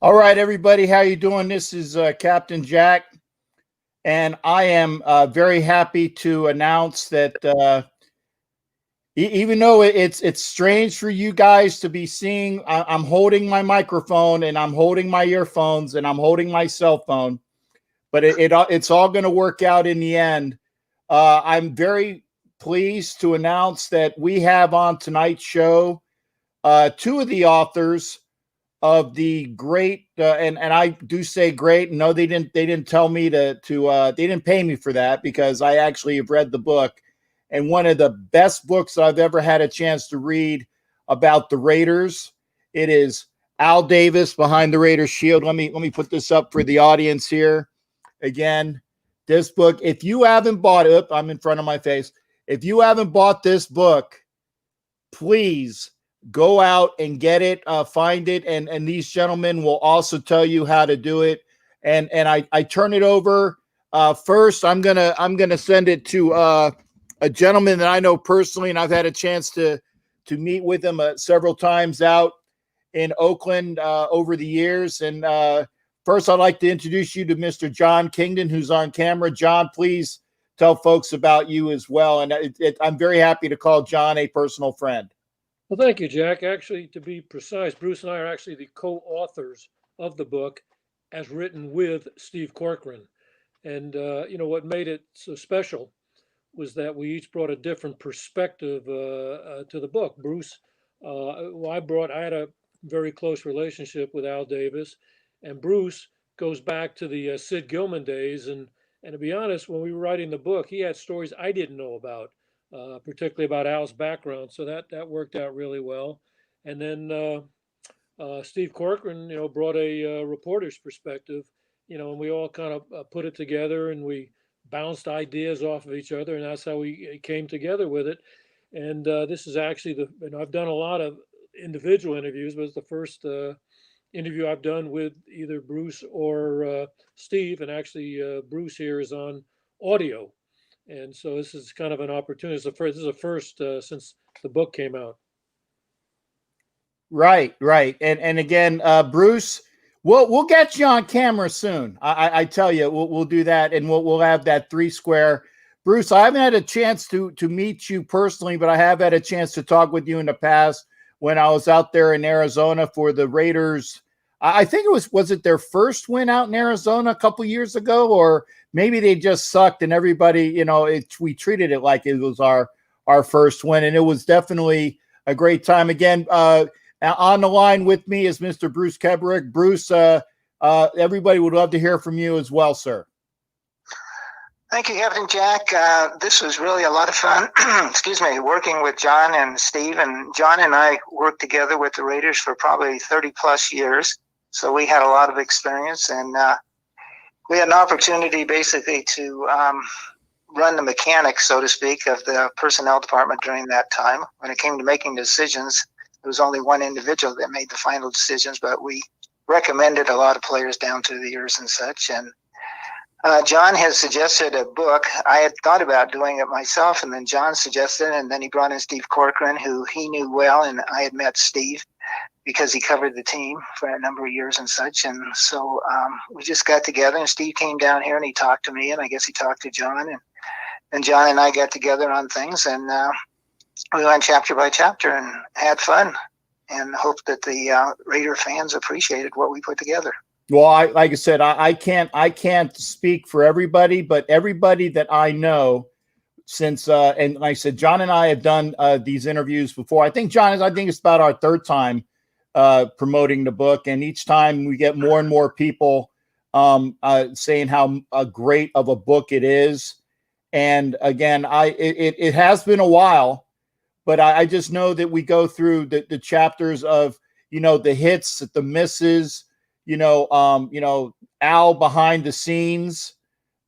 All right, everybody, how you doing? This is Captain Jack, and I am very happy to announce that even though it's strange for you guys to be seeing, I'm holding my microphone and I'm holding my earphones and I'm holding my cell phone, but it's all going to work out in the end. I'm very pleased to announce that we have on tonight's show two of the authors of the great and I do say great. No, they didn't tell me to they didn't pay me for that because I actually have read the book, and one of the best books I've ever had a chance to read about the Raiders. It is Al Davis, Behind the Raiders Shield. Let me put this up for the audience here. Again, this book, if you haven't bought it, I'm in front of my face. If you haven't bought this book, please go out and get it, find it, and these gentlemen will also tell you how to do it. And I turn it over. First, I'm gonna send it to a gentleman that I know personally, and I've had a chance to meet with him several times out in Oakland over the years. And first, I'd like to introduce you to Mr. Jon Kingdon, who's on camera. Jon, please tell folks about you as well. And I'm very happy to call Jon a personal friend. Well, thank you, Jack. Actually, to be precise, Bruce and I are actually the co-authors of the book as written with Steve Corcoran. And, what made it so special was that we each brought a different perspective to the book. Bruce, I had a very close relationship with Al Davis, and Bruce goes back to the Sid Gilman days. And to be honest, when we were writing the book, he had stories I didn't know about. Particularly about Al's background. So that worked out really well. And then Steve Corcoran, brought a reporter's perspective, and we all kind of put it together and we bounced ideas off of each other, and that's how we came together with it. And this is actually I've done a lot of individual interviews, but it's the first interview I've done with either Bruce or Steve, and actually Bruce here is on audio. And so this is kind of an opportunity. This is a first since the book came out. Right. And again, Bruce, we'll get you on camera soon. I tell you, we'll do that, and we'll have that 3 square. Bruce, I haven't had a chance to meet you personally, but I have had a chance to talk with you in the past when I was out there in Arizona for the Raiders. I think was it their first win out in Arizona a couple years ago, or maybe they just sucked and everybody, we treated it like it was our first win, and it was definitely a great time. Again, on the line with me is Mr. Bruce Kebric. Bruce, everybody would love to hear from you as well, sir. Thank you, Captain Jack. This was really a lot of fun. Excuse me, working with Jon and Steve. And Jon and I worked together with the Raiders for probably 30 plus years. So we had a lot of experience, and we had an opportunity basically to run the mechanics, so to speak, of the personnel department during that time. When it came to making decisions, there was only one individual that made the final decisions, but we recommended a lot of players down through the years and such. And Jon has suggested a book. I had thought about doing it myself, and then Jon suggested, and then he brought in Steve Corcoran, who he knew well, and I had met Steve because he covered the team for a number of years and such. And so we just got together, and Steve came down here and he talked to me, and I guess he talked to Jon, and Jon and I got together on things, and we went chapter by chapter and had fun, and hoped that the Raider fans appreciated what we put together. Well, like I said, I can't speak for everybody, but everybody that I know since, and like I said, Jon and I have done these interviews before. I think it's about our 3rd time promoting the book, and each time we get more and more people saying how great of a book it is. And again, it has been a while, but I just know that we go through the chapters of the hits, the misses. Al behind the scenes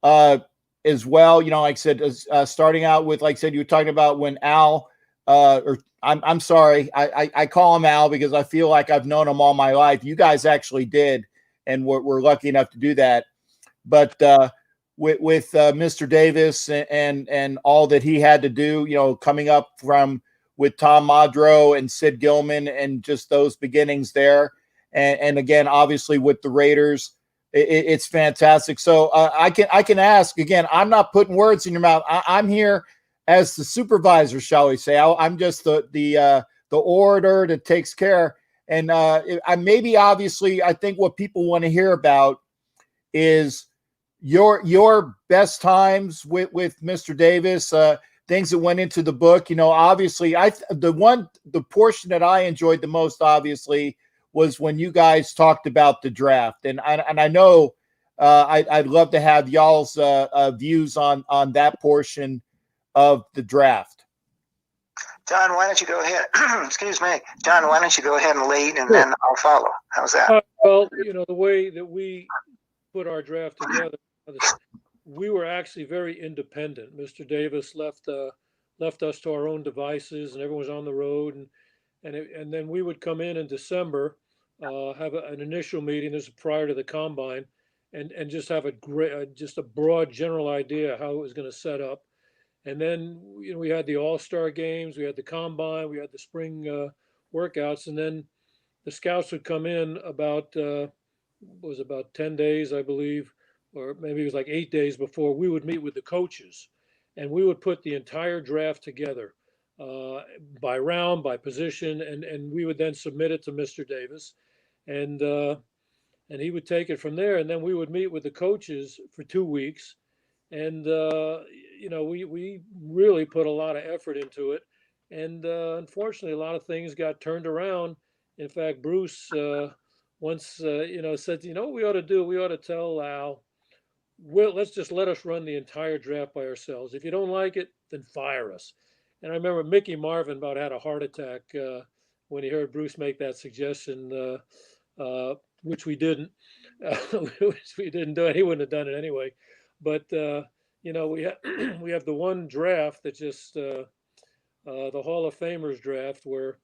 as well. Like I said, starting out with, like I said, you were talking about when Al, I'm sorry, I call him Al because I feel like I've known him all my life. You guys actually did, and we're lucky enough to do that. But with Mr. Davis and all that he had to do, coming up from with Tom Madro and Sid Gilman and just those beginnings there. and again, obviously with the Raiders, it's fantastic. So I can ask again. I'm not putting words in your mouth. I'm here as the supervisor, shall we say? I'm just the orator that takes care. And I maybe obviously I think what people want to hear about is your best times with Mr. Davis, things that went into the book. You know, obviously the portion that I enjoyed the most obviously was when you guys talked about the draft. And I know I'd love to have y'all's views on that portion of the draft. John, why don't you go ahead? Excuse me. John, why don't you go ahead and lead, and then I'll follow. How's that? Well, you know, the way that we put our draft together, we were actually very independent. Mr. Davis left us to our own devices, and everyone was on the road, and then we would come in December, have an initial meeting. This is prior to the combine, and just have just a broad general idea how it was going to set up. And then, you know, we had the All-Star games, we had the combine, we had the spring workouts, and then the scouts would come in about 10 days, I believe, or maybe it was like 8 days before we would meet with the coaches, and we would put the entire draft together by round, by position, and we would then submit it to Mr. Davis, and he would take it from there, and then we would meet with the coaches for 2 weeks. And, you know, we really put a lot of effort into it. And unfortunately, a lot of things got turned around. In fact, Bruce once, you know, said, you know what we ought to do? We ought to tell Al, well, let's just let us run the entire draft by ourselves. If you don't like it, then fire us. And I remember Mickey Marvin about had a heart attack when he heard Bruce make that suggestion, which we didn't. Which we didn't do it. He wouldn't have done it anyway. But you know, we have the one draft that just the Hall of Famers draft where,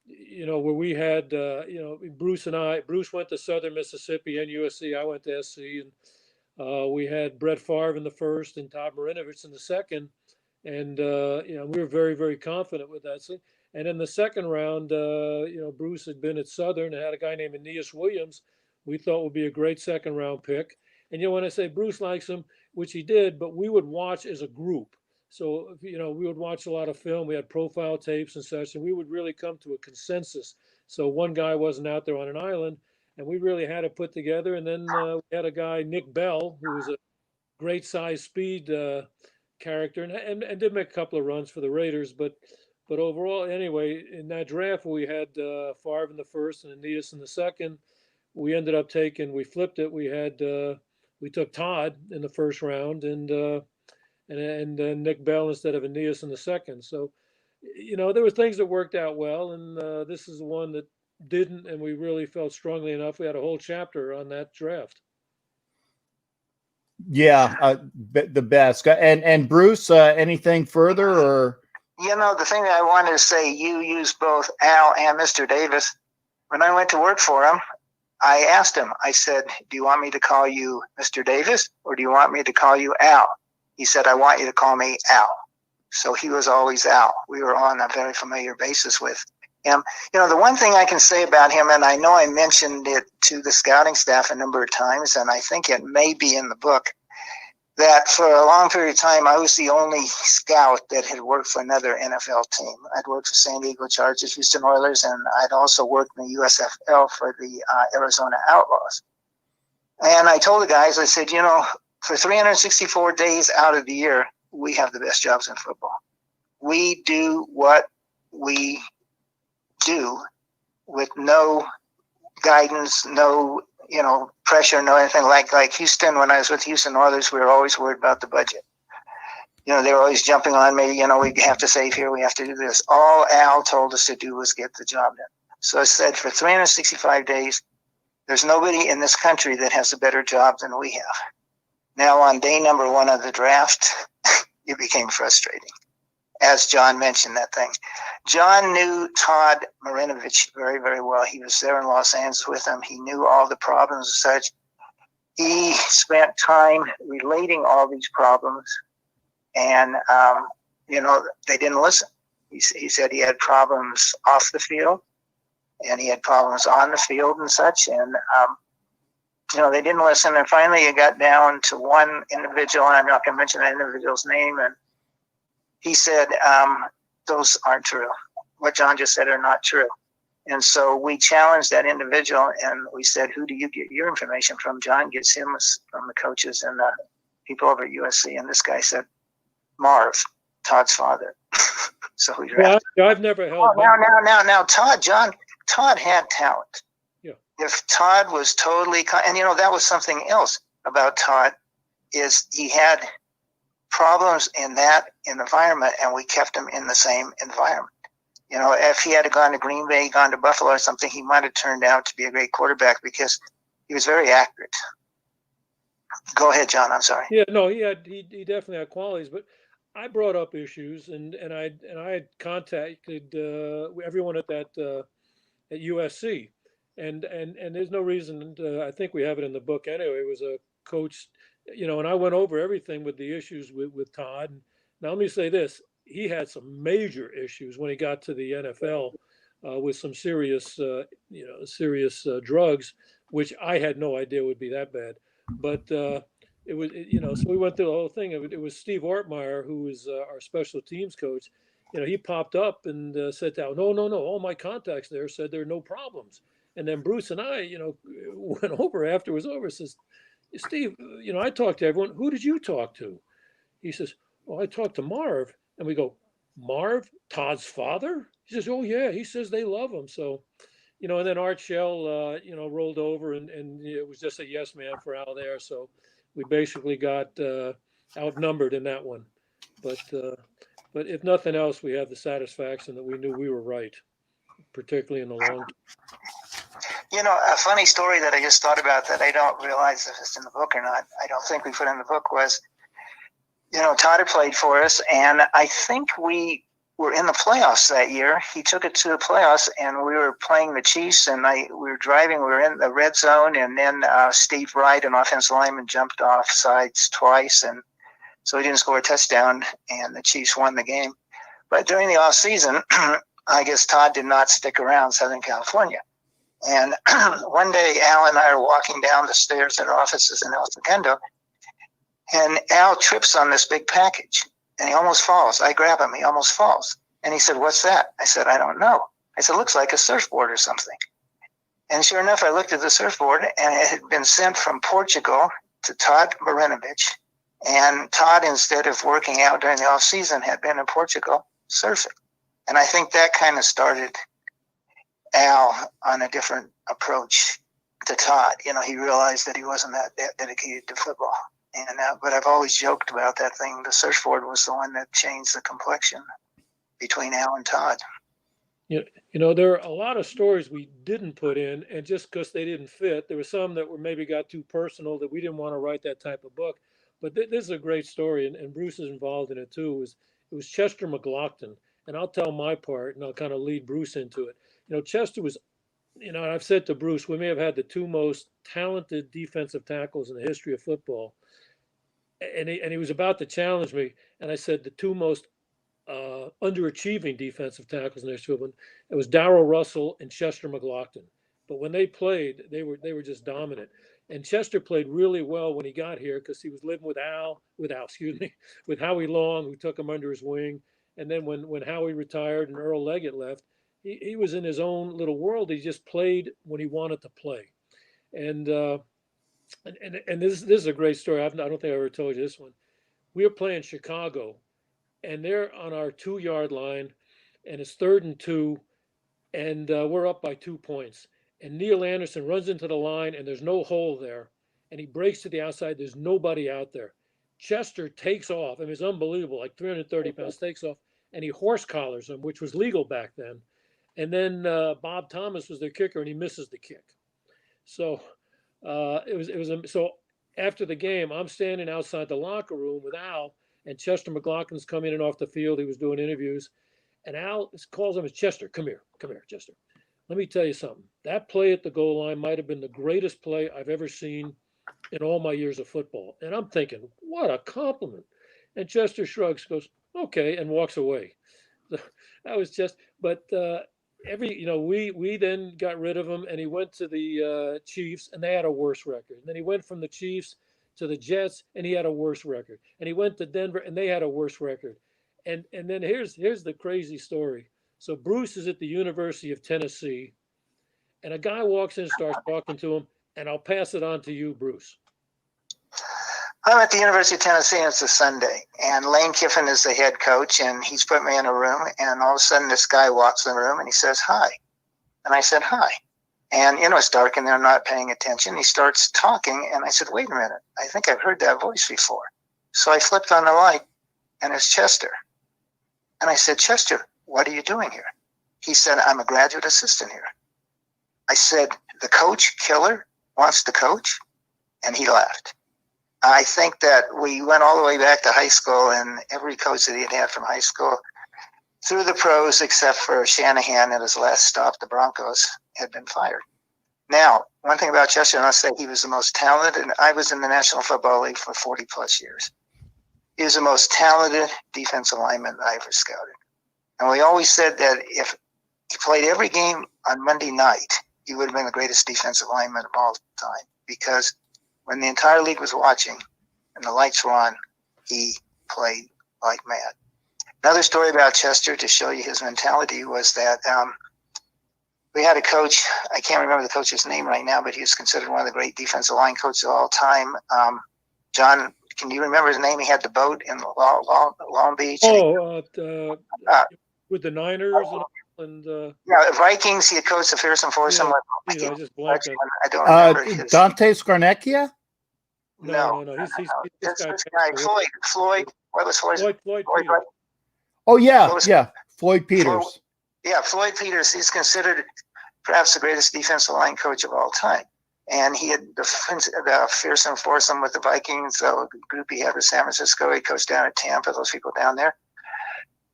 you know, where we had you know, Bruce went to Southern Mississippi and USC. I went to SC, and we had Brett Favre in the first and Todd Marinovich in the second, and you know, we were very, very confident with that. So, and in the second round, you know, Bruce had been at Southern and had a guy named Aeneas Williams. We thought would be a great second round pick. And, you know, when I say Bruce likes him, which he did, but we would watch as a group. So, you know, we would watch a lot of film. We had profile tapes and such, and we would really come to a consensus. So one guy wasn't out there on an island, and we really had it put together. And then we had a guy, Nick Bell, who was a great size speed character and did make a couple of runs for the Raiders. But overall, anyway, in that draft, we had Favre in the first and Aeneas in the second. We ended up we flipped it. We took Todd in the first round and Nick Bell instead of Aeneas in the second. So, you know, there were things that worked out well, and this is the one that didn't, and we really felt strongly enough. We had a whole chapter on that draft. Yeah, the best. And Bruce, anything further or? You know, the thing that I wanted to say, you used both Al and Mr. Davis. When I went to work for him, I asked him, I said, do you want me to call you Mr. Davis or do you want me to call you Al? He said, I want you to call me Al. So he was always Al. We were on a very familiar basis with him. You know, the one thing I can say about him, and I know I mentioned it to the scouting staff a number of times, and I think it may be in the book, that for a long period of time, I was the only scout that had worked for another NFL team. I'd worked for San Diego Chargers, Houston Oilers, and I'd also worked in the USFL for the Arizona Outlaws. And I told the guys, I said, you know, for 364 days out of the year, we have the best jobs in football. We do what we do with no guidance, no, you know, pressure, no anything like Houston. When I was with Houston Oilers, we were always worried about the budget. You know, they were always jumping on me, you know, we have to save here, we have to do this. All Al told us to do was get the job done. So I said, for 365 days, there's nobody in this country that has a better job than we have. Now, on day number one of the draft, it became frustrating. As John mentioned that thing. John knew Todd Marinovich very, very well. He was there in Los Angeles with him. He knew all the problems and such. He spent time relating all these problems, and, you know, they didn't listen. He said he had problems off the field. and he had problems on the field and such. And they didn't listen. And finally, it got down to one individual, and I'm not going to mention that individual's name. And he said, "Those aren't true. What Jon just said are not true." And so we challenged that individual, and we said, "Who do you get your information from?" Jon gets him from the coaches and the people over at USC. And this guy said, "Marv, Todd's father." So we Well, I've never held. Now, Todd had talent. Yeah. If Todd was totally, and that was something else about Todd, is he had problems in that environment, and we kept him in the same environment. If he had gone to Green Bay, gone to Buffalo or something, he might have turned out to be a great quarterback because he was very accurate. Go ahead, Jon. I'm sorry. Yeah, no, he definitely had qualities, but I brought up issues, and I had contacted everyone at at USC, and there's no reason. I think we have it in the book anyway. It was a coach, and I went over everything with the issues with Todd. And now let me say this: he had some major issues when he got to the NFL with some serious drugs, which I had no idea would be that bad, but. It was, so we went through the whole thing. It was Steve Ortmeyer, who was our special teams coach. He popped up and said, "No, all my contacts there said there are no problems." And then Bruce and I, went over after it was over. Says, "Steve, I talked to everyone. Who did you talk to?" He says, "Well, I talked to Marv." And we go, "Marv, Todd's father?" He says, "Oh yeah." He says they love him. So, and then Art Shell, rolled over, and it was just a yes man for Al there. So. We basically got outnumbered in that one, but if nothing else, we have the satisfaction that we knew we were right, particularly in the long term. A funny story that I just thought about that I don't realize if it's in the book or not. I don't think we put in the book was, Todd had played for us, and I think we were in the playoffs that year. He took it to the playoffs, and we were playing the Chiefs, and we were driving. We were in the red zone, and then Steve Wright, an offensive lineman, jumped off sides twice, and so he didn't score a touchdown, and the Chiefs won the game. But during the off season, I guess Todd did not stick around Southern California. And one day, Al and I are walking down the stairs at our offices in El Segundo, and Al trips on this big package. And he almost falls. I grab him. He almost falls. And he said, "What's that?" I said, "I don't know." I said, "Looks like a surfboard or something." And sure enough, I looked at the surfboard, and it had been sent from Portugal to Todd Marinovich. And Todd, instead of working out during the off season, had been in Portugal surfing. And I think that kind of started Al on a different approach to Todd. He realized that he wasn't that dedicated to football. And but I've always joked about that thing. The surfboard was the one that changed the complexion between Al and Todd. There are a lot of stories we didn't put in, and just because they didn't fit, there were some that were maybe got too personal that we didn't want to write that type of book. But this is a great story, and Bruce is involved in it too. It was Chester McLaughlin, and I'll tell my part, and I'll kind of lead Bruce into it. Chester was, and I've said to Bruce, we may have had the two most talented defensive tackles in the history of football. And he was about to challenge me, and I said the two most underachieving defensive tackles in their field. It was Daryl Russell and Chester McLaughlin. But when they played, they were just dominant. And Chester played really well when he got here because he was living with Howie Long, who took him under his wing. And then when Howie retired and Earl Leggett left, he was in his own little world. He just played when he wanted to play. And this is a great story. I don't think I ever told you this one. We were playing Chicago, and they're on our 2-yard line, and it's 3rd and 2, and we're up by 2 points. And Neil Anderson runs into the line, and there's no hole there, and he breaks to the outside. There's nobody out there. Chester takes off. I mean, it's unbelievable, like 330 pounds, takes off, and he horse collars him, which was legal back then. And then Bob Thomas was their kicker, and he misses the kick. So so after the game, I'm standing outside the locker room with Al, and Chester McLaughlin's coming in off the field. He was doing interviews, and Al calls him as Chester. Come here, Chester. Let me tell you something. That play at the goal line might have been the greatest play I've ever seen in all my years of football. And I'm thinking, what a compliment. And Chester shrugs, goes, okay, and walks away. So that was just, but we then got rid of him, and he went to the Chiefs, and they had a worse record. And then he went from the Chiefs to the Jets, and he had a worse record. And he went to Denver, and they had a worse record. And then here's the crazy story. So Bruce is at the University of Tennessee, and a guy walks in and starts talking to him, and I'll pass it on to you, Bruce. I'm at the University of Tennessee, and it's a Sunday, and Lane Kiffin is the head coach, and he's put me in a room, and all of a sudden this guy walks in the room, and he says, hi. And I said, hi. And, it's dark, and they're not paying attention. He starts talking, and I said, wait a minute. I think I've heard that voice before. So I flipped on the light, and it's Chester. And I said, Chester, what are you doing here? He said, I'm a graduate assistant here. I said, the coach, Killer, wants to coach? And he laughed. I think that we went all the way back to high school, and every coach that he had had from high school through the pros, except for Shanahan at his last stop, the Broncos, had been fired. Now, one thing about Chester, and I'll say he was the most talented, and I was in the National Football League for 40 plus years. He was the most talented defensive lineman I ever scouted. And we always said that if he played every game on Monday night, he would have been the greatest defensive lineman of all time, because when the entire league was watching and the lights were on, he played like mad. Another story about Chester to show you his mentality was that we had a coach, I can't remember the coach's name right now, but he was considered one of the great defensive line coaches of all time. John, can you remember his name? He had the boat in Long Beach. With the Niners and yeah, Vikings. He had coached the fearsome foursome. I just blanked on. I don't remember his. Dante Scarnecchia? No. He's this guy, Floyd. What was Floyd's? Floyd Peters. Oh yeah, Floyd Peters. Floyd Peters. He's considered perhaps the greatest defensive line coach of all time. And he had the fearsome foursome with the Vikings, the group he had with San Francisco. He coached down at Tampa, those people down there.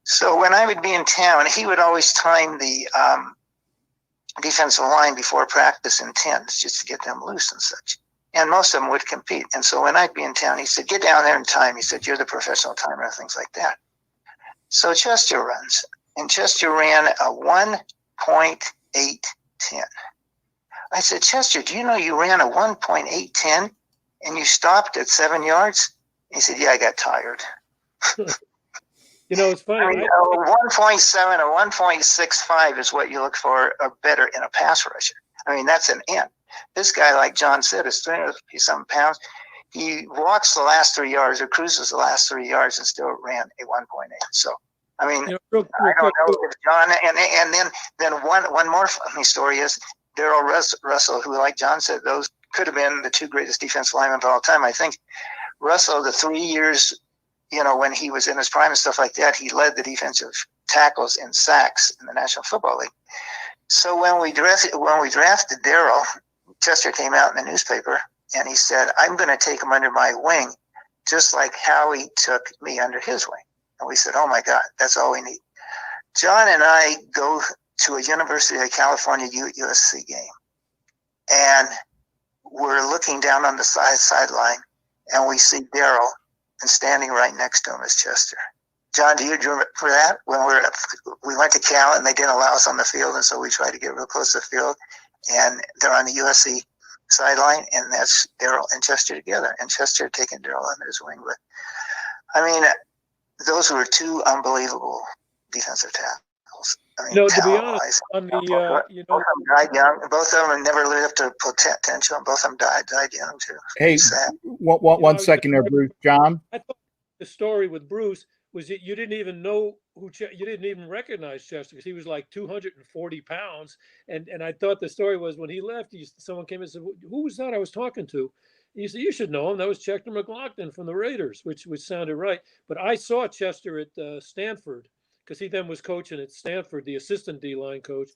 So when I would be in town, he would always time the defensive line before practice in tens just to get them loose and such. And most of them would compete. And so when I'd be in town, he said, get down there and time. He said, you're the professional timer, things like that. So Chester runs. And Chester ran a 1.810. I said, Chester, do you know you ran a 1.810 and you stopped at 7 yards? He said, yeah, I got tired. It's funny. 1.7 or 1.65 is what you look for or better in a pass rusher. I mean, that's an end. This guy, like John said, is 350-something pounds. He walks the last 3 yards or cruises the last 3 yards and still ran a 1.8. So, I mean, I don't know if John, and then one more funny story is Daryl Russell, who, like John said, those could have been the two greatest defensive linemen of all time. I think Russell, the 3 years, when he was in his prime and stuff like that, he led the defensive tackles in sacks in the National Football League. So when we drafted Daryl, Chester came out in the newspaper and he said, I'm going to take him under my wing, just like Howie took me under his wing. And we said, oh my God, that's all we need. John and I go to a University of California USC game, and we're looking down on the sideline, and we see Daryl, and standing right next to him is Chester. John, do you remember that? When we went to Cal, and they didn't allow us on the field, and so we tried to get real close to the field, and they're on the USC sideline, and that's Daryl and Chester together, and Chester taking Daryl under his wing. But I mean, those were two unbelievable defensive tackles. I mean, to be honest, on the both of them died young. Both of them never lived up to potential. Both of them died young too. Hey, one second there, Bruce. John. I thought the story with Bruce was that you didn't even know you didn't even recognize Chester because he was like 240 pounds. And I thought the story was when he left, someone came and said, who was that I was talking to? And you said, you should know him. That was Chester McLaughlin from the Raiders, which sounded right. But I saw Chester at Stanford because he then was coaching at Stanford, the assistant D-line coach,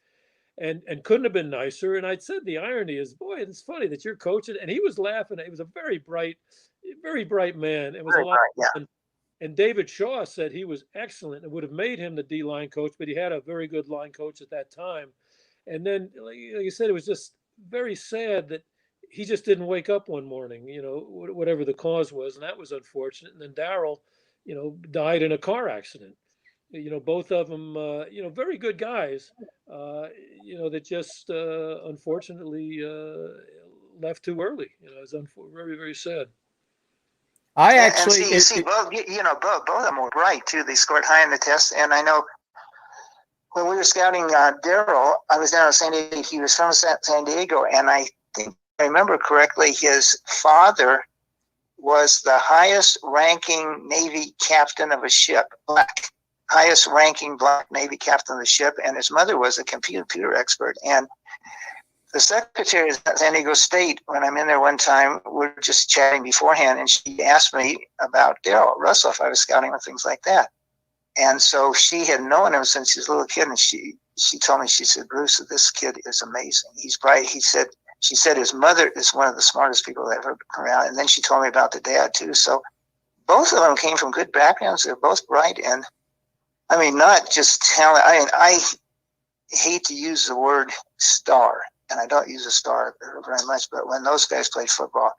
and couldn't have been nicer. And I said, the irony is, boy, it's funny that you're coaching. And he was laughing. He was a very bright man. It was a lot of fun. And David Shaw said he was excellent. It would have made him the D-line coach, but he had a very good line coach at that time. And then, like you said, it was just very sad that he just didn't wake up one morning, whatever the cause was. And that was unfortunate. And then Daryl, died in a car accident. both of them, very good guys, that just unfortunately left too early. It's very, very sad. I And actually, see, both of them were bright too. They scored high in the test, and I know when we were scouting Daryl, I was down in San Diego. He was from San Diego, and I think I remember correctly, his father was the highest ranking Navy captain of a ship, black, highest ranking black Navy captain of the ship, and his mother was a computer expert. And the secretary of San Diego State, when I'm in there one time, we're just chatting beforehand, and she asked me about Daryl Russell, if I was scouting and things like that. And so she had known him since he was a little kid, and she told me, she said, Bruce, this kid is amazing. He's bright. She said his mother is one of the smartest people I've ever come around. And then she told me about the dad too. So both of them came from good backgrounds. They're both bright, and I mean, not just talent. I hate to use the word star, and I don't use a star very much, but when those guys played football,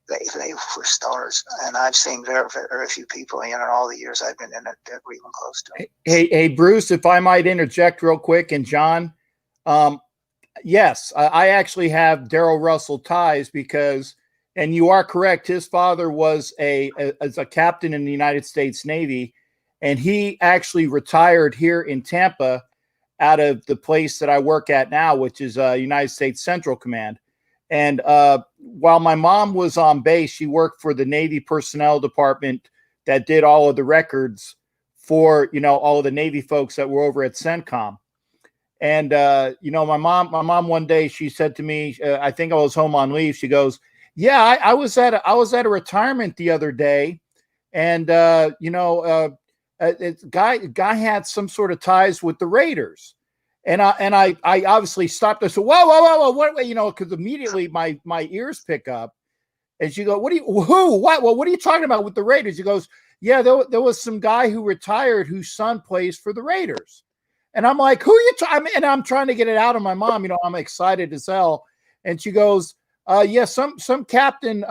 they were stars. And I've seen very, very few people, in all the years I've been in it, that were even close to it. Hey, Bruce, if I might interject real quick, and John, yes, I actually have Daryl Russell ties because, and you are correct, his father was as a captain in the United States Navy, and he actually retired here in Tampa out of the place that I work at now, which is United States Central Command. And while my mom was on base, she worked for the Navy Personnel Department that did all of the records for, all of the Navy folks that were over at CENTCOM. And, my mom one day, she said to me, I think I was home on leave. She goes, yeah, I was at a retirement the other day. And, guy had some sort of ties with the Raiders. And I obviously stopped. I said, whoa, what, because immediately my ears pick up. And she goes, what are you talking about with the Raiders? He goes, yeah, there was some guy who retired whose son plays for the Raiders. And I'm like, who are you talking? And I'm trying to get it out of my mom. I'm excited as hell. And she goes, yeah, some captain,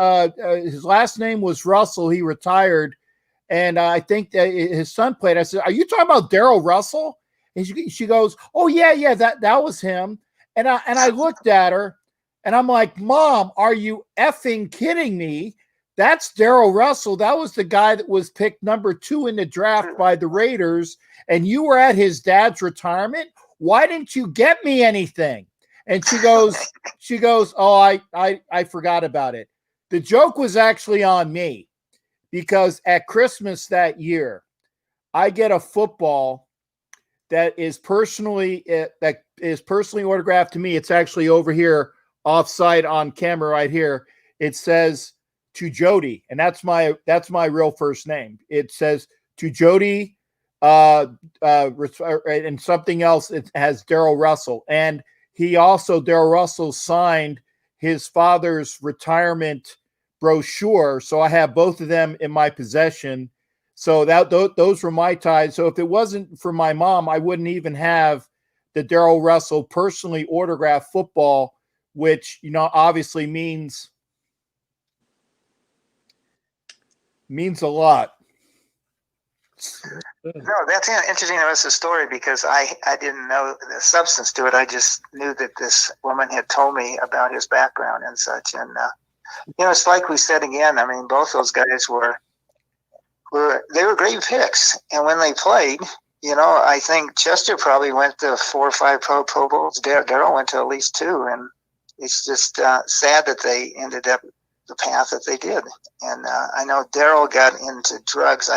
his last name was Russell. He retired. And I think that his son played. I said, are you talking about Daryl Russell? And she goes, oh yeah, that was him. And I looked at her and I'm like, Mom, are you effing kidding me? That's Daryl Russell. That was the guy that was picked number 2 in the draft by the Raiders. And you were at his dad's retirement. Why didn't you get me anything? And she goes, oh, I forgot about it. The joke was actually on me because at Christmas that year, I get a football that is personally autographed to me. It's actually over here offside on camera right here. It says to Jody, and that's my real first name. It says to Jody, and something else. It has Daryl Russell, and Daryl Russell signed his father's retirement brochure. So I have both of them in my possession. So those were my ties. So if it wasn't for my mom, I wouldn't even have the Daryl Russell personally autographed football, which, obviously means a lot. No, that's interesting. That was the story because I didn't know the substance to it. I just knew that this woman had told me about his background and such. And, it's like we said again, I mean, both those guys were great picks. And when they played, I think Chester probably went to 4 or 5 Pro Bowls. Daryl went to at least 2. And it's just sad that they ended up the path that they did. And I know Daryl got into drugs.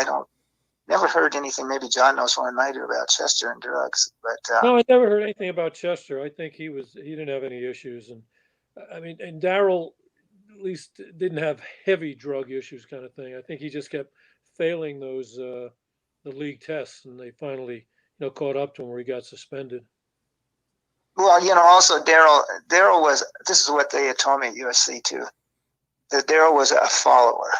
Never heard anything. Maybe John knows more than I do about Chester and drugs. But no, I never heard anything about Chester. I think he didn't have any issues. And I mean, and Daryl at least didn't have heavy drug issues kind of thing. I think he just kept failing those the league tests, and they finally caught up to him where he got suspended. Well, also Daryl was. This is what they had told me at USC too. That Daryl was a follower,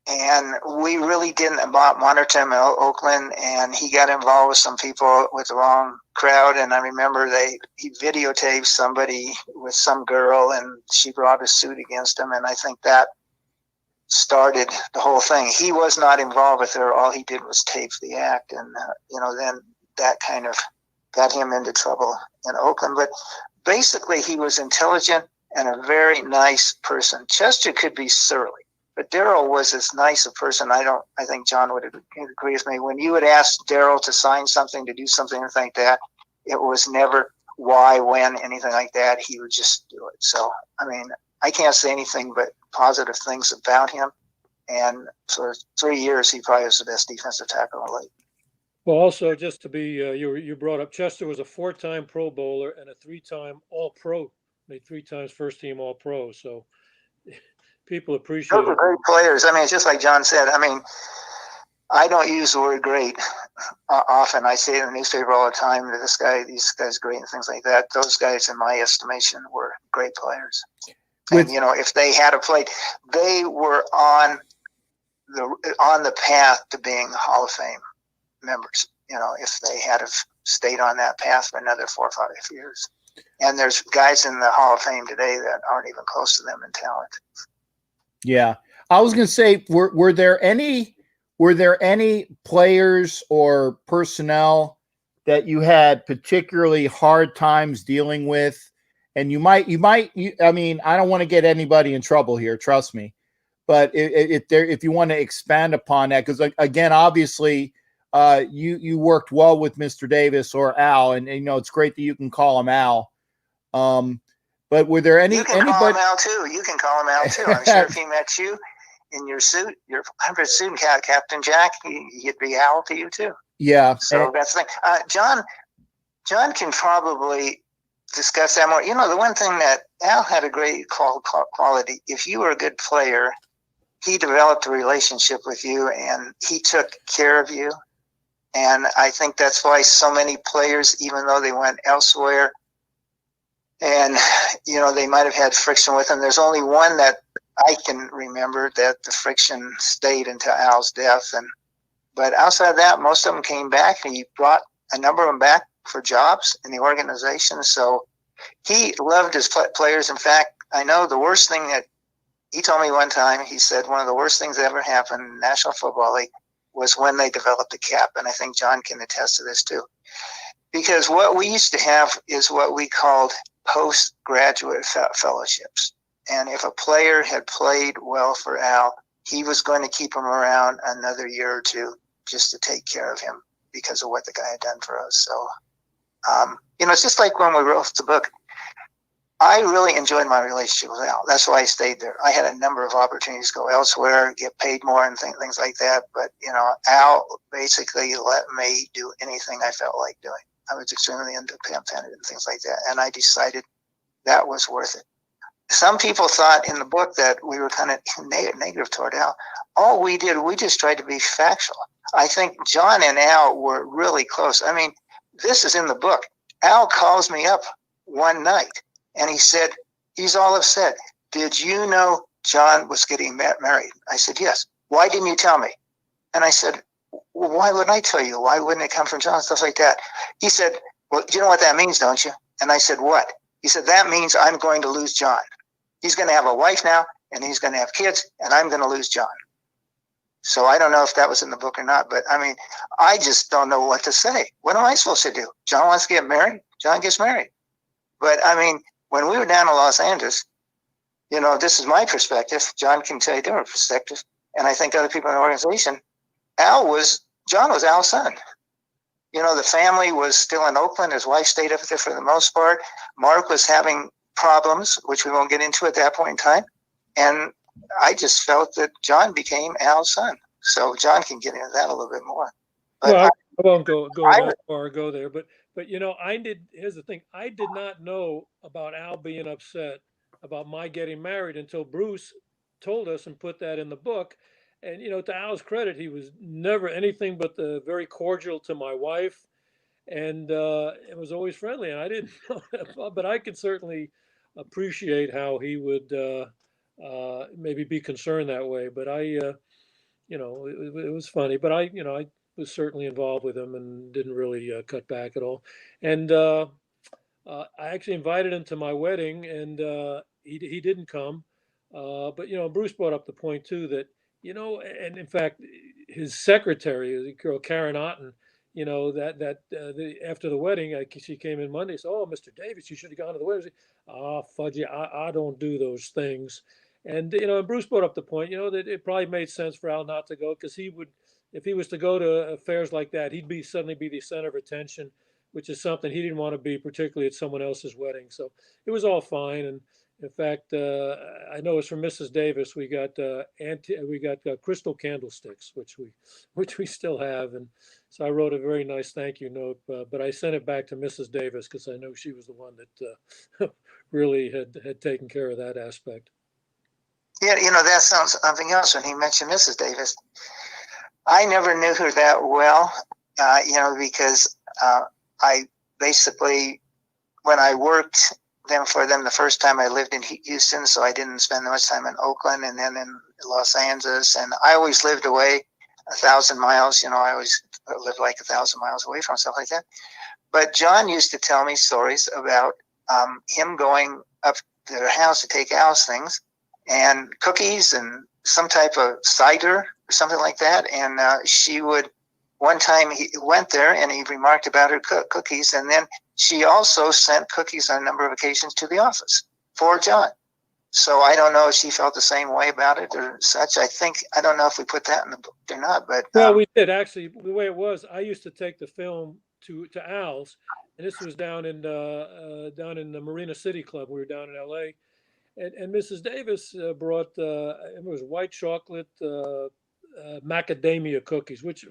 and we really didn't monitor him in Oakland. And he got involved with some people with the wrong crowd. And I remember he videotaped somebody with some girl, and she brought a suit against him. And I think that started the whole thing. He was not involved with her. All he did was tape the act, and then that kind of got him into trouble in Oakland. But basically, he was intelligent and a very nice person. Chester could be surly, but Daryl was as nice a person. I think Jon would agree with me. When you would ask Daryl to sign something, to do something like that, it was never why, when, anything like that. He would just do it. So, I mean, I can't say anything but positive things about him. And for 3 years, he probably was the best defensive tackle in the league. Well, also, just to be, you brought up Chester was a 4-time Pro Bowler and a 3-time All-Pro, made 3 times first-team All-Pro. So people appreciate Those are great players. I mean, it's just like Jon said. I mean, I don't use the word great often. I say it in the newspaper all the time that these guys great and things like that. Those guys, in my estimation, were great players. And, if they had played, they were on the path to being Hall of Fame members. If they had have stayed on that path for another 4 or 5 years. And there's guys in the Hall of Fame today that aren't even close to them in talent. Yeah. I was going to say, were there any players or personnel that you had particularly hard times dealing with? And you might, I mean, I don't want to get anybody in trouble here, trust me. But if you want to expand upon that, because again, obviously, you worked well with Mr. Davis or Al, and it's great that you can call him Al. But were there You can call him Al too. You can call him Al too. I'm sure if he met you in your suit, your 100 suit, Captain Jack, he'd be Al to you too. Yeah. So that's the thing. Jon can probably discuss that more. The one thing that Al had a great quality. If you were a good player, he developed a relationship with you, and he took care of you. And I think that's why so many players, even though they went elsewhere, and they might have had friction with him. There's only one that I can remember that the friction stayed until Al's death. But outside of that, most of them came back. He brought a number of them back for jobs in the organization. So he loved his players. In fact, I know the worst thing that he told me one time, he said one of the worst things that ever happened in the National Football League was when they developed the cap. And I think Jon can attest to this too. Because what we used to have is what we called postgraduate fellowships. And if a player had played well for Al, he was going to keep him around another year or two just to take care of him because of what the guy had done for us. So, it's just like when we wrote the book. I really enjoyed my relationship with Al. That's why I stayed there. I had a number of opportunities to go elsewhere, get paid more and things like that. But, Al basically let me do anything I felt like doing. I was extremely independent and things like that. And I decided that was worth it. Some people thought in the book that we were kind of negative toward Al. All we did, we just tried to be factual. I think Jon and Al were really close. I mean, this is in the book. Al calls me up one night and he said, he's all upset. Did you know Jon was getting married? I said, yes. Why didn't you tell me? And I said, well, why wouldn't I tell you? Why wouldn't it come from Jon? Stuff like that. He said, well, you know what that means, don't you? And I said, what? He said, that means I'm going to lose Jon. He's going to have a wife now, and he's going to have kids, and I'm going to lose Jon. So I don't know if that was in the book or not, but I mean, I just don't know what to say. What am I supposed to do? Jon wants to get married. Jon gets married. But I mean, when we were down in Los Angeles, this is my perspective. Jon can tell you different perspective. And I think other people in the organization, Jon was Al's son. The family was still in Oakland. His wife stayed up there for the most part. Mark was having problems, which we won't get into at that point in time. And I just felt that Jon became Al's son. So Jon can get into that a little bit more. But well, I won't go that far, go there. But here's the thing. I did not know about Al being upset about my getting married until Bruce told us and put that in the book. And, to Al's credit, he was never anything but very cordial to my wife. And it was always friendly. And I didn't know that, but I could certainly appreciate how he would maybe be concerned that way. But it was funny. But I was certainly involved with him and didn't really cut back at all. And I actually invited him to my wedding, and he didn't come. But Bruce brought up the point too that and in fact, his secretary, the girl Karen Otten, after the wedding, she came in Monday. Said, "Oh, Mr. Davis, you should have gone to the wedding." Ah, fudgy, I don't do those things. And and Bruce brought up the point, that it probably made sense for Al not to go because he would, if he was to go to affairs like that, he'd suddenly be the center of attention, which is something he didn't want to be, particularly at someone else's wedding. So it was all fine. And in fact, I know it's from Mrs. Davis. We got crystal candlesticks, which we still have, and so I wrote a very nice thank you note. But I sent it back to Mrs. Davis because I know she was the one that really had taken care of that aspect. Yeah, that sounds something else when he mentioned Mrs. Davis. I never knew her that well, because I basically, when I worked for them the first time, I lived in Houston, so I didn't spend much time in Oakland and then in Los Angeles. And I always lived away 1,000 miles. I always lived like 1,000 miles away from stuff like that. But Jon used to tell me stories about him going up to their house to take Al's things and cookies and some type of cider or something like that. And she would, one time he went there and he remarked about her cookies, and then she also sent cookies on a number of occasions to the office for Jon. So I don't know if she felt the same way about it or such. I don't know if we put that in the book or not, but well, we did actually. The way it was, I used to take the film to Al's, and this was down in the Marina City Club. We were down in L.A. And Mrs. Davis brought it was white chocolate macadamia cookies, which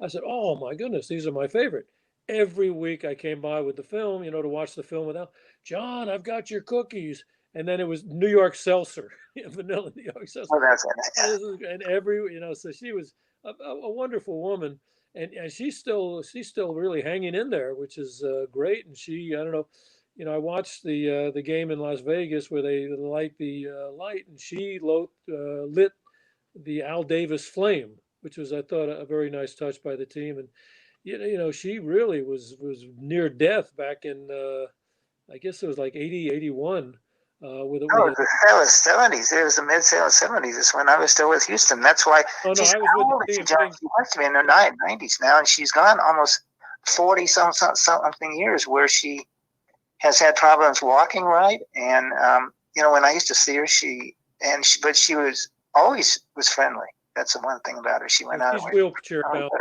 I said, "Oh my goodness, these are my favorite." Every week I came by with the film, to watch the film without Jon. I've got your cookies, and then it was New York seltzer, vanilla New York seltzer. Oh, that's it. And so she was a wonderful woman, and she's still really hanging in there, which is great. And I don't know. I watched the game in Las Vegas where they light the light, and she lit the Al Davis flame, which was, I thought, a very nice touch by the team. And she really was near death back in I guess it was like 80, 81. With the 70s. It was the mid-70s. It's when I was still with Houston. That's why. Oh no, I was with the team. She must be in her 90s now, and she's gone almost 40 something years where she has had problems walking right. And when I used to see her, but she was always friendly. That's the one thing about her. She went out. She's wheelchair bound.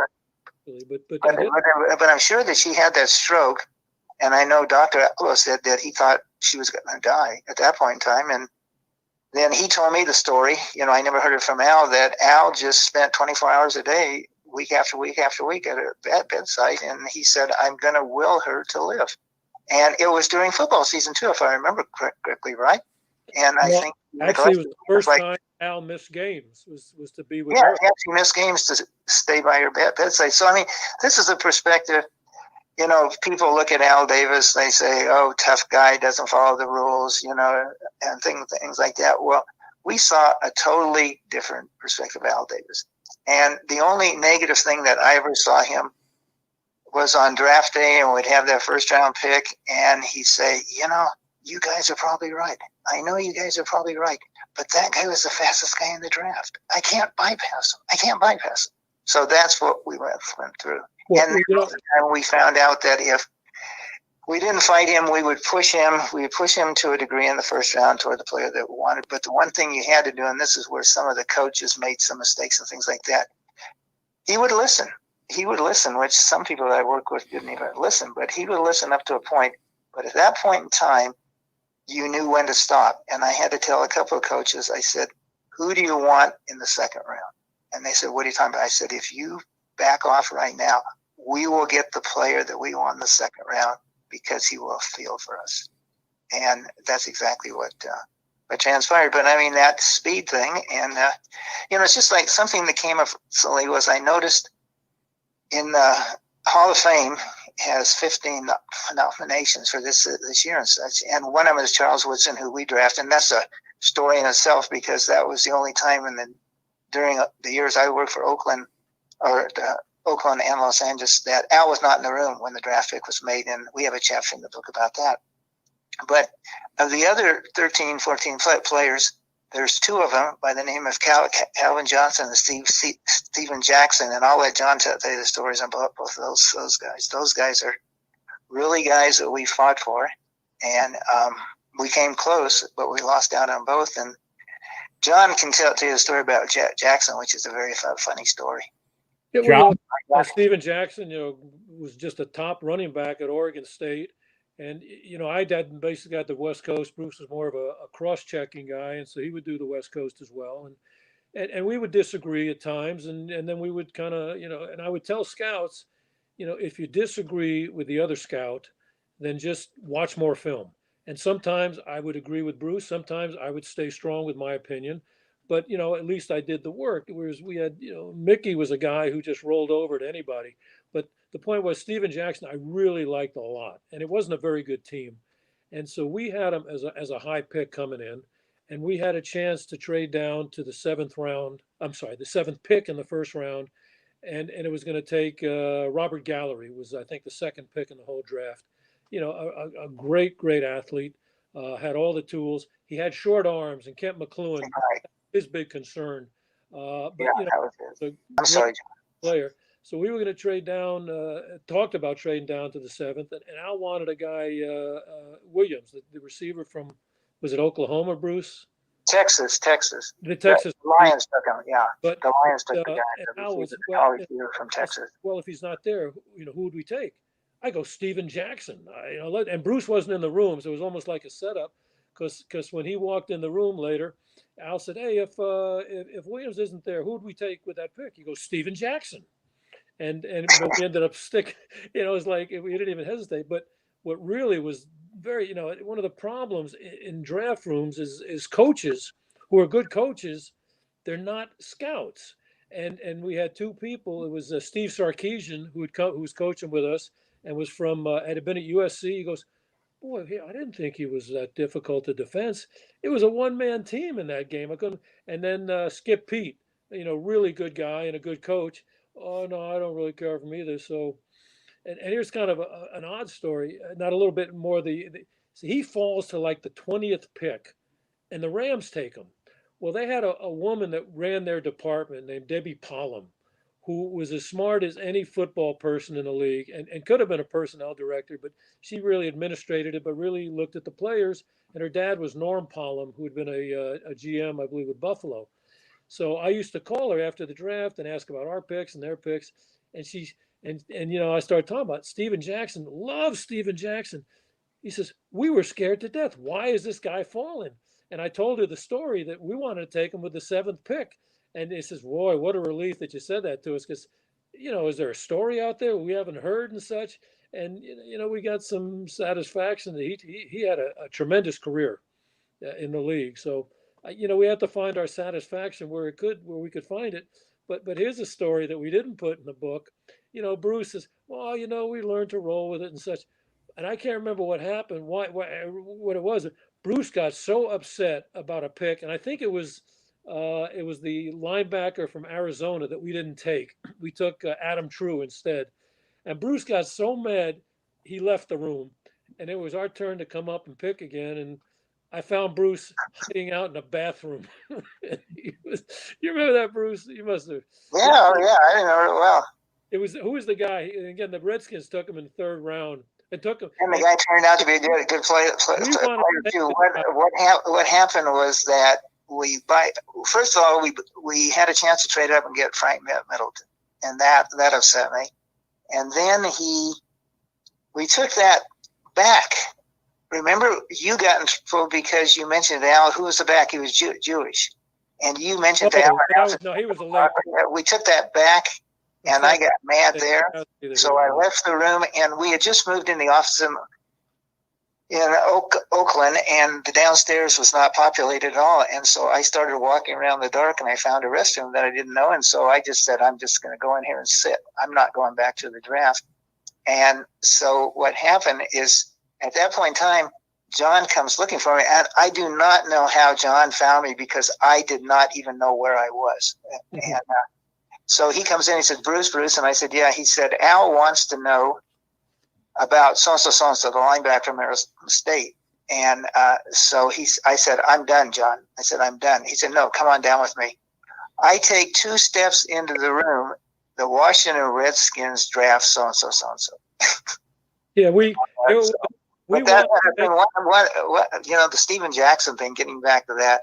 But I'm sure that she had that stroke, and I know Dr. Alvin said that he thought she was going to die at that point in time. And then he told me the story. I never heard it from Al, that Al just spent 24 hours a day, week after week after week at her bedside, and he said, "I'm going to will her to live." And it was during football season too, if I remember correctly, right? And I think actually it was the first time Al missed games was to be with her. Yeah, he actually missed games to stay by her bedside. So this is a perspective. People look at Al Davis, they say, "Oh, tough guy, doesn't follow the rules," and things like that. Well, we saw a totally different perspective of Al Davis. And the only negative thing that I ever saw him was on draft day, and we'd have that first round pick, and he'd say, "You guys are probably right. I know you guys are probably right, but that guy was the fastest guy in the draft. I can't bypass him. So that's what we went through. Well, and we found out that if we didn't fight him, we would push him. We would push him to a degree in the first round toward the player that we wanted. But the one thing you had to do, and this is where some of the coaches made some mistakes and things like that, he would listen. Which some people that I work with didn't even listen, but he would listen up to a point. But at that point in time, you knew when to stop. And I had to tell a couple of coaches, I said, "Who do you want in the second round?" And they said, "What are you talking about?" I said, "If you back off right now, we will get the player that we want in the second round because he will field for us." And that's exactly what transpired. But that speed thing, and it's just like something that came up recently was I noticed in the Hall of Fame has 15 nominations for this year and such, and one of them is Charles Woodson, who we drafted, and that's a story in itself because that was the only time during the years I worked for Oakland and Los Angeles that Al was not in the room when the draft pick was made, and we have a chapter in the book about that. But of the other 13, 14 players, there's two of them by the name of Calvin Johnson and Steven Jackson, and I'll let Jon tell you the stories about both of those guys. Those guys are really guys that we fought for, and we came close, but we lost out on both. And Jon can tell you the story about Jackson, which is a very funny story. Jon? Steven Jackson, was just a top running back at Oregon State. And, I basically got the West Coast. Bruce was more of a cross-checking guy, and so he would do the West Coast as well. And we would disagree at times, and then we would kind of, and I would tell scouts, if you disagree with the other scout, then just watch more film. And sometimes I would agree with Bruce. Sometimes I would stay strong with my opinion. But, at least I did the work. Whereas we had, Mickey was a guy who just rolled over to anybody. But the point was Steven Jackson, I really liked a lot. And it wasn't a very good team. And so we had him as a high pick coming in. And we had a chance to trade down to the seventh pick in the first round. And it was going to take Robert Gallery, was, I think, the second pick in the whole draft. A great, great athlete, had all the tools. He had short arms, and Kent McLuhan, his big concern. But, I'm sorry, player. So we were going to trade down, talked about trading down to the seventh, and Al wanted a guy, Williams, the receiver from, was it Oklahoma, Bruce? Texas. The Texas Lions took him, yeah. But the Lions took the guy. Al was from Texas. Well, if he's not there, who would we take? I go Steven Jackson. And Bruce wasn't in the room, so it was almost like a setup, because when he walked in the room later, Al said, "Hey, if Williams isn't there, who would we take with that pick?" He goes, Steven Jackson. And but we ended up sticking. It was like we didn't even hesitate. But what really was very, one of the problems in draft rooms is coaches who are good coaches, they're not scouts. And we had two people. It was Steve Sarkisian who was coaching with us and was from had been at USC. He goes, "Boy, I didn't think he was that difficult to defense. It was a one-man team in that game. I couldn't." And then Skip Pete, really good guy and a good coach. "Oh no, I don't really care for him either." So, and here's kind of an odd story. Not a little bit more. So he falls to like the 20th pick, and the Rams take him. Well, they had a woman that ran their department named Debbie Pollum, who was as smart as any football person in the league, and could have been a personnel director, but she really administrated it, but really looked at the players. And her dad was Norm Pollum, who had been a GM, I believe, with Buffalo. So I used to call her after the draft and ask about our picks and their picks. And I started talking about Steven Jackson. Love Steven Jackson. He says, "We were scared to death. Why is this guy falling?" And I told her the story that we wanted to take him with the seventh pick. And he says, "Boy, what a relief that you said that to us. Because, is there a story out there we haven't heard and such?" And, we got some satisfaction that he had a tremendous career in the league. So, we had to find our satisfaction where we could find it. But here's a story that we didn't put in the book. Bruce says, "Well, we learned to roll with it and such." And I can't remember what happened, what it was. Bruce got so upset about a pick, and I think it was the linebacker from Arizona that we didn't take. We took Adam True instead. And Bruce got so mad, he left the room. And it was our turn to come up and pick again. And I found Bruce hiding out in a bathroom. You remember that, Bruce? You must have. Yeah, I remember it well. Who was the guy? And again, the Redskins took him in the third round. And the guy turned out to be a good player too. What happened was that first of all, we had a chance to trade up and get Frank Middleton, and that upset me. And then we took that back. Remember, you got in trouble because you mentioned Al. Who was the back? He was Jewish, and you mentioned Al. No, he was a late. We took that back. And I got mad there, so I left the room, and we had just moved in the office in Oakland, and the downstairs was not populated at all. And so I started walking around in the dark, and I found a restroom that I didn't know. And so I just said, "I'm just going to go in here and sit. I'm not going back to the draft." And so what happened is, at that point in time, Jon comes looking for me, and I do not know how Jon found me because I did not even know where I was. And so he comes in, he said, Bruce, and I said, "Yeah." He said, "Al wants to know about so-and-so, the linebacker from Arizona State." And so I said, I'm done, Jon. I said, I'm done. He said, no, come on down with me. I take 2 steps into the room. The Washington Redskins draft so-and-so, so-and-so. Yeah, we But that, the Steven Jackson thing, getting back to that,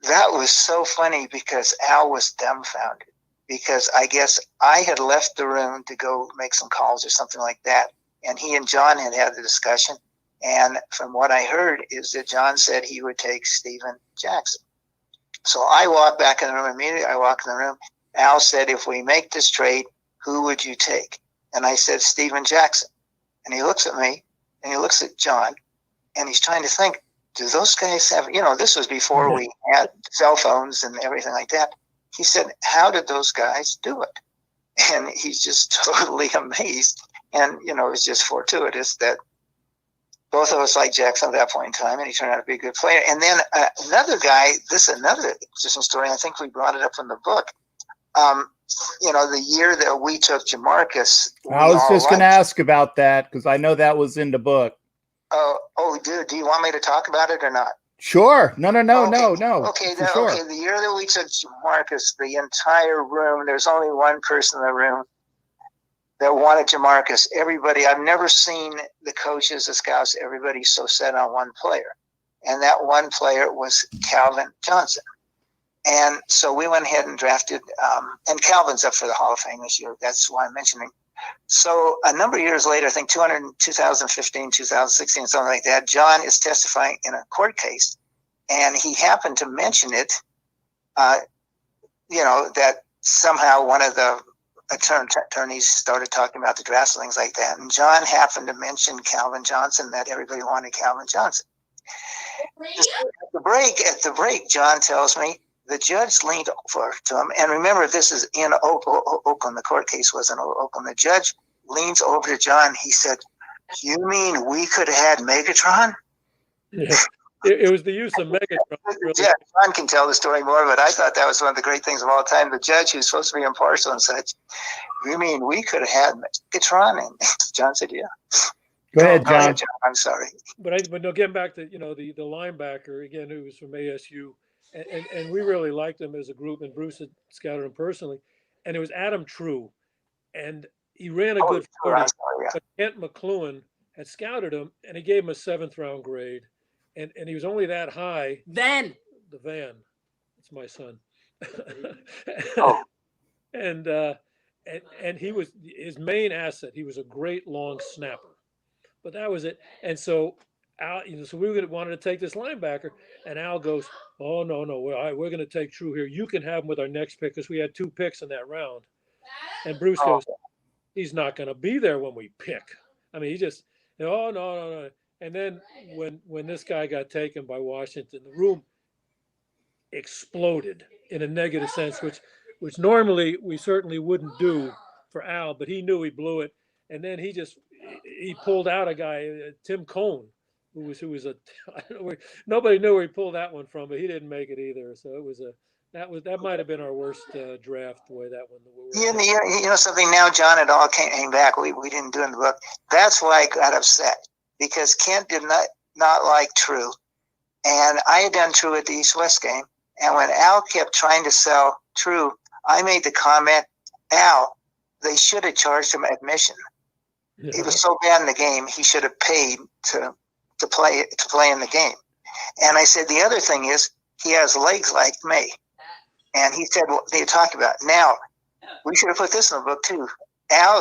that was so funny because Al was dumbfounded. Because I guess I had left the room to go make some calls or something like that. And he and Jon had the discussion. And from what I heard is that Jon said he would take Steven Jackson. So I walked back in the room immediately. I walked in the room. Al said, if we make this trade, who would you take? And I said, Steven Jackson. And he looks at me and he looks at Jon and he's trying to think, do those guys have, this was before we had cell phones and everything like that. He said, how did those guys do it? And he's just totally amazed. And, it was just fortuitous that both of us liked Jackson at that point in time, and he turned out to be a good player. And then another guy, another interesting story, I think we brought it up in the book. The year that we took Jamarcus. I was just going to ask about that because I know that was in the book. Do you want me to talk about it or not? Sure. No. Okay, Sure. Okay, the year that we took Jamarcus, the entire room, there's only one person in the room that wanted Jamarcus. Everybody, I've never seen the coaches, the scouts, everybody so set on one player. And that one player was Calvin Johnson. And so we went ahead and drafted, and Calvin's up for the Hall of Fame this year. That's why I'm mentioning. So a number of years later, I think 2015, 2016, something like that, Jon is testifying in a court case. And he happened to mention it, that somehow one of the attorneys started talking about the drafts and things like that. And Jon happened to mention Calvin Johnson, that everybody wanted Calvin Johnson. At the break, Jon tells me the judge leaned over to him. And remember, this is in Oakland. The court case was in Oakland. The judge leans over to Jon. He said, you mean we could have had Megatron? Yeah. It was the use of Megatron. Really. Yeah, Jon can tell the story more, but I thought that was one of the great things of all time. The judge, who's supposed to be impartial and such, you mean we could have had Megatron? And Jon said, yeah. Go ahead, Jon. I'm sorry. But no, getting back to, the linebacker, again, who was from ASU, and we really liked him as a group, and Bruce had scouted him personally. And it was Adam True, and he ran a good 40. But Kent McLuhan had scouted him, and he gave him a 7th round grade. And he was only that high. The Van. It's my son. Oh. And he was his main asset. He was a great long snapper, but that was it. And so Al, so we wanted to take this linebacker, and Al goes, "Oh no, we're going to take True here. You can have him with our next pick because we had 2 picks in that round." And Bruce goes, "He's not going to be there when we pick." I mean, he just, "Oh no." And then when this guy got taken by Washington, the room exploded in a negative sense, which normally we certainly wouldn't do for Al, but he knew he blew it. And then he pulled out a guy, Tim Cohn, who was I don't know, nobody knew where he pulled that one from, but he didn't make it either. So it was that might have been our worst draft, the way that one. You know something, now Jon, it all came back. We didn't do it in the book. That's why I got upset, because Kent did not like True. And I had done True at the East-West game. And when Al kept trying to sell True, I made the comment, Al, they should have charged him admission. Yeah. He was so bad in the game, he should have paid to play in the game. And I said, the other thing is, he has legs like me. And he said, well, they talked about it. Now, we should have put this in the book too.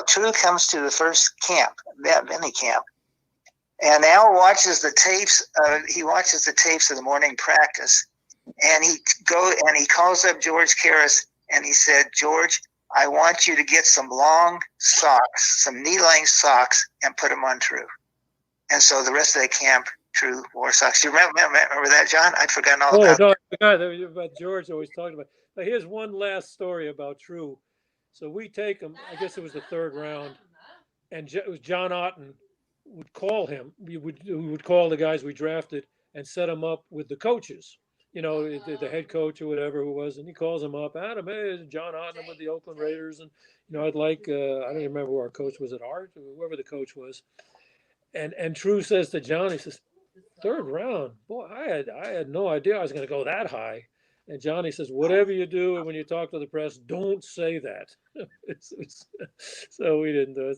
True comes to the first camp, that mini camp. And Al watches the tapes. He watches the tapes of the morning practice, and he calls up George Karras, and he said, George, I want you to get some long socks, some knee-length socks, and put them on True. And so the rest of the camp, True wore socks. Do you remember that, Jon? I'd forgotten all about it. Oh, no, I forgot about George always talking about. But here's one last story about True. So we take him, I guess it was the 3rd round, and it was John Otten would call him. We would call the guys we drafted and set them up with the coaches, the head coach or whatever it was, and he calls him up. Adam, hey, John Otten with the Oakland Raiders, and I'd like I don't remember who our coach was, at Art or whoever the coach was, and True says to John, he says, Third round. Boy, I had no idea I was going to go that high. And Johnny says, whatever you do, and when you talk to the press, don't say that. So we didn't do it.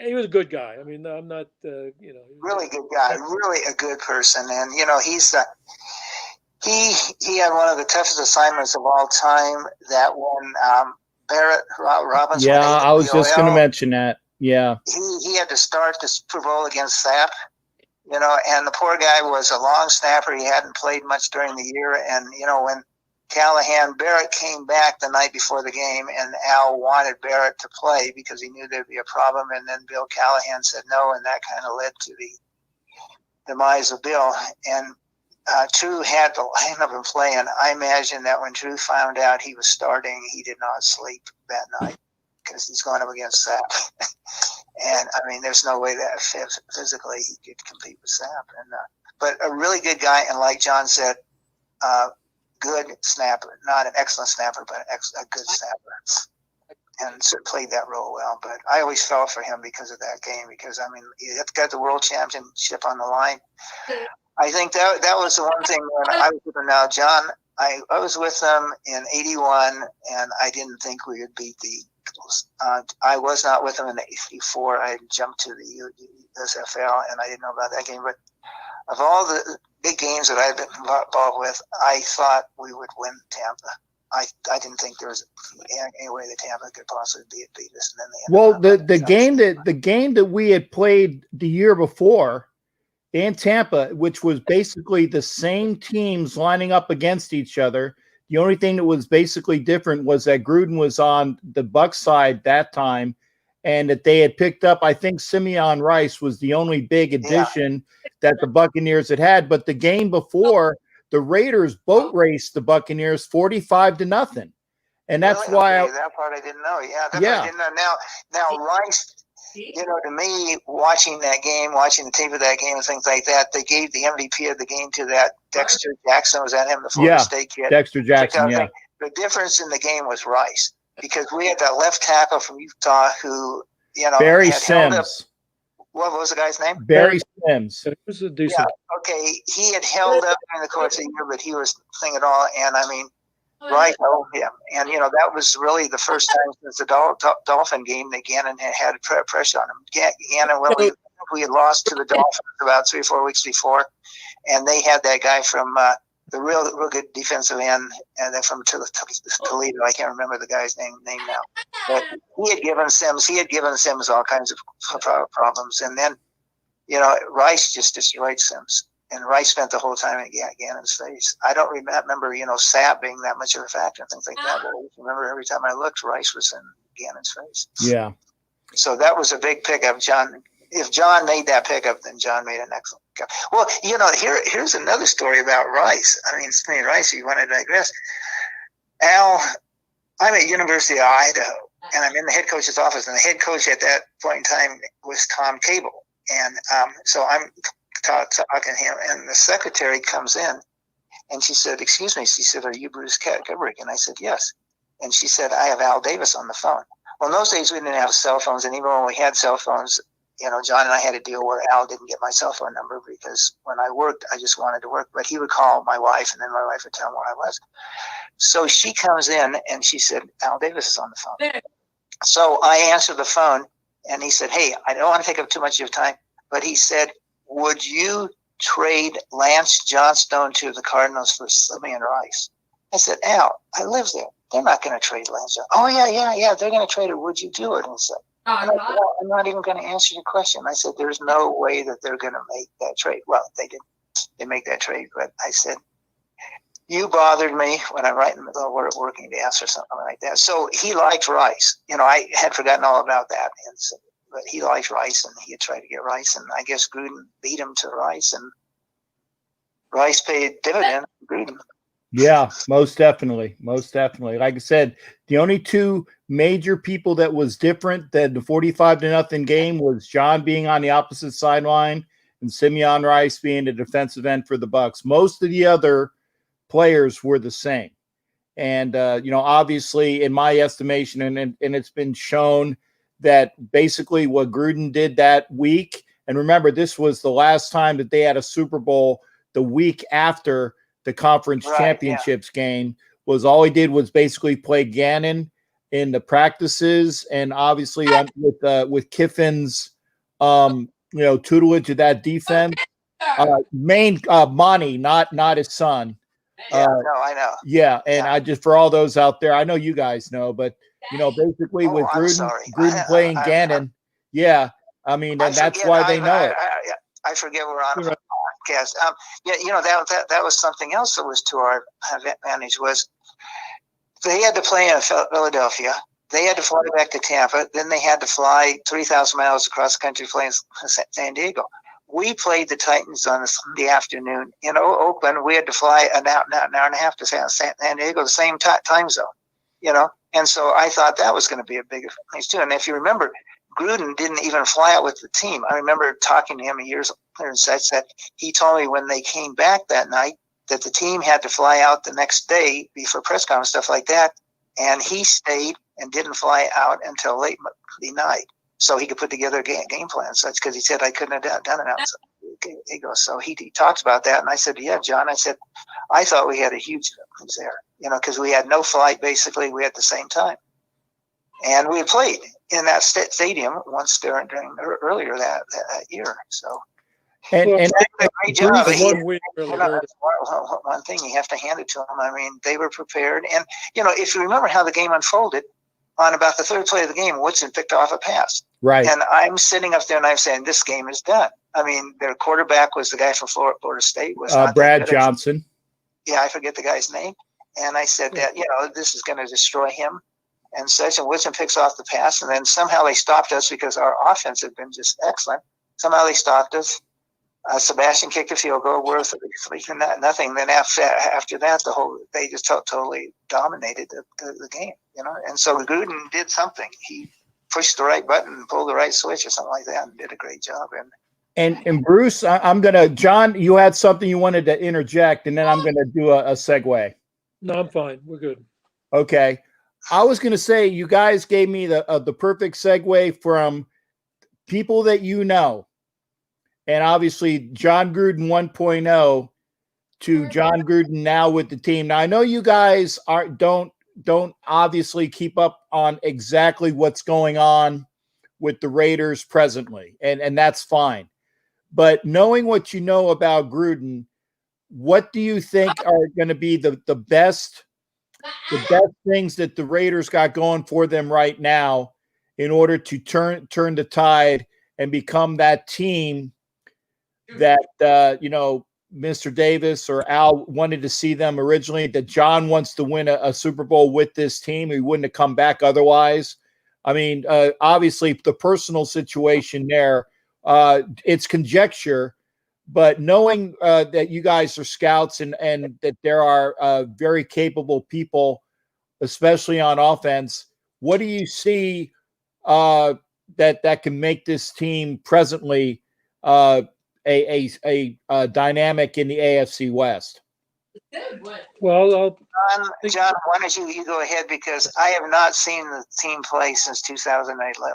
He was a good guy. I mean, I'm not, Really good guy, really a good person. And, he had one of the toughest assignments of all time, that when Barrett Robbins. Yeah, I was just going to mention that. Yeah. He had to start the Super Bowl against Sapp, and the poor guy was a long snapper. He hadn't played much during the year. And, when Barrett came back the night before the game, and Al wanted Barrett to play because he knew there'd be a problem. And then Bill Callahan said no, and that kind of led to the demise of Bill. And Drew had to line up and play. And I imagine that when Drew found out he was starting, he did not sleep that night because he's going up against Sapp. And I mean, there's no way that physically he could compete with Sapp. And but a really good guy, and like Jon said, good snapper, not an excellent snapper, but a good snapper, and so played that role well. But I always felt for him because of that game, because I mean, he got the world championship on the line. I think that was the one thing when I was with him. Now, Jon, I was with them in '81, and I didn't think we would beat the Eagles. I was not with them in '84. I jumped to the USFL, and I didn't know about that game. But of all the big games that I've been involved with, I thought we would win Tampa. I didn't think there was any way that Tampa could possibly beat us. And then the game that we had played the year before in Tampa, which was basically the same teams lining up against each other. The only thing that was basically different was that Gruden was on the Bucs side that time, and that they had picked up, I think Simeon Rice was the only big addition that the Buccaneers had. But the game before, the Raiders boat raced the Buccaneers 45-0. And that's really? why that part I didn't know. Yeah, that part I didn't know. Now Rice, to me, watching that game, watching the tape of that game and things like that, they gave the MVP of the game to that Dexter Jackson. Was that him, the Florida State kid? Dexter Jackson, yeah. The difference in the game was Rice, because we had that left tackle from Utah who, Barry Sims. What was the guy's name? Barry Sims. It was a decent. Yeah, okay. He had held up during the course of the year, but he was thing at all. And I mean, Rice held him. And, that was really the first time since the Dolphin game that Gannon had pressure on him. Gannon, we had lost to the Dolphins about 3 or 4 weeks before, and they had that guy from the real good defensive end, and then from Toledo. I can't remember the guy's name now. But he had given Sims all kinds of problems. And then, Rice just destroyed Sims. And Rice spent the whole time at Gannon's face. I don't remember, Sapp being that much of a factor and things like that. But I remember every time I looked, Rice was in Gannon's face. Yeah. So that was a big pickup. If Jon made that pickup, then Jon made an excellent pickup. Well, here's another story about Rice. I mean, speaking of Rice, if you want to digress. Al, I'm at University of Idaho, and I'm in the head coach's office, and the head coach at that point in time was Tom Cable. And so I'm talking to him, and the secretary comes in, and she said, "Excuse me," she said, "Are you Bruce Kebric?" And I said, "Yes." And she said, "I have Al Davis on the phone." Well, in those days we didn't have cell phones, and even when we had cell phones, Jon and I had a deal where Al didn't get my cell phone number, because when I worked, I just wanted to work, but he would call my wife, and then my wife would tell him where I was. So she comes in, and she said, "Al Davis is on the phone." So I answered the phone, and he said, "Hey, I don't want to take up too much of your time," but he said, "Would you trade Lance Johnstone to the Cardinals for Simeon Rice?" I said, "Al, I live there. They're not going to trade Lance Johnstone." "Oh, yeah. They're going to trade it. Would you do it?" And he said, "I'm not even going to answer your question." I said, "There's no way that they're going to make that trade." Well, they did. They make that trade. But I said, "You bothered me when I'm right in the middle of working to answer something like that." So he liked Rice. I had forgotten all about that. And so, but he liked Rice, and he had tried to get Rice. And I guess Gruden beat him to Rice, and Rice paid dividend to Gruden. Yeah, most definitely. Like I said, the only two major people that was different than the 45-0 game was Jon being on the opposite sideline and Simeon Rice being the defensive end for the Bucs. Most of the other players were the same. And, obviously, in my estimation, and it's been shown that basically what Gruden did that week And remember, this was the last time that they had a Super Bowl the week after the conference championships game. Was all he did was basically play Gannon in the practices, and obviously with Kiffin's tutelage of that defense. Monty, not his son. Yeah, no, I know. Yeah, and I just, for all those out there, I know you guys know, but basically with Gruden playing Gannon, I mean, and that's why they know it. I forget we're on a podcast. That was something else that was to our advantage. Was they had to play in Philadelphia. They had to fly back to Tampa. Then they had to fly 3,000 miles across the country playing San Diego. We played the Titans on a Sunday afternoon in Oakland. We had to fly an hour and a half to San Diego, the same time zone, And so I thought that was going to be a big place too. And if you remember, Gruden didn't even fly out with the team. I remember talking to him years later and said he told me when they came back that night that the team had to fly out the next day before press conference, stuff like that. And he stayed and didn't fly out until late night, so he could put together a game plan. So that's because he said I couldn't have done it out. So he goes, so he talks about that, and I said, yeah, John. I said, I thought we had a huge difference there, because we had no flight. Basically, we had the same time, and we played in that stadium once earlier that year. So. And they did a great job. One thing you have to hand it to them. I mean, they were prepared, and if you remember how the game unfolded, on about the third play of the game, Woodson picked off a pass. Right. And I'm sitting up there and I'm saying, this game is done. I mean, their quarterback was the guy from Florida State. Was Brad Johnson. Yeah, I forget the guy's name. And I said that, this is going to destroy him and such. And Woodson picks off the pass. And then somehow they stopped us because our offense had been just excellent. Somehow they stopped us. Sebastian kicked a field goal worth nothing. Then after that, they just totally dominated the game, And so Gruden did something. He pushed the right button, pulled the right switch, or something like that, and did a great job. And Bruce, John, you had something you wanted to interject, and then I'm gonna do a segue. No, I'm fine. We're good. Okay, I was gonna say you guys gave me the perfect segue from people that you know. And obviously, Jon Gruden 1.0 to Jon Gruden now with the team. Now, I know you guys don't obviously keep up on exactly what's going on with the Raiders presently, and that's fine. But knowing what you know about Gruden, what do you think are going to be the best things that the Raiders got going for them right now in order to turn the tide and become that team that Mr. Davis or Al wanted to see them originally, that John wants to win a Super Bowl with this team? He wouldn't have come back otherwise. I mean, obviously the personal situation there, it's conjecture, but knowing that you guys are scouts and that there are very capable people, especially on offense, what do you see that can make this team presently a dynamic in the AFC West? Well, John, why don't you go ahead, because I have not seen the team play since 2011.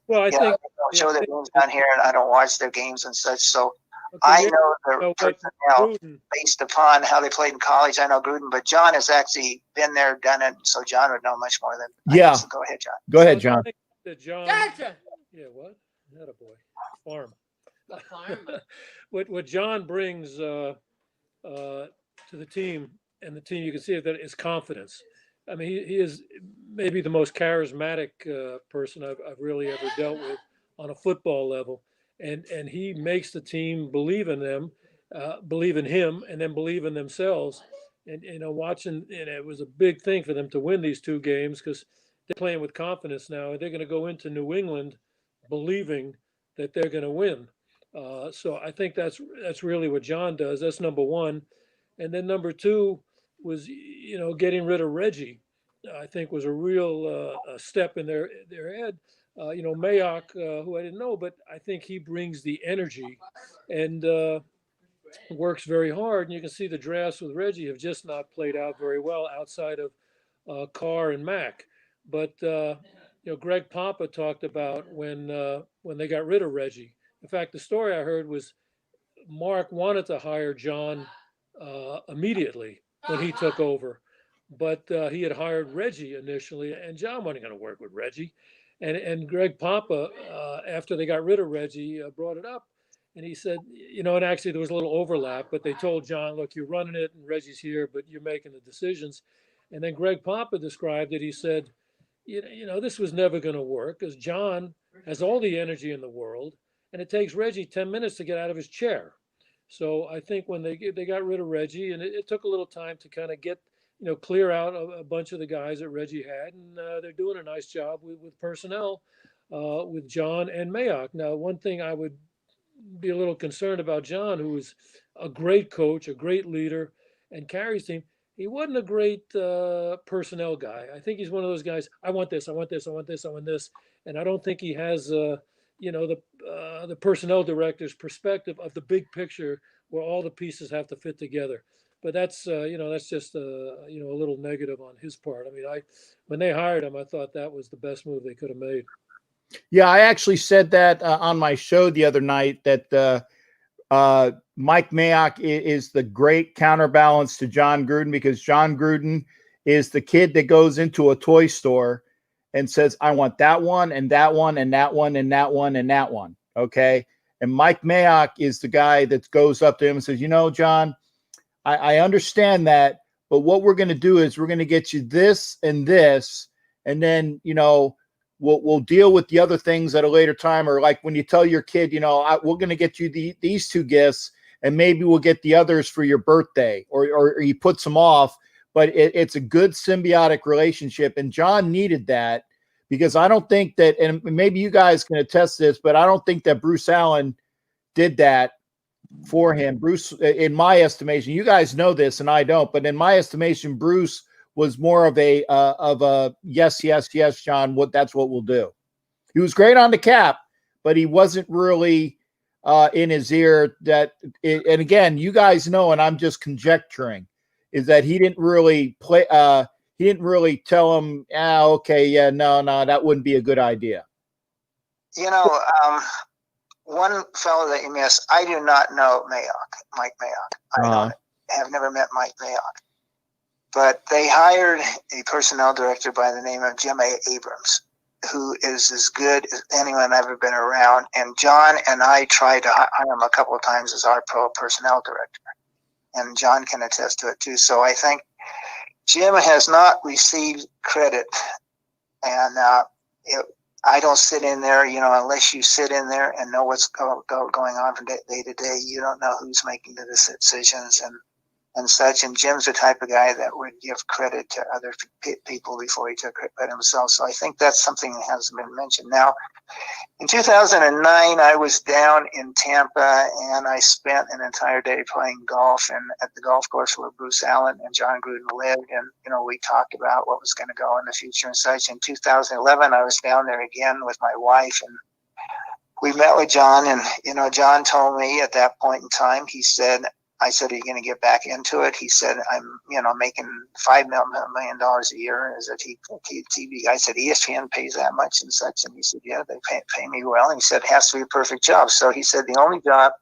Well, I think I don't show their games down here, and I don't watch their games and such. So I know their personnel based upon how they played in college. I know Gruden, but John has actually been there, done it, so John would know much more than I do. So go ahead, John. Go ahead, John. John. Yeah, what? Not a boy. Farm. What John brings to the team, and the team, you can see that, is confidence. I mean, he is maybe the most charismatic person I've really ever dealt with on a football level, and he makes the team believe in them, believe in him, and then believe in themselves. And watching, it was a big thing for them to win these two games because they're playing with confidence now, and they're going to go into New England believing that they're going to win. So I think that's really what John does. That's number one. And then number two was, getting rid of Reggie, I think was a real step in their head. Mayock, who I didn't know, but I think he brings the energy and works very hard. And you can see the drafts with Reggie have just not played out very well outside of Carr and Mack. But Greg Pompa talked about when they got rid of Reggie, In fact, the story I heard was Mark wanted to hire Jon immediately when he took over, but he had hired Reggie initially, and Jon wasn't going to work with Reggie. And Greg Papa, after they got rid of Reggie, brought it up, and he said, and actually there was a little overlap, but they told Jon, look, you're running it, and Reggie's here, but you're making the decisions. And then Greg Papa described it. He said, this was never going to work because Jon has all the energy in the world, and it takes Reggie 10 minutes to get out of his chair. So I think when they got rid of Reggie, and it took a little time to kind of get, clear out a bunch of the guys that Reggie had, and they're doing a nice job with personnel with Jon and Mayock. Now, one thing I would be a little concerned about Jon, who is a great coach, a great leader, and carries team. He wasn't a great personnel guy. I think he's one of those guys. I want this. I want this. I want this. I want this. And I don't think he has, the personnel director's perspective of the big picture, where all the pieces have to fit together. But that's, that's just a little negative on his part. I mean, when they hired him, I thought that was the best move they could have made. Yeah, I actually said that on my show the other night, that Mike Mayock is the great counterbalance to Jon Gruden, because Jon Gruden is the kid that goes into a toy store and says, I want that one and that one and that one and that one and that one. Okay. And Mike Mayock is the guy that goes up to him and says, Jon, I understand that, but what we're going to do is we're going to get you this and this. And then, we'll deal with the other things at a later time. Or like when you tell your kid, we're going to get you these two gifts, and maybe we'll get the others for your birthday, or he puts them off. But it's a good symbiotic relationship. And Jon needed that, because I don't think that, and maybe you guys can attest this, but I don't think that Bruce Allen did that for him. Bruce, in my estimation, you guys know this and I don't, but in my estimation, Bruce was more of a yes, Jon, that's what we'll do. He was great on the cap, but he wasn't really in his ear. And again, you guys know, and I'm just conjecturing, is that he didn't really play. He didn't really tell him, okay, yeah, no, that wouldn't be a good idea. One fellow that you miss, I do not know Mike Mayock. I have never met Mike Mayock. But they hired a personnel director by the name of Jim Abrams, who is as good as anyone I've ever been around. And Jon and I tried to hire him a couple of times as our personnel director. And Jon can attest to it too. So I think Jim has not received credit. And I don't sit in there, unless you sit in there and know what's going on from day to day. You don't know who's making the decisions and such. And Jim's the type of guy that would give credit to other people before he took credit himself. So I think that's something that hasn't been mentioned. Now, in 2009, I was down in Tampa, and I spent an entire day playing golf and at the golf course where Bruce Allen and Jon Gruden lived. And, we talked about what was going to go in the future and such. In 2011, I was down there again with my wife, and we met with Jon. And, Jon told me at that point in time, I said, are you going to get back into it? He said, I'm, making $5 million a year as a TV guy. I said, ESPN pays that much and such. And he said, yeah, they pay me well. And he said, it has to be a perfect job. So he said, the only job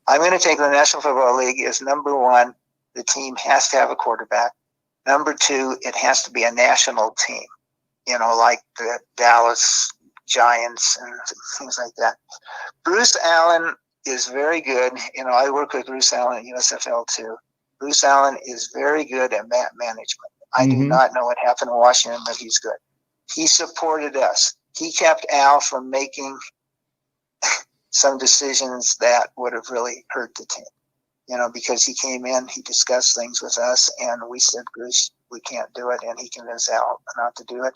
I'm going to take in the National Football League is, number one, the team has to have a quarterback. Number two, it has to be a national team, like the Dallas Giants and things like that. Bruce Allen is very good. I work with Bruce Allen at USFL too. Bruce Allen is very good at management. I do not know what happened in Washington, but he's good. He supported us. He kept Al from making some decisions that would have really hurt the team, because he came in, he discussed things with us, and we said, Bruce, we can't do it. And he convinced Al not to do it.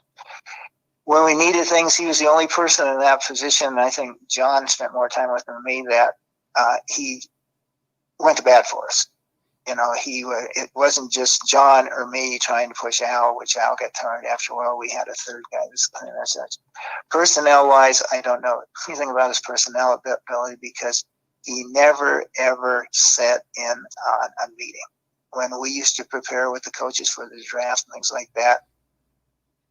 When we needed things, he was the only person in that position. And I think Jon spent more time with him than me, that he went to bat for us. It wasn't just Jon or me trying to push Al, which Al got tired after a while. We had a third guy that was cleaning our such. Personnel-wise, I don't know anything about his personnel ability, because he never, ever sat in on a meeting. When we used to prepare with the coaches for the draft and things like that,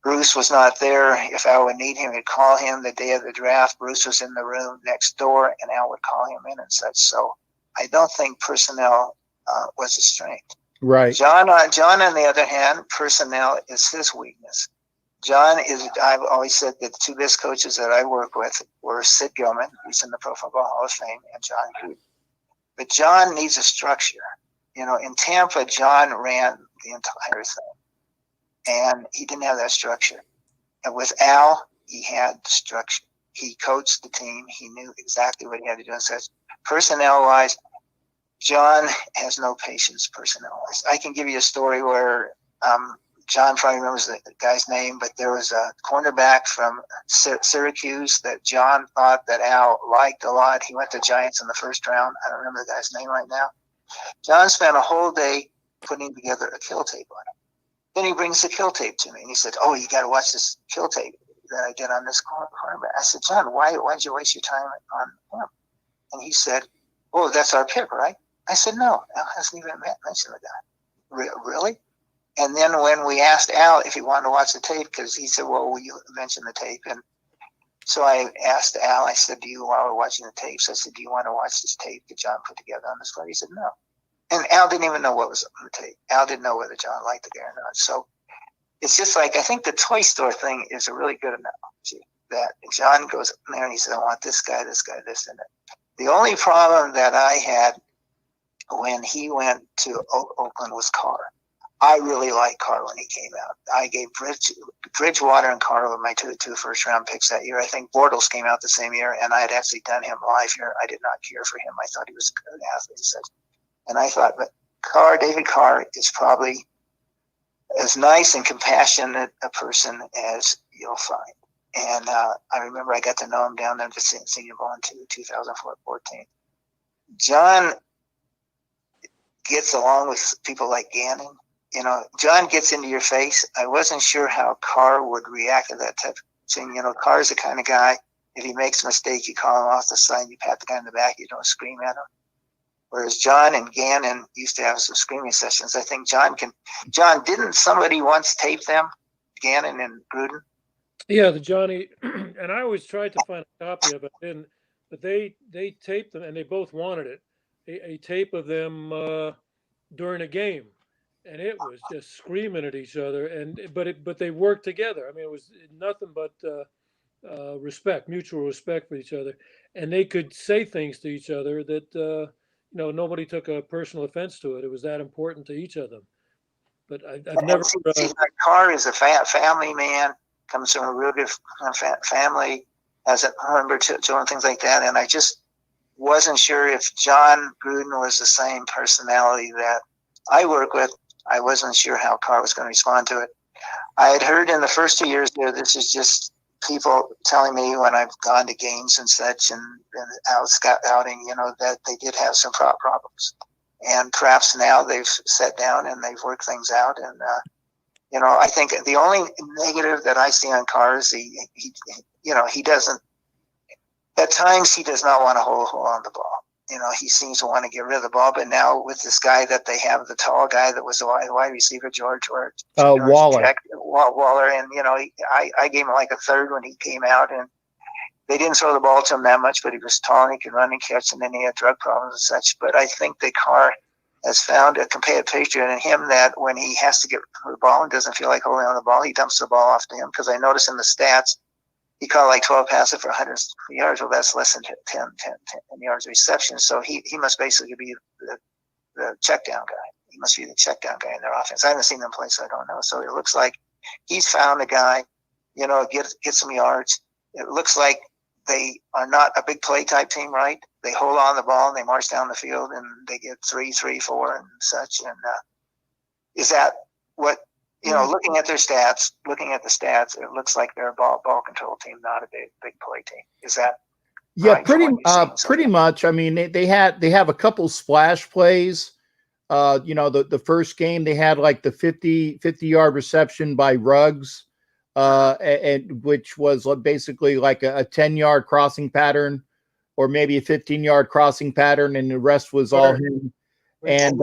Bruce was not there. If Al would need him, he'd call him the day of the draft. Bruce was in the room next door, and Al would call him in and such. So I don't think personnel was a strength. Right. Jon, on the other hand, personnel is his weakness. I've always said that the two best coaches that I work with were Sid Gilman, who's in the Pro Football Hall of Fame, and Jon Gruden. But Jon needs a structure. In Tampa, Jon ran the entire thing, and he didn't have that structure. And with Al, he had structure. He coached the team. He knew exactly what he had to do. And such. Personnel-wise, Jon has no patience personnel-wise. I can give you a story where Jon probably remembers the guy's name, but there was a cornerback from Syracuse that Jon thought that Al liked a lot. He went to Giants in the first round. I don't remember the guy's name right now. Jon spent a whole day putting together a kill tape on him. Then he brings the kill tape to me, and he said, "Oh, you got to watch this kill tape that I did on this cornerback." I said, "Jon, why did you waste your time on him?" And he said, "Oh, that's our pick, right?" I said, "No, Al hasn't even mentioned the guy." Really? And then when we asked Al if he wanted to watch the tape, because he said, "Well, will you mention the tape?" And so I asked Al, I said, while we're watching the tapes, I said, "Do you want to watch this tape that Jon put together on this play?" He said, "No." And Al didn't even know what was on the tape. Al didn't know whether Jon liked the guy or not. So it's just like, I think the toy store thing is a really good analogy, that Jon goes in there and he said, "I want this guy, this, and that." The only problem that I had when he went to Oakland was Carr. I really liked Carr when he came out. I gave Bridgewater and Carr were my two first-round picks that year. I think Bortles came out the same year, and I had actually done him live here. I did not care for him. I thought he was a good athlete. And I thought, but David Carr is probably as nice and compassionate a person as you'll find. And I remember I got to know him down there at the Senior Bowl in 2014. Jon gets along with people like Gannon. Jon gets into your face. I wasn't sure how Carr would react to that type of thing. Carr's the kind of guy, if he makes a mistake, you call him off the side, you pat the guy in the back, you don't scream at him. Whereas Jon and Gannon used to have some screaming sessions. I think Jon, didn't somebody once tape them, Gannon and Gruden? Yeah, the Johnny, and I always tried to find a copy of it, but they taped them, and they both wanted it, a tape of them during a game. And it was just screaming at each other, but they worked together. I mean, it was nothing but mutual respect for each other, and they could say things to each other that nobody took a personal offense to it. It was that important to each of them. But I've never. Carr is a family man, comes from a real good family, has a number of children, things like that, and I just wasn't sure if Jon Gruden was the same personality that I work with. I wasn't sure how Carr was going to respond to it. I had heard in the first 2 years there, this is just people telling me when I've gone to games and such and outing, that they did have some problems. And perhaps now they've sat down and they've worked things out. And, I think the only negative that I see on Carr is he doesn't, at times he does not want to hold on the ball. He seems to want to get rid of the ball, but now with this guy that they have, the tall guy that was the wide receiver, Waller. Waller, and I gave him like a third when he came out, and they didn't throw the ball to him that much, but he was tall and he could run and catch, and then he had drug problems and such. But I think that Carr has found a compatriot in him that when he has to get the ball and doesn't feel like holding on the ball, he dumps the ball off to him. Because I noticed in the stats, he caught like 12 passes for 100 yards. Well, that's less than 10 yards reception. So he must basically be the check down guy. He must be the check down guy in their offense. I haven't seen them play, so I don't know. So it looks like he's found a guy, get some yards. It looks like they are not a big play type team, right? They hold on the ball and they march down the field and they get 3, 4 and such. And is that what, looking at the stats, it looks like they're a ball control team, not a big play team. Is that? Yeah, right, pretty much. I mean, they have a couple splash plays. The first game they had like the 50-yard reception by Ruggs, and which was basically like a 10-yard crossing pattern, or maybe a 15-yard crossing pattern, and the rest was all him. And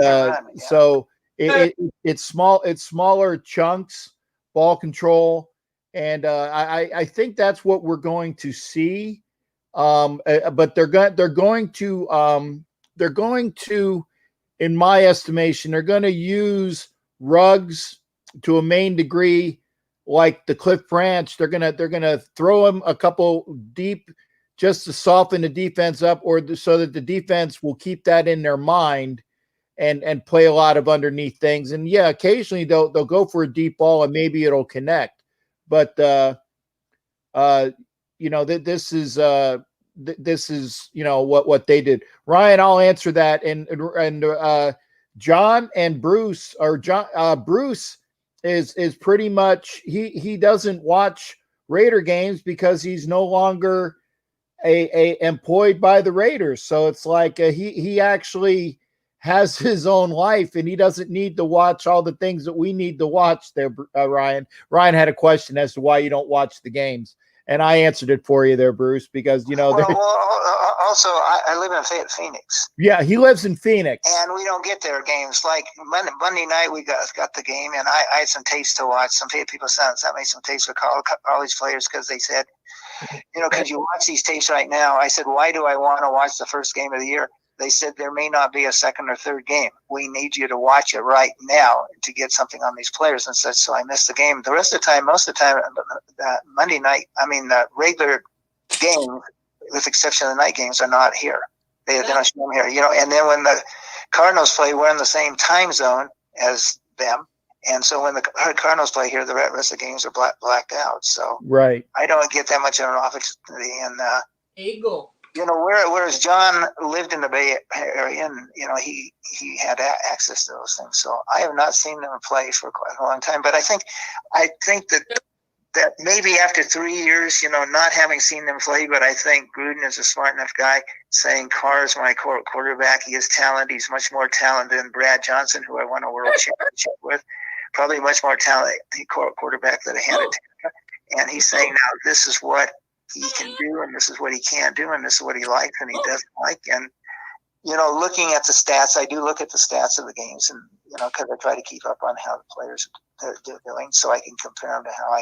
so it's smaller chunks, ball control, and I think that's what we're going to see. But they're going to, in my estimation, they're going to use Ruggs to a main degree, like the Cliff Branch. They're gonna throw him a couple deep just to soften the defense up, so that the defense will keep that in their mind and play a lot of underneath things. And yeah, occasionally they'll go for a deep ball and maybe it'll connect. But this is what they did. Ryan, I'll answer that. And John and Bruce, or Bruce is pretty much, he doesn't watch Raider games because he's no longer a employed by the Raiders. So it's like he actually has his own life, and he doesn't need to watch all the things that we need to watch there. Ryan had a question as to why you don't watch the games, and I answered it for you there, Bruce, because also I live in Phoenix. Yeah, he lives in Phoenix, and we don't get their games. Like Monday night, we got the game, and I had some tapes to watch. Some people sent me some tapes with college players because they said, could you watch these tapes right now? I said, why do I want to watch the first game of the year? They said there may not be a second or third game. We need you to watch it right now to get something on these players and such. So I missed the game. The rest of the time, most of the time, Monday night, the regular game, with the exception of the night games, are not here. They don't show them here, and then when the Cardinals play, we're in the same time zone as them. And so when the Cardinals play here, the rest of the games are blacked out. So right, I don't get that much of an opportunity. And Eagle. Whereas John lived in the Bay Area, and he had access to those things. So I have not seen them play for quite a long time. But I think that maybe after 3 years, not having seen them play, but I think Gruden is a smart enough guy, saying Carr is my quarterback. He is talented. He's much more talented than Brad Johnson, who I won a world championship with. Probably much more talented quarterback that I handed to him. And he's saying, now this is what he can do, and this is what he can't do, and this is what he likes and he doesn't like. And looking at the stats, I do look at the stats of the games, and because I try to keep up on how the players are doing, so I can compare them to how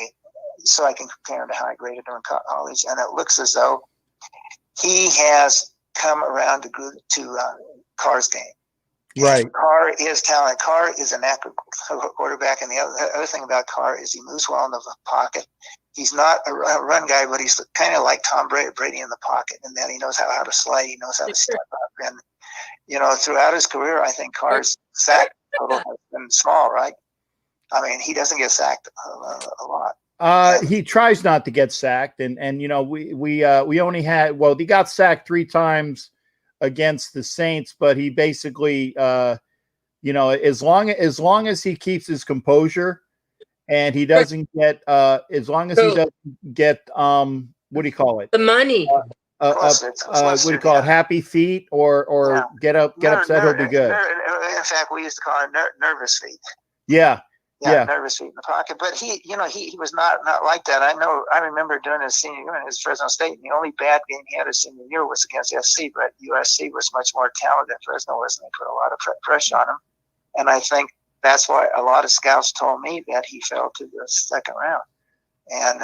I graded them in college. And it looks as though he has come around to Carr's game. Right. Carr is talented. Carr is an accurate quarterback, and the other thing about Carr is he moves well in the pocket. He's not a run guy, but he's kind of like Tom Brady in the pocket, and then he knows how to slay. He knows how to step up. And, throughout his career, I think Carr's sack total has been small, right? He doesn't get sacked a lot. He tries not to get sacked, and we only had, he got sacked 3 times against the Saints, but he basically as long as he keeps his composure and he doesn't get as long as he doesn't get what do you call it, the money, what do you call it, happy feet or get upset, he'll be good. In fact, we used to call it nervous feet. Yeah, nervous feet in the pocket. But he was not like that. I remember during his senior year in his Fresno State, and the only bad game he had his senior year was against SC, but USC was much more talented than Fresno was, and they put a lot of pressure on him. And I think that's why a lot of scouts told me that he fell to the second round. And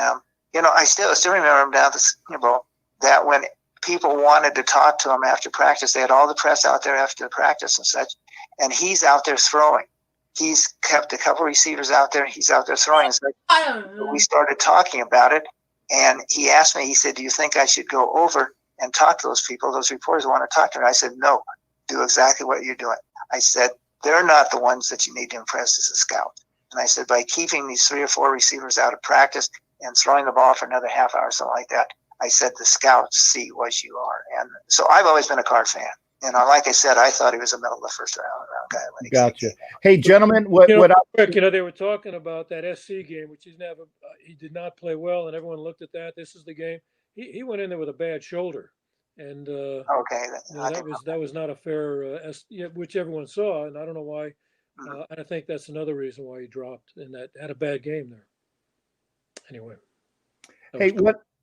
I still remember him down at the Senior Bowl, that when people wanted to talk to him after practice, they had all the press out there after the practice and such, and he's out there throwing. He's kept a couple receivers out there. He's out there throwing. So we started talking about it, and he asked me, he said, do you think I should go over and talk to those people, those reporters who want to talk to me? I said, no, do exactly what you're doing. I said, they're not the ones that you need to impress as a scout. And I said, by keeping these 3 or 4 receivers out of practice and throwing the ball for another half hour, something like that, I said, the scouts see what you are. And so I've always been a Carr fan. Like I said, I thought he was a middle of the first round guy. When he gotcha. Hey, gentlemen, they were talking about that SC game, which he did not play well, and everyone looked at that. This is the game. He went in there with a bad shoulder, and that was not a fair, which everyone saw, and I don't know why. And I think that's another reason why he dropped, and that had a bad game there. Anyway. Hey,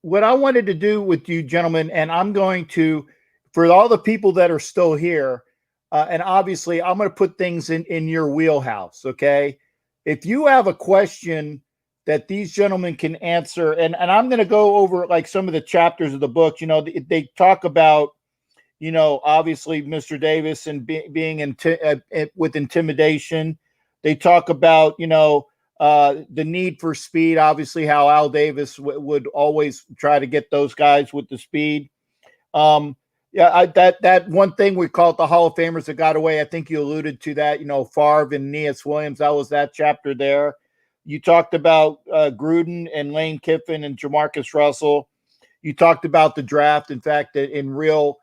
what I wanted to do with you gentlemen, and I'm going to, for all the people that are still here, and obviously I'm going to put things in your wheelhouse, okay? If you have a question that these gentlemen can answer. And I'm going to go over like some of the chapters of the book. You know, they talk about, you know, obviously Mr. Davis and being with intimidation. They talk about, you know, the need for speed. Obviously, how Al Davis would always try to get those guys with the speed. Yeah, that one thing we call it the Hall of Famers that got away. I think you alluded to that. You know, Favre and Neas Williams. That was that chapter there. You talked about Gruden and Lane Kiffin and Jamarcus Russell. You talked about the draft. In fact, in real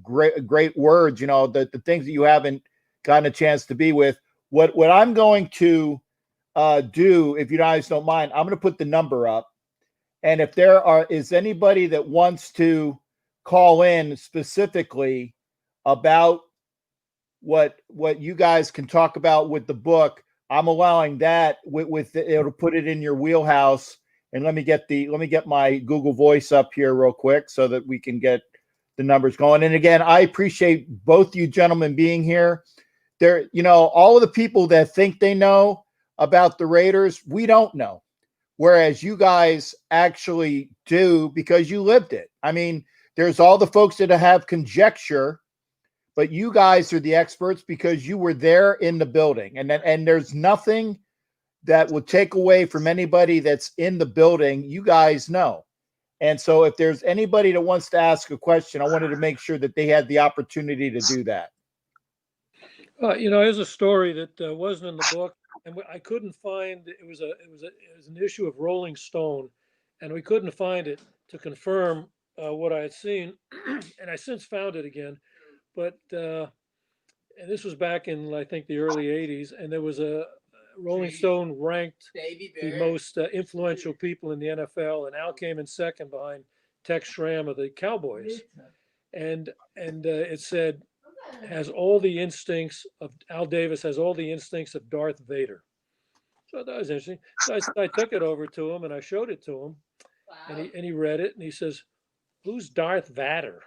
great words. You know, the things that you haven't gotten a chance to be with. What I'm going to do, if you guys don't mind, I'm going to put the number up. And if is anybody that wants to call in specifically about what you guys can talk about with the book, I'm allowing that it'll put it in your wheelhouse. And let me get my Google Voice up here real quick so that we can get the numbers going. And again, I appreciate both you gentlemen being here. There, you know, all of the people that think they know about the Raiders, we don't know. Whereas you guys actually do because you lived it. I mean, there's all the folks that have conjecture, but you guys are the experts because you were there in the building. And there's nothing that would take away from anybody that's in the building. You guys know. And so if there's anybody that wants to ask a question, I wanted to make sure that they had the opportunity to do that. You know, there's a story that wasn't in the book. And I couldn't find it was an issue of Rolling Stone, and we couldn't find it to confirm what I had seen, and I since found it again. But and this was back in I think the early '80s, and there was a Rolling Stone ranked the most influential people in the NFL, and Al came in second behind Tex Schramm of the Cowboys, and it said. Al Davis has all the instincts of Darth Vader. So that was interesting. So I took it over to him and I showed it to him. Wow. And he read it and he says, "Who's Darth Vader?"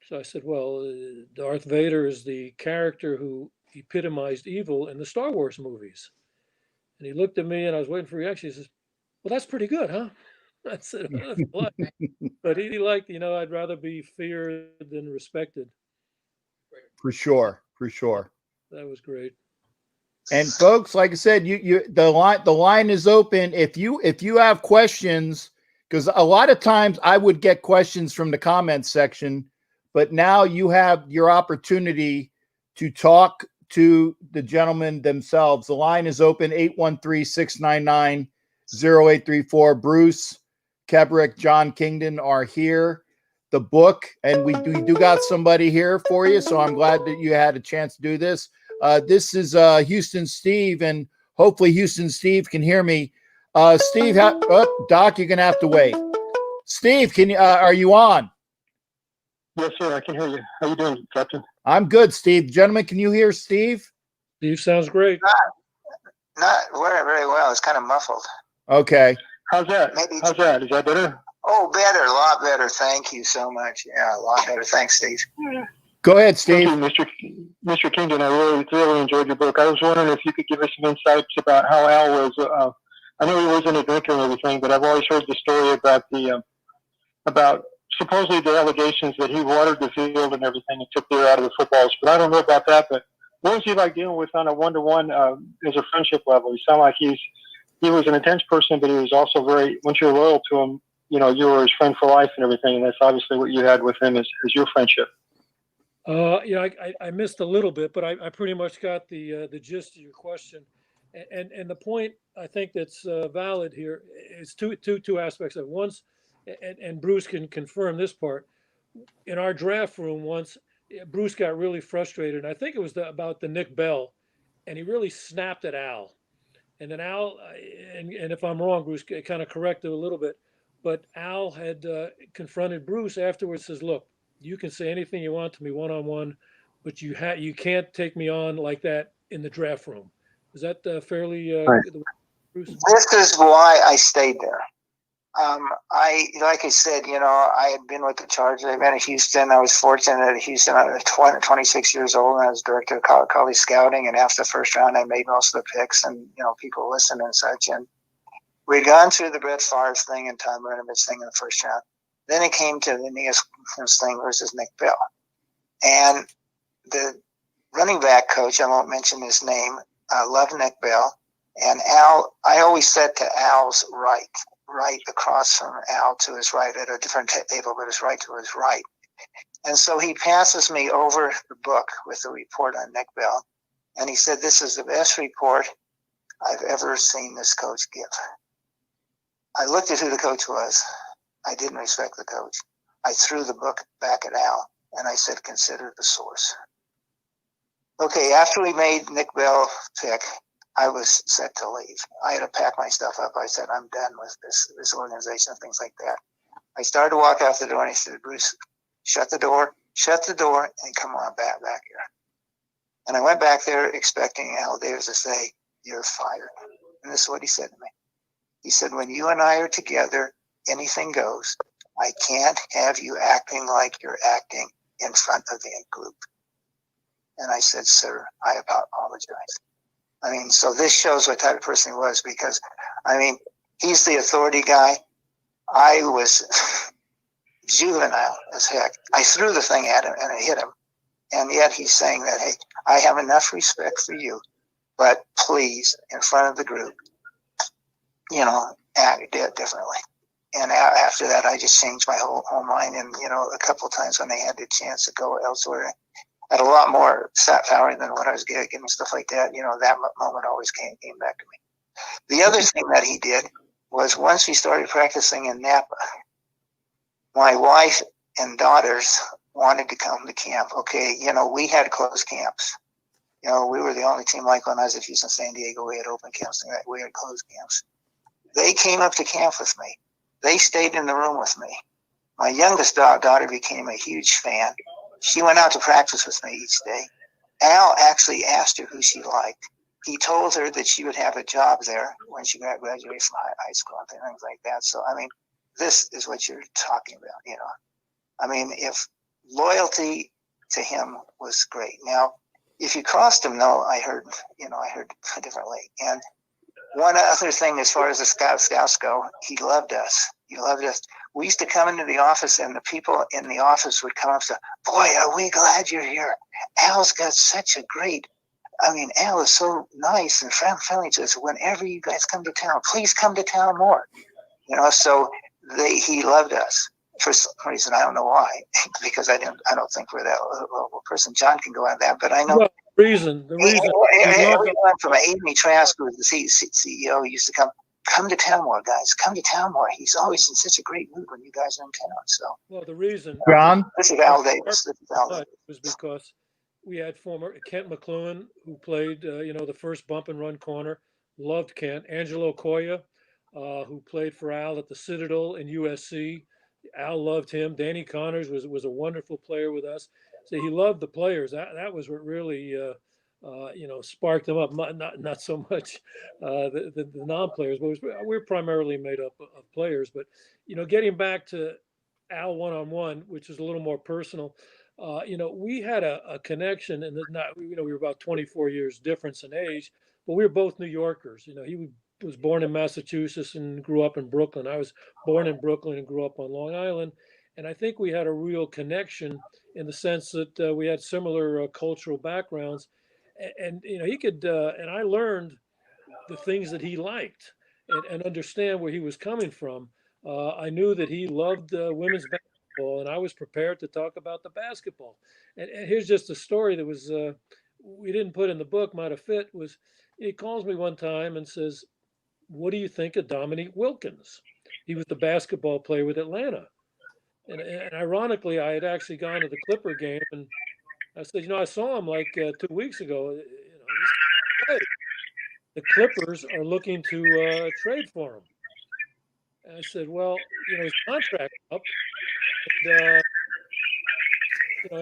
So I said, "Well, Darth Vader is the character who epitomized evil in the Star Wars movies." And he looked at me and I was waiting for a reaction. He says, "Well, that's pretty good, huh?" I said, "What?" But he liked, you know, I'd rather be feared than respected. For sure. That was great. And folks, like I said, the line is open. If you have questions, because a lot of times I would get questions from the comments section, but now you have your opportunity to talk to the gentlemen themselves. The line is open, 813-699-0834. Bruce, Kebric, Jon Kingdon are here. The book, and we do got somebody here for you, so I'm glad that you had a chance to do this. This is Houston Steve, and hopefully Houston Steve can hear me. Steve, Doc, you're gonna have to wait. Steve, are you on? Yes, sir, I can hear you. How you doing, Captain? I'm good, Steve. Gentlemen, can you hear Steve? Steve sounds great. Not very well. It's kind of muffled. Okay. How's that? How's that? Is that better? Oh, better, a lot better. Thank you so much. Yeah, a lot better. Thanks, Steve. Go ahead, Steve. Thank you, Mr. Kingdon. I really thoroughly enjoyed your book. I was wondering if you could give us some insights about how Al was. I know he wasn't a drinker and everything, but I've always heard the story about supposedly the allegations that he watered the field and everything and took beer out of the footballs. But I don't know about that. But what was he like dealing with on a one-to-one as a friendship level? He sounded like he was an intense person, but he was also very. Once you're loyal to him, you know, you were his friend for life and everything, and that's obviously what you had with him as your friendship. Yeah, I missed a little bit, but I pretty much got the gist of your question, and the point I think that's valid here is two aspects of it. Once, and Bruce can confirm this part. In our draft room once, Bruce got really frustrated, and I think it was about the Nick Bell, and he really snapped at Al, and then Al, and if I'm wrong, Bruce kind of corrected a little bit. But Al had confronted Bruce afterwards. Says, "Look, you can say anything you want to me one-on-one, but you can't take me on like that in the draft room." Is that fairly? Right. Bruce? This is why I stayed there. Like I said, I had been with the Chargers. I've been at Houston. I was fortunate at Houston. I was 26 years old, and I was director of college scouting. And after the first round, I made most of the picks, and people listened and such. And we'd gone through the Brett Favre thing and Tom Rinovich thing in the first round. Then it came to the Aeneas thing versus Nick Bell, and the running back coach, I won't mention his name, loved Nick Bell, and Al. I always said to Al's right across from Al to his right at a different table, but his right to his right. And so he passes me over the book with the report on Nick Bell. And he said, "This is the best report I've ever seen this coach give." I looked at who the coach was. I didn't respect the coach. I threw the book back at Al and I said, "Consider the source." Okay, after we made Nick Bell pick, I was set to leave. I had to pack my stuff up. I said, "I'm done with this organization," and things like that. I started to walk out the door, and he said, "Bruce, shut the door, and come on back here." And I went back there expecting Al Davis to say, "You're fired." And this is what he said to me. He said, "When you and I are together, anything goes. I can't have you acting like you're acting in front of the group." And I said, "Sir, I apologize." So this shows what type of person he was, because, he's the authority guy. I was juvenile as heck. I threw the thing at him and it hit him. And yet he's saying that, "Hey, I have enough respect for you, but please, in front of the group, act differently." And after that, I just changed my whole mind. And, a couple of times when I had the chance to go elsewhere, had a lot more power than what I was getting, stuff like that. That moment always came back to me. The other thing that he did was, once we started practicing in Napa, my wife and daughters wanted to come to camp. Okay, we had closed camps. We were the only team, like when I was at Houston, San Diego, we had open camps, and we had closed camps. They came up to camp with me. They stayed in the room with me. My youngest daughter became a huge fan. She went out to practice with me each day. Al actually asked her who she liked. He told her that she would have a job there when she graduated from high school and things like that. So, this is what you're talking about, if loyalty to him was great. Now, if you crossed him, though, I heard differently. And one other thing, as far as the scouts go, he loved us. We used to come into the office, and the people in the office would come up and say, "Boy, are we glad you're here. Al's got such a great, Al is so nice and friendly to us. Whenever you guys come to town, please come to town more." So he loved us for some reason. I don't know why, because I don't think we're that level person. John can go on that, but I know. Well, the reason. Everyone from Amy Trask, who was the CEO, used to come to town more, guys. Come to town more. He's always in such a great mood when you guys are in town. So, well, the reason, John? This is Al Davis. was because we had former Kent McLuhan, who played, the first bump and run corner. Loved Kent. Angelo Coya, who played for Al at the Citadel and USC. Al loved him. Danny Connors was a wonderful player with us. So he loved the players. That was what really, sparked them up. Not so much the non-players, but we're primarily made up of players. But getting back to Al one-on-one, which is a little more personal, we had a connection, and we were about 24 years difference in age, but we were both New Yorkers. He was born in Massachusetts and grew up in Brooklyn. I was born in Brooklyn and grew up on Long Island. And I think we had a real connection in the sense that we had similar cultural backgrounds. And he could, and I learned the things that he liked and understand where he was coming from. I knew that he loved women's basketball, and I was prepared to talk about the basketball. And here's just a story that was, we didn't put in the book, might have fit, was he calls me one time and says, "What do you think of Dominique Wilkins?" He was the basketball player with Atlanta. And ironically, I had actually gone to the Clipper game, and I said, I saw him like 2 weeks ago. The Clippers are looking to trade for him. And I said, well, his contract's up. And,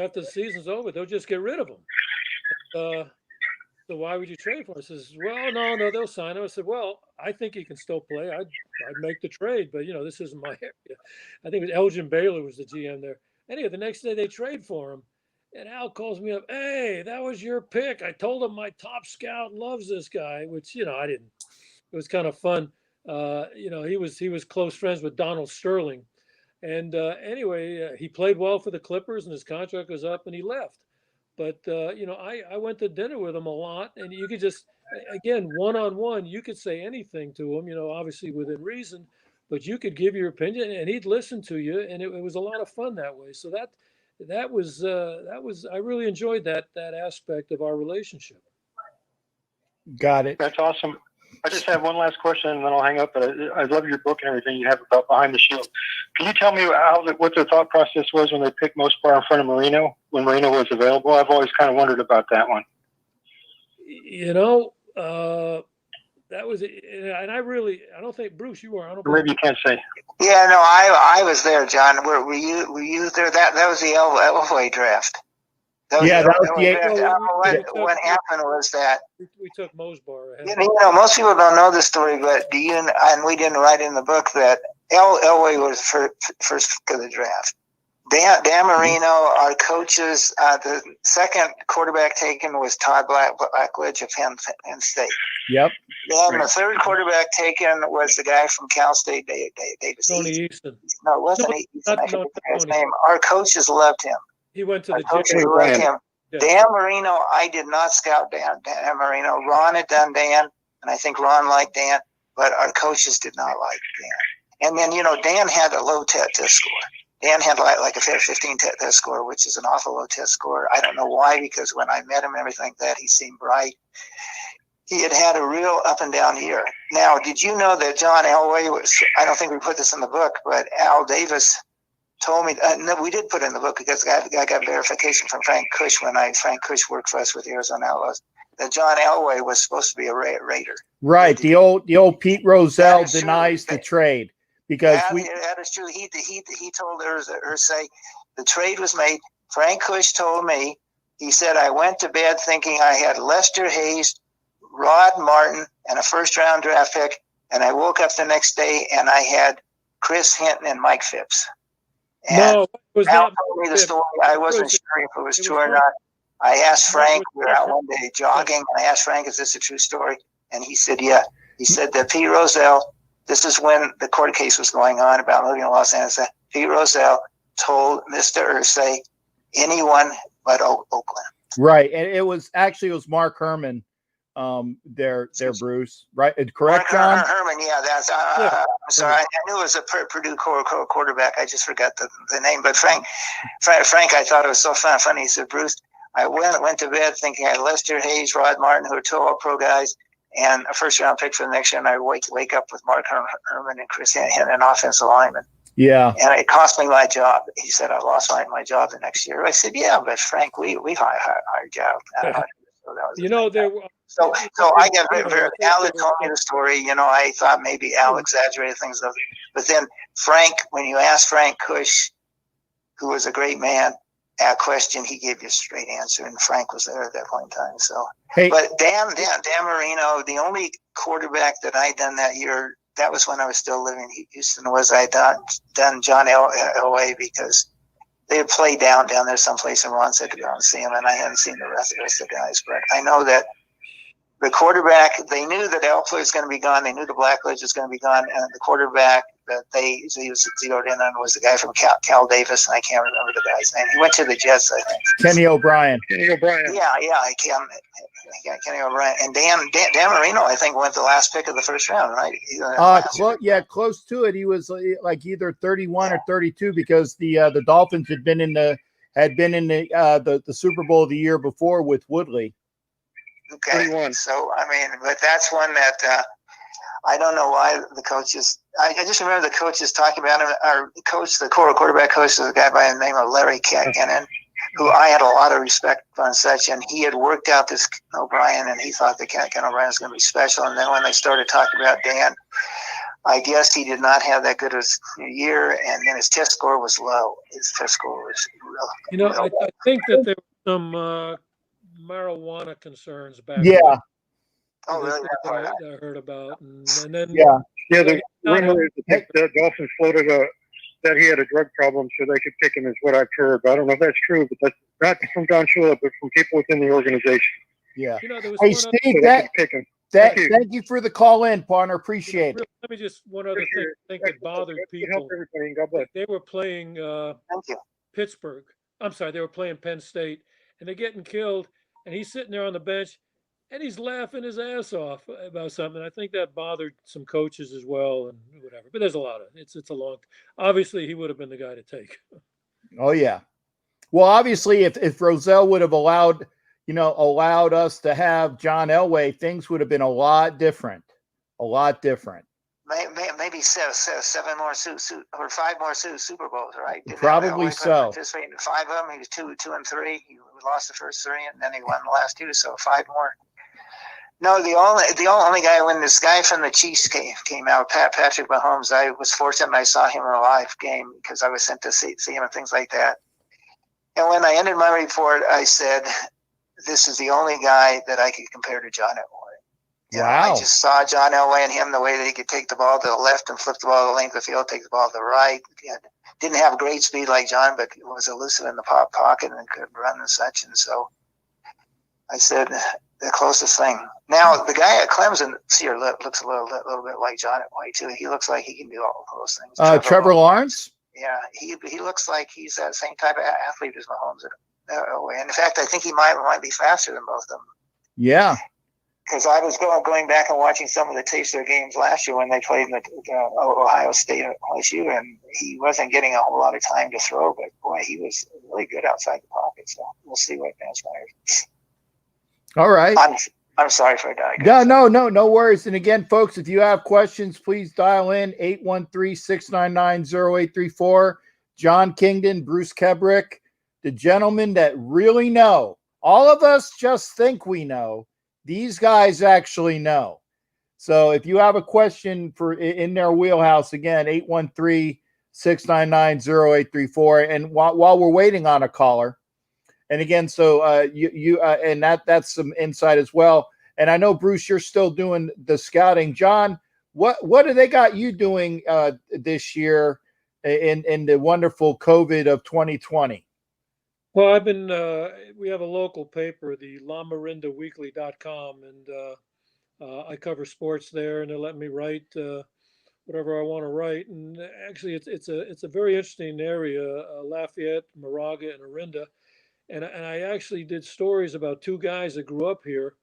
after the season's over, they'll just get rid of him. And, So why would you trade for him? He says, well, no, they'll sign him. I said, well, I think he can still play. I'd make the trade, but this isn't my area. I think it was Elgin Baylor was the GM there. Anyway, the next day they trade for him, and Al calls me up. Hey, that was your pick. I told him my top scout loves this guy, which I didn't. It was kind of fun. He was close friends with Donald Sterling, and anyway, he played well for the Clippers, and his contract was up, and he left. But I went to dinner with him a lot, and you could just, again, one-on-one, you could say anything to him, obviously within reason, but you could give your opinion, and he'd listen to you, and it was a lot of fun that way. So that was I really enjoyed that aspect of our relationship. Got it. That's awesome. I just have one last question, and then I'll hang up. But I love your book and everything you have about Behind the Shield. Can you tell me what the thought process was when they picked Mosbar in front of Marino, when Marino was available? I've always kind of wondered about that one. That was, and I don't think, Bruce, you were. I don't. Maybe you can't say. Yeah, no, I was there, John. Were you there? That was the Elway draft. That was What happened was that we took Mosbar ahead. Most people don't know this story, but and we didn't write in the book that Elway was first pick of the draft. Dan Marino, our coaches, the second quarterback taken was Todd Blackledge of Penn State. Yep. Then the third quarterback taken was the guy from Cal State, Davis. Tony Easton. No, it wasn't Easton. I forget his name. Our coaches loved him. He went to Our the coaches loved him. Yeah. Dan Marino, I did not scout Dan Marino. Ron had done Dan, and I think Ron liked Dan, but our coaches did not like Dan. And then, Dan had a low test score. Dan had like a 15 test score, which is an awful low test score. I don't know why, because when I met him and everything like that, he seemed bright. He had a real up and down year. Now, did you know that John Elway was, I don't think we put this in the book, but Al Davis told me, no, we did put it in the book because I got verification from Frank Kush when Frank Kush worked for us with the Arizona Outlaws, that John Elway was supposed to be a Raider. Right. The old Pete Rozelle denies the trade. Because that is true. He told Irsay the trade was made. Frank Kush told me, he said, I went to bed thinking I had Lester Hayes, Rod Martin, and a first-round draft pick, and I woke up the next day and I had Chris Hinton and Mike Phipps. And no, it was Al not told me the story. I wasn't sure if it was true or not. I asked Frank, we were out one day jogging, and I asked Frank, is this a true story? And he said, yeah. He said that Pete Rozelle, this is when the court case was going on about moving to Los Angeles. Pete Rozelle told Mr. Irsay, anyone but Oakland. Right, and it was Mark Herman, their Bruce, right? Correct, John? Herman, yeah, that's. I'm sorry, I knew it was a Purdue quarterback. I just forgot the name. But Frank, I thought it was so funny. He said, Bruce, I went to bed thinking I had Lester Hayes, Rod Martin, who are two All-Pro guys, and a first-round pick for the next year, and I wake up with Mark Herman and Chris Hinton, an offensive lineman. Yeah. And it cost me my job. He said, I lost my job the next year. I said, yeah, but Frank, we hired you out. So that was there were. So I got very Al had told me the story. I thought maybe Al exaggerated things. But then Frank, when you asked Frank Kush, who was a great man, that question, he gave you a straight answer, and Frank was there at that point in time. So, but Dan Marino, the only quarterback that I done that year, that was when I was still living in Houston, was I done John Elway, because they had played down there someplace, and Ron said to go and see him, and I hadn't seen the rest of the guys. But I know that the quarterback, they knew that Elway was going to be gone. They knew the Blackledge was going to be gone, and the quarterback that he was zeroed in on was the guy from Cal Davis, and I can't remember the guy's name. He went to the Jets, I think. Kenny O'Brien. Yeah, Kenny O'Brien. And Dan Marino, I think, went the last pick of the first round, right? Close to it. He was like either 31 or 32, because the Dolphins had been in the Super Bowl the year before with Woodley. Okay, 31. So but that's one that I don't know why the coaches. I just remember the coaches talking about him. Our coach, the quarterback coach, was a guy by the name of Larry Kennan, who I had a lot of respect for and such. And he had worked out this O'Brien, and he thought that Ken O'Brien was going to be special. And then when they started talking about Dan, I guess he did not have that good a year, and then his test score was low. His test score was real. I think that there were some marijuana concerns back Yeah. then. Oh, really? That I heard about, and then Yeah. Yeah, the not rumor is that the Dolphins floated that he had a drug problem, so they could pick him, is what I've heard. But I don't know if that's true, but that's not from Don Shula, but from people within the organization. Yeah. there was Hey, one other, Steve, So they could pick him. thank you for the call in, partner. Appreciate it. let me just one other thing I think that bothered Help people. everybody. God bless. They were playing Thank you. Pittsburgh. I'm sorry, they were playing Penn State, and they're getting killed, and he's sitting there on the bench, and he's laughing his ass off about something. I think that bothered some coaches as well, and whatever. But there's a lot of it's a long. Obviously, he would have been the guy to take. Oh yeah. Well, obviously, if Roselle would have allowed us to have John Elway, things would have been a lot different. A lot different. Maybe seven more or five more Super Bowls, right? Probably so. Participating in 5 of them. He was 2 and 3. He lost the first 3, and then he won the last 2. So 5 more. No, the only guy when this guy from the Chiefs came out, Patrick Mahomes. I was fortunate I saw him in a live game because I was sent to see him and things like that. And when I ended my report, I said, "This is the only guy that I could compare to John Elway." Wow. I just saw John Elway and him, the way that he could take the ball to the left and flip the ball to the length of the field, take the ball to the right. Didn't have great speed like John, but was elusive in the pocket and could run and such. And so I said, the closest thing. Now, the guy at Clemson, looks a little bit like John Elway, too. He looks like he can do all of those things. Trevor Lawrence? Yeah, he looks like he's that same type of athlete as Mahomes. And in fact, I think he might be faster than both of them. Yeah. Because I was going back and watching some of the tapes of their games last year when they played in the Ohio State LSU, and he wasn't getting a whole lot of time to throw, but boy, he was really good outside the pocket. So we'll see what transpires. All right. I'm sorry for that. No worries. And again, folks, if you have questions, please dial in 813-699-0834. Jon Kingdon, Bruce Kebric, the gentlemen that really know. All of us just think we know. These guys actually know. So if you have a question for in their wheelhouse, again, 813-699-0834. And while we're waiting on a caller, and again, so and that's some insight as well. And I know, Bruce, you're still doing the scouting. John, what do they got you doing this year in the wonderful COVID of 2020? Well, I've been, we have a local paper, the LaMarindaWeekly.com, and I cover sports there, and they let me write whatever I want to write. And actually, it's a very interesting area, Lafayette, Moraga, and Orinda. And I actually did stories about 2 guys that grew up here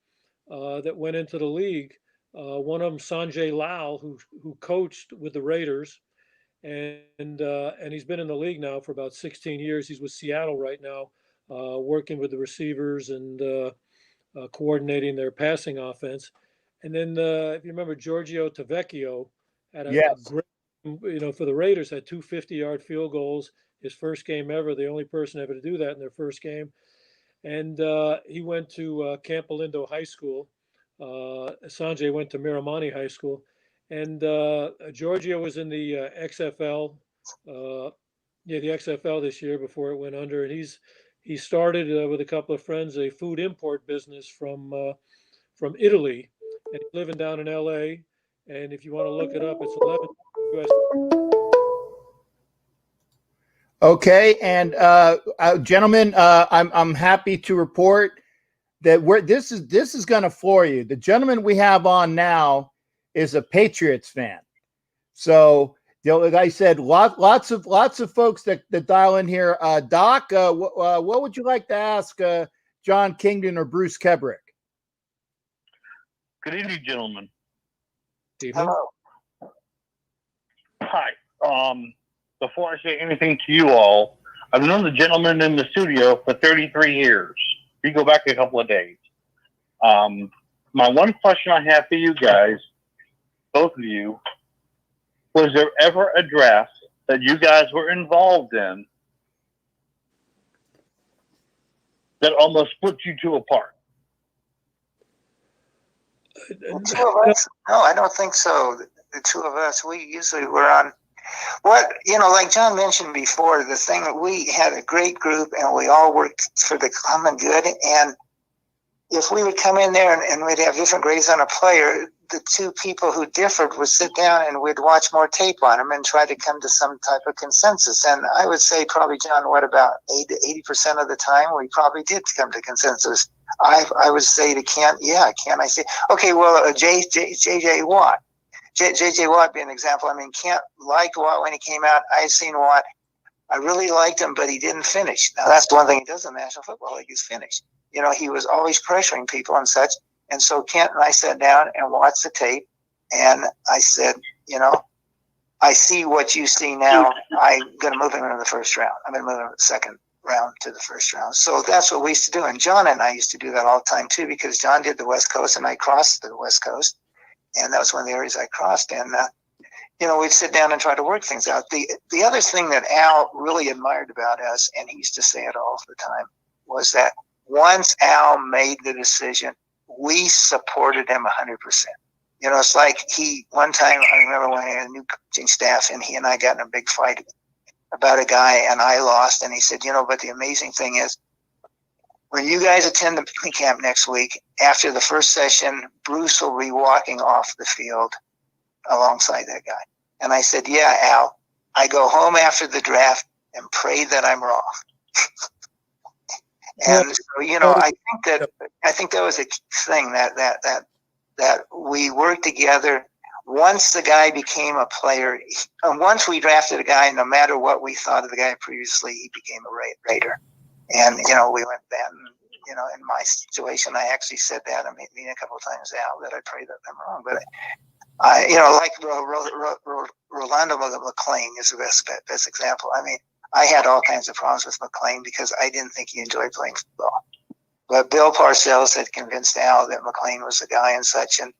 that went into the league. One of them, Sanjay Lal, who coached with the Raiders. And he's been in the league now for about 16 years. He's with Seattle right now, working with the receivers and coordinating their passing offense. And then if you remember, Giorgio Tavecchio had a great, for the Raiders, had 2 50-yard field goals. His first game ever, the only person ever to do that in their first game. And he went to Campolindo High School. Sanjay went to Miramani High School. And Giorgio was in the XFL, the XFL this year before it went under. And he started with a couple of friends a food import business from Italy, and he's living down in LA. And if you want to look it up, it's 11 US. Okay, and gentlemen, I'm happy to report that this is going to floor you. The gentleman we have on now is a Patriots fan. So, like I said, lots of folks that dial in here. Doc, what would you like to ask Jon Kingdon or Bruce Kebric? Good evening, gentlemen. Hello. Hi. Before I say anything to you all, I've known the gentleman in the studio for 33 years. We go back a couple of days. My one question I have for you guys, both of you, was there ever a draft that you guys were involved in that almost split you two apart? The 2 of us? No, I don't think so. The 2 of us, we usually were on. Like John mentioned before, the thing, we had a great group and we all worked for the common good. And if we would come in there and we'd have different grades on a player, the two people who differed would sit down and we'd watch more tape on them and try to come to some type of consensus. And I would say probably, John, what about 80% of the time we probably did come to consensus. I would say to Kent, Kent, I say, okay, well, J.J. Watt. J.J. Watt being an example. I mean, Kent liked Watt when he came out. I've seen Watt. I really liked him, but he didn't finish. Now, that's one thing he does in the National Football League, is finish. You know, he was always pressuring people and such. And so Kent and I sat down and watched the tape. And I said, you know, I see what you see now. I'm going to move him into the first round. I'm going to move him in the second round to the first round. So that's what we used to do. And John and I used to do that all the time, too, because John did the West Coast and I crossed the West Coast. And that was one of the areas I crossed. And, you know, we'd sit down and try to work things out. The other thing that Al really admired about us, and he used to say it all the time, was that once Al made the decision, we supported him 100%. You know, it's like one time, I remember when he had a new coaching staff and he and I got in a big fight about a guy and I lost. And he said, you know, but the amazing thing is, when you guys attend the training camp next week, after the first session, Bruce will be walking off the field alongside that guy. And I said, yeah, Al, I go home after the draft and pray that I'm wrong. And so, you know, I think that was a thing that we worked together. Once the guy became a player, once we drafted a guy, no matter what we thought of the guy previously, he became a Raider. And, you know, we went that, and, you know, in my situation, I actually said that, I mean, a couple of times now, that I pray that I'm wrong. But I, you know, like Rolando McClain is the best example. I mean, I had all kinds of problems with McClain because I didn't think he enjoyed playing football. But Bill Parcells had convinced Al that McClain was the guy and such. And,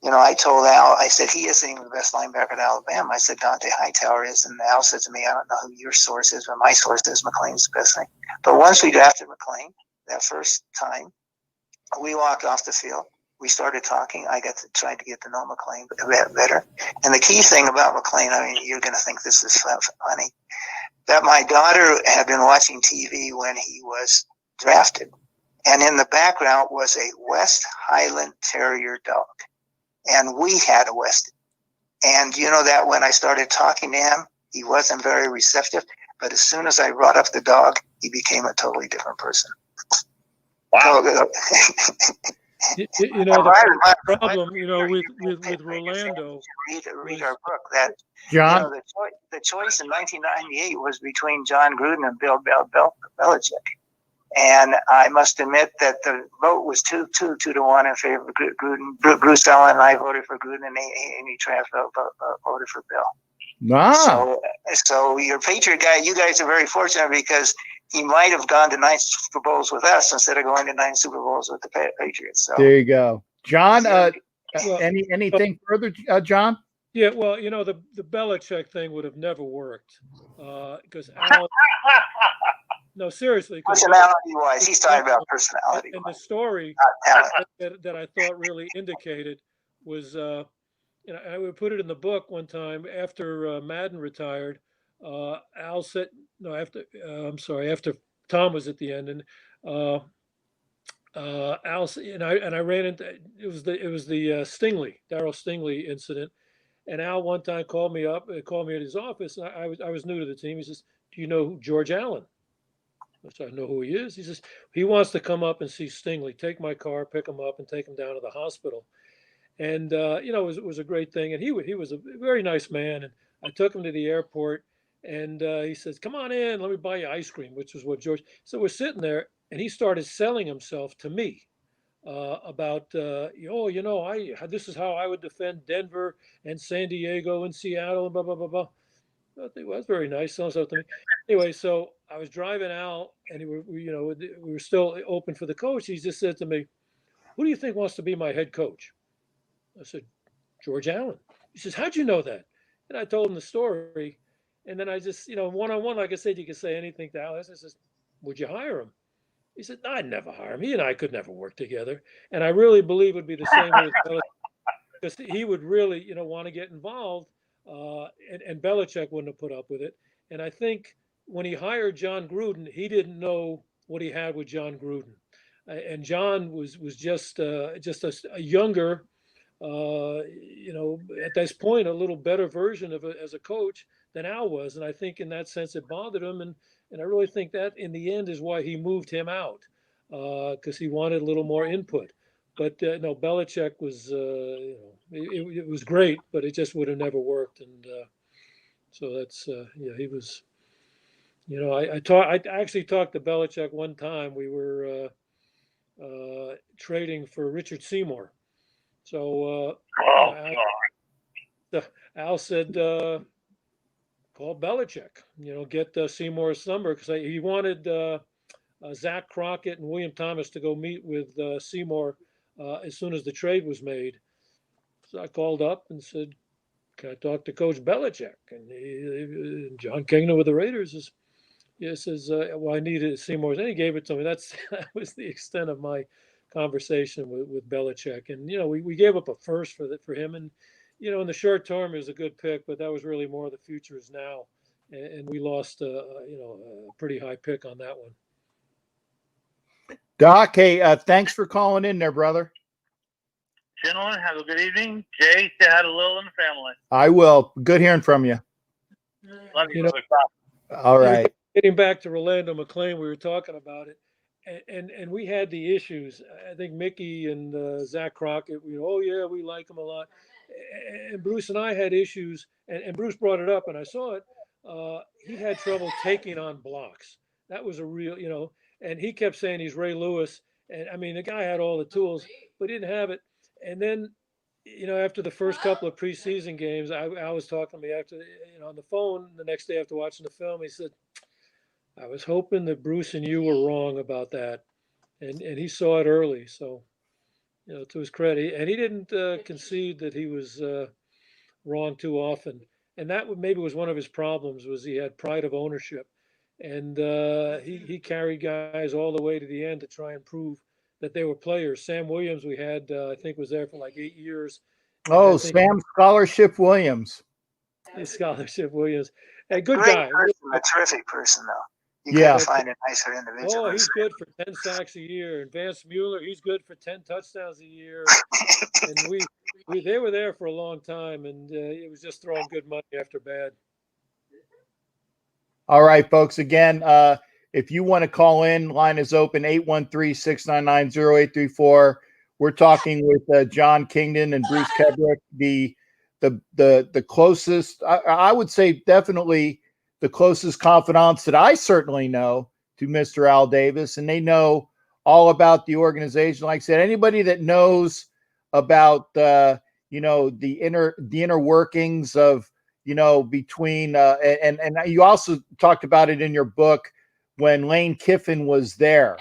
you know, I told Al, I said, he isn't even the best linebacker in Alabama. I said, Dante Hightower is. And Al said to me, I don't know who your source is, but my source is McClain's the best thing. But once we drafted McClain, that first time, we walked off the field. We started talking. I got to try to get to know McClain better. And the key thing about McClain, I mean, you're going to think this is funny, that my daughter had been watching TV when he was drafted. And in the background was a West Highland Terrier dog. And we had a West. And you know that when I started talking to him, he wasn't very receptive. But as soon as I brought up the dog, he became a totally different person. Wow. You know, the problem, you know, with Rolando. Read our book. That John, you know, the choice in 1998 was between Jon Gruden and Bill Belichick. And I must admit that the vote was 2-1 in favor of Gruden. Bruce Allen and I voted for Gruden, and Amy Traff voted for Bill. wow. So your Patriot guy, you guys are very fortunate because he might have gone to 9 Super Bowls with us instead of going to 9 Super Bowls with the Patriots. So There you go. John, anything further, John? Yeah, well, you know, the Belichick thing would have never worked because Al. No, seriously. Personality-wise, he's talking about personality. And the story that I thought really indicated was, you know, I would put it in the book one time after Madden retired. Al said, no, after Tom was at the end, and Al, and I ran into it was the Stingley, Daryl Stingley incident, and Al one time called me at his office, and I was new to the team. He says, "Do you know George Allen?" So I know who he is. He says he wants to come up and see Stingley. Take my car, pick him up, and take him down to the hospital. And you know, it was a great thing. And he was a very nice man. And I took him to the airport, and he says, "Come on in, let me buy you ice cream," which was what George. So we're sitting there, and he started selling himself to me about, oh, you know, this is how I would defend Denver and San Diego and Seattle and blah blah blah blah. I think, well, that's very nice. Selling stuff to me. Anyway, so I was driving out, and we were still open for the coach. He just said to me, "Who do you think wants to be my head coach?" I said, "George Allen." He says, "How'd you know that?" And I told him the story. And then I just, you know, one-on-one, like I said, you can say anything to Alex. I said, "Would you hire him?" He said, "No, I'd never hire him. He and I could never work together." And I really believe it would be the same with Belichick, because he would really, you know, want to get involved. And Belichick wouldn't have put up with it. And I think when he hired Jon Gruden, he didn't know what he had with Jon Gruden. and Jon was just a younger, at this point, a little better version of as a coach than Al was. And I think in that sense it bothered him. And I really think that in the end is why he moved him out, because he wanted a little more input. But no, Belichick was, it was great, but it just would have never worked. And so that's, he was, I actually talked to Belichick one time. We were trading for Richard Seymour. So Al said, call Belichick, get Seymour's number, because he wanted Zach Crockett and William Thomas to go meet with Seymour as soon as the trade was made. So I called up and said, can I talk to Coach Belichick? And Jon Kingdon with the Raiders says, well, I needed Seymour's, and he gave it to me. That was the extent of my conversation with Belichick. And, we gave up a first for him. And, in the short term, it was a good pick, but that was really more the futures now. And we lost, a pretty high pick on that one. Doc, hey, thanks for calling in there, brother. Gentlemen, have a good evening. Jay, say hi to Lil and the family. I will. Good hearing from you. Love you. All right. Getting back to Rolando McClain, we were talking about it, and we had the issues. I think Mickey and Zach Crockett, we like him a lot. And Bruce and I had issues, and Bruce brought it up, and I saw it. He had trouble taking on blocks. That was a real, and he kept saying he's Ray Lewis. And I mean, the guy had all the tools, but didn't have it. And then, after the first couple of preseason games, I was talking to me after, on the phone the next day after watching the film. He said, I was hoping that Bruce and you were wrong about that. And he saw it early. So, to his credit, and he didn't concede that he was wrong too often. And that maybe was one of his problems, was he had pride of ownership. And he carried guys all the way to the end to try and prove that they were players. Sam Williams, we had, I think, was there for like 8 years. Oh, Sam Scholarship Williams. Scholarship Williams. A good Great guy. Person, a terrific person, though. You Yeah. can't find a nicer individual. Oh, he's good for 10 sacks a year. And Vance Mueller, he's good for 10 touchdowns a year. And they were there for a long time, and it was just throwing good money after bad. All right, folks. Again, if you want to call in, line is open, 813-699-0834. We're talking with Jon Kingdon and Bruce Kebric, the closest, I would say definitely the closest confidants that I certainly know to Mr. Al Davis, and they know all about the organization. Like I said, anybody that knows about the inner workings of between and you also talked about it in your book when Lane Kiffin was there,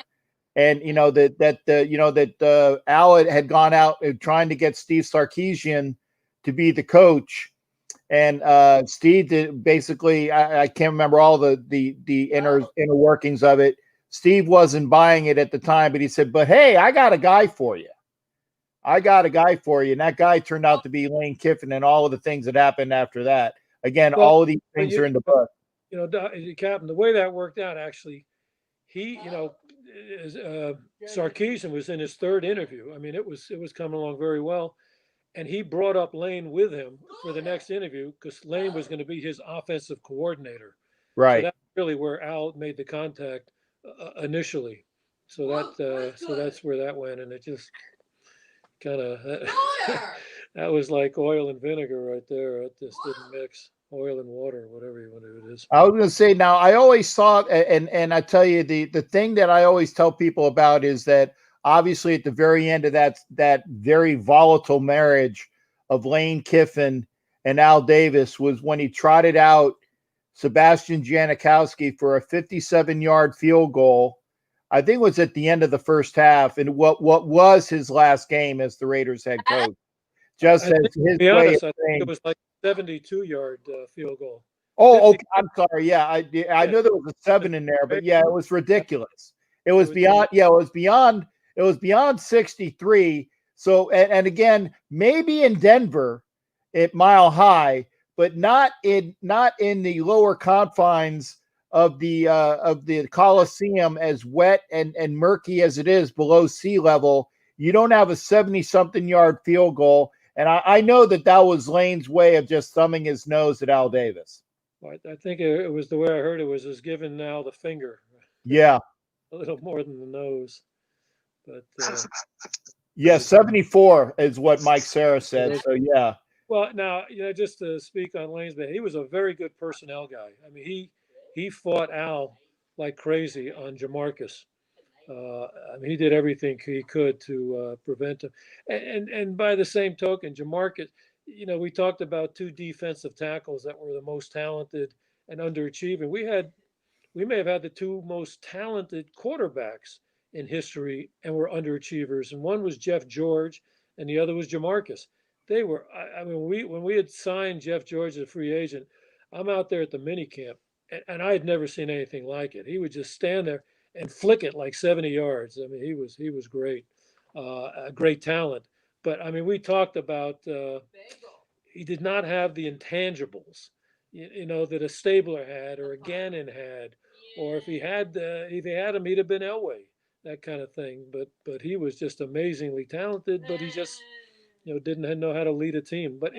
and that Al had gone out trying to get Steve Sarkisian to be the coach, and Steve did basically, I can't remember all the inner workings of it. Steve wasn't buying it at the time, but he said, "But hey, I got a guy for you. And that guy turned out to be Lane Kiffin, and all of the things that happened after that. Again, all of these things are in the book. Captain, the way that worked out, actually, he, Sarkisian was in his third interview. I mean, it was coming along very well. And he brought up Lane with him for the next interview because Lane was going to be his offensive coordinator. Right. So that's really where Al made the contact initially. So that's where that went. And it just kind of, that was like oil and vinegar right there. It just didn't mix. Oil and water, whatever you want to do it is. I was going to say, now I always saw, and I tell you, the thing that I always tell people about is that obviously at the very end of that very volatile marriage of Lane Kiffin and Al Davis was when he trotted out Sebastian Janikowski for a 57-yard field goal. I think it was at the end of the first half, and what was his last game as the Raiders head coach. Just as his way of saying, it was like 72-yard field goal. Oh, okay. I'm sorry. Yeah, I know there was a 7 in there, but yeah, it was ridiculous. It was beyond. Yeah, it was beyond 63. So, and again, maybe in Denver at Mile High, but not in the lower confines of the Coliseum, as wet and murky as it is below sea level, you don't have a 70-something yard field goal. And I know that was Lane's way of just thumbing his nose at Al Davis. Well, I think it was the way I heard it was giving Al the finger. Yeah. A little more than the nose. But yeah, 74 is what Mike Sarah said. So yeah. Well, now, just to speak on Lane's, but he was a very good personnel guy. I mean, he fought Al like crazy on Jamarcus. I mean, he did everything he could to prevent him. And by the same token, Jamarcus, we talked about two defensive tackles that were the most talented and underachieving. We may have had the two most talented quarterbacks in history and were underachievers. And one was Jeff George and the other was Jamarcus. They were, I mean, when we had signed Jeff George as a free agent, I'm out there at the mini camp and I had never seen anything like it. He would just stand there and flick it like 70 yards. I mean, he was great, a great talent. But I mean, we talked about he did not have the intangibles, that a Stabler had or a Gannon had, or if he had him, he'd have been Elway, that kind of thing. But he was just amazingly talented. But he just didn't know how to lead a team. But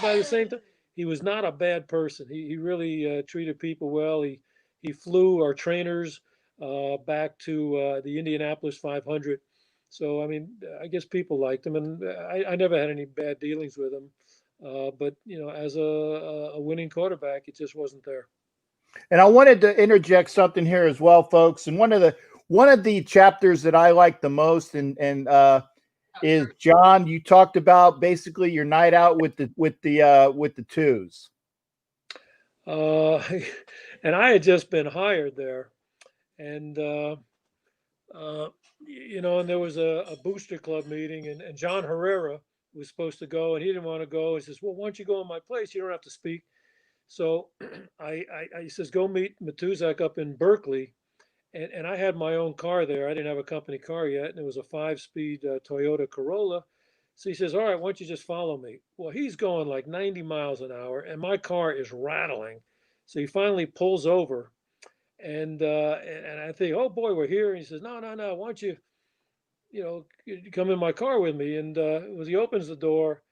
by the same time, he was not a bad person. He really treated people well. He flew our trainers back to the Indianapolis 500. So, I mean, I guess people liked him, and I never had any bad dealings with him. But, as a winning quarterback, it just wasn't there. And I wanted to interject something here as well, folks. And one of the chapters that I like the most is, John, you talked about basically your night out with the twos. And I had just been hired there, and and there was a booster club meeting, and John Herrera was supposed to go, and he didn't want to go. He says, "Well, why don't you go in my place? You don't have to speak." So he says, "Go meet Matuzak up in Berkeley." And I had my own car there. I didn't have a company car yet, and it was a 5-speed Toyota Corolla. So he says, "All right, why don't you just follow me?" Well, he's going like 90 miles an hour, and my car is rattling. So he finally pulls over, and I think, "Oh boy, we're here." And he says, "No, why don't you, come in my car with me?" And he opens the door,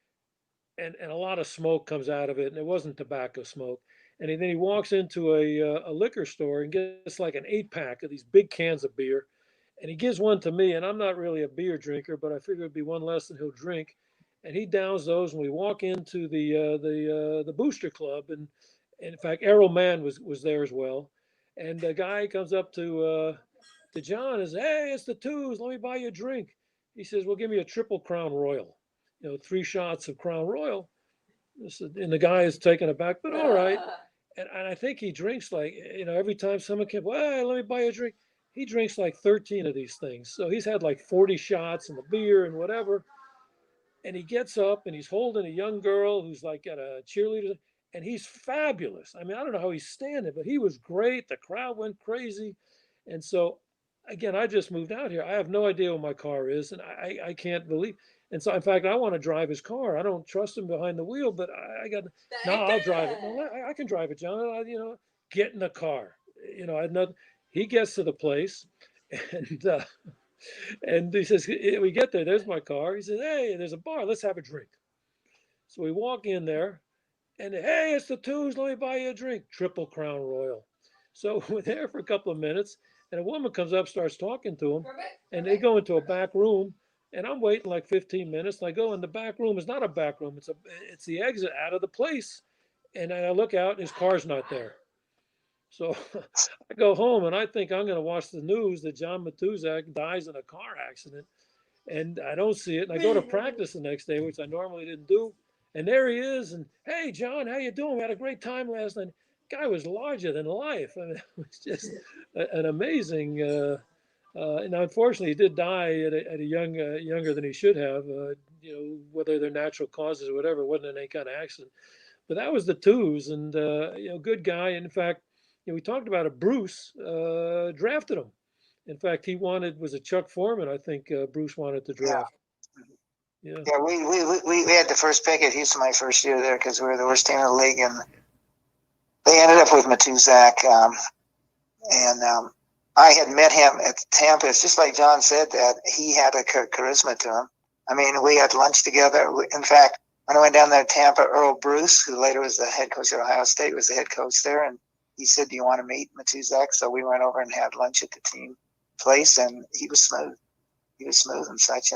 and a lot of smoke comes out of it, and it wasn't tobacco smoke. And then he walks into a liquor store and gets like an 8-pack of these big cans of beer. And he gives one to me. And I'm not really a beer drinker, but I figured it'd be one less than he'll drink. And he downs those. And we walk into the booster club. And in fact, Errol Mann was there as well. And the guy comes up to John and says, "Hey, it's the twos. Let me buy you a drink." He says, "Well, give me a triple Crown Royal, 3 shots of Crown Royal." And the guy is taken aback, but all right. And I think he drinks like, every time someone comes, "Well, hey, let me buy you a drink." He drinks like 13 of these things. So he's had like 40 shots and the beer and whatever. And he gets up and he's holding a young girl who's like at a cheerleader. And he's fabulous. I mean, I don't know how he's standing, but he was great. The crowd went crazy. And so, again, I just moved out here. I have no idea what my car is. And I can't believe. And so, in fact, I want to drive his car. I don't trust him behind the wheel, but I'll drive it. No, I can drive it, John. Get in the car. He gets to the place, and he says, we get there. There's my car. He says, "Hey, there's a bar. Let's have a drink." So we walk in there, and "Hey, it's the twos. Let me buy you a drink." Triple Crown Royal. So we're there for a couple of minutes, and a woman comes up, starts talking to him, and they go into a back room. And I'm waiting like 15 minutes. And I go in the back room. It's not a back room. It's the exit out of the place. And I look out and his car's not there. So I go home and I think I'm going to watch the news that John Matuzak dies in a car accident. And I don't see it. And I go to practice the next day, which I normally didn't do. And there he is. And, "Hey, John, how you doing? We had a great time last night." Guy was larger than life. I mean, it was just an amazing now, unfortunately, he did die at a younger than he should have. Whether they're natural causes or whatever, it wasn't any kind of accident. But that was the twos, and good guy. And in fact, we talked about it. Bruce drafted him. In fact, was it Chuck Foreman? I think Bruce wanted to draft. Yeah. We had the first pick at Houston my first year there because we were the worst team in the league, and they ended up with Matuzak. And I had met him at Tampa. It's just like Jon said, that he had a charisma to him. I mean, we had lunch together. In fact, when I went down there to Tampa, Earl Bruce, who later was the head coach at Ohio State, was the head coach there. And he said, "Do you want to meet Matuzak?" So we went over and had lunch at the team place, and he was smooth. He was smooth and such.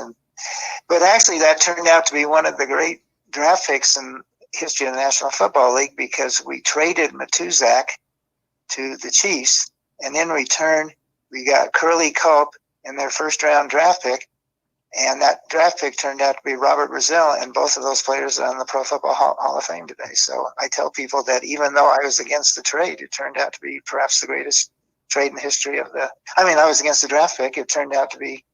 But actually, that turned out to be one of the great draft picks in history of the National Football League, because we traded Matuzak to the Chiefs, and in return, we got Curly Culp in their first-round draft pick, and that draft pick turned out to be Robert Brazil, and both of those players are on the Pro Football Hall of Fame today. So I tell people that even though I was against the trade, it turned out to be perhaps the greatest trade in the history of the – I mean, I was against the draft pick. It turned out to be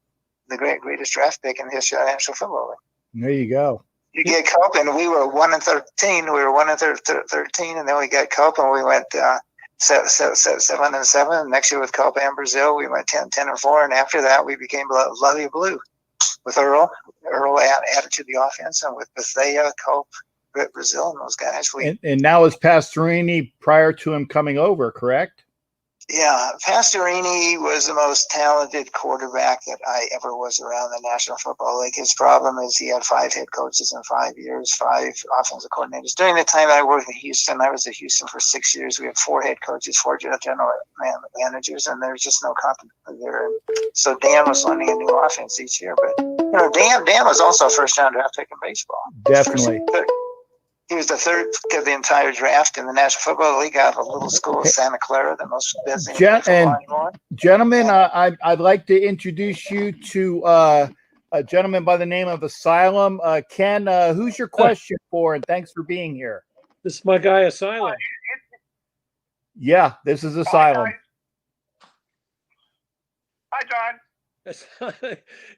the greatest draft pick in the history of the National Football League. There you go. You get Culp, and we were 1-13. We were 1-13, and then we got Culp, and we went 7-7. Next year with Culp and Brazil, we went 10-4, and after that, we became Lovey Blue with Earl. Earl added to the offense, and with Bethea, Culp, Brazil, and those guys. And now is Pastorini prior to him coming over, correct? Yeah, Pastorini was the most talented quarterback that I ever was around the National Football League. His problem is he had 5 head coaches in 5 years, 5 offensive coordinators. During the time I worked in Houston, I was at Houston for 6 years. We had 4 head coaches, 4 general managers, and there was just no competition there. So Dan was learning a new offense each year. But Dan was also a first-round draft pick in baseball. Definitely. He was the third of the entire draft in the National Football League out of a little school of Santa Clara, the most busy. Gentlemen, I'd like to introduce you to a gentleman by the name of Asylum. Ken, who's your question for? And thanks for being here. This is my guy, Asylum. Yeah, this is Asylum. Hi, Jon.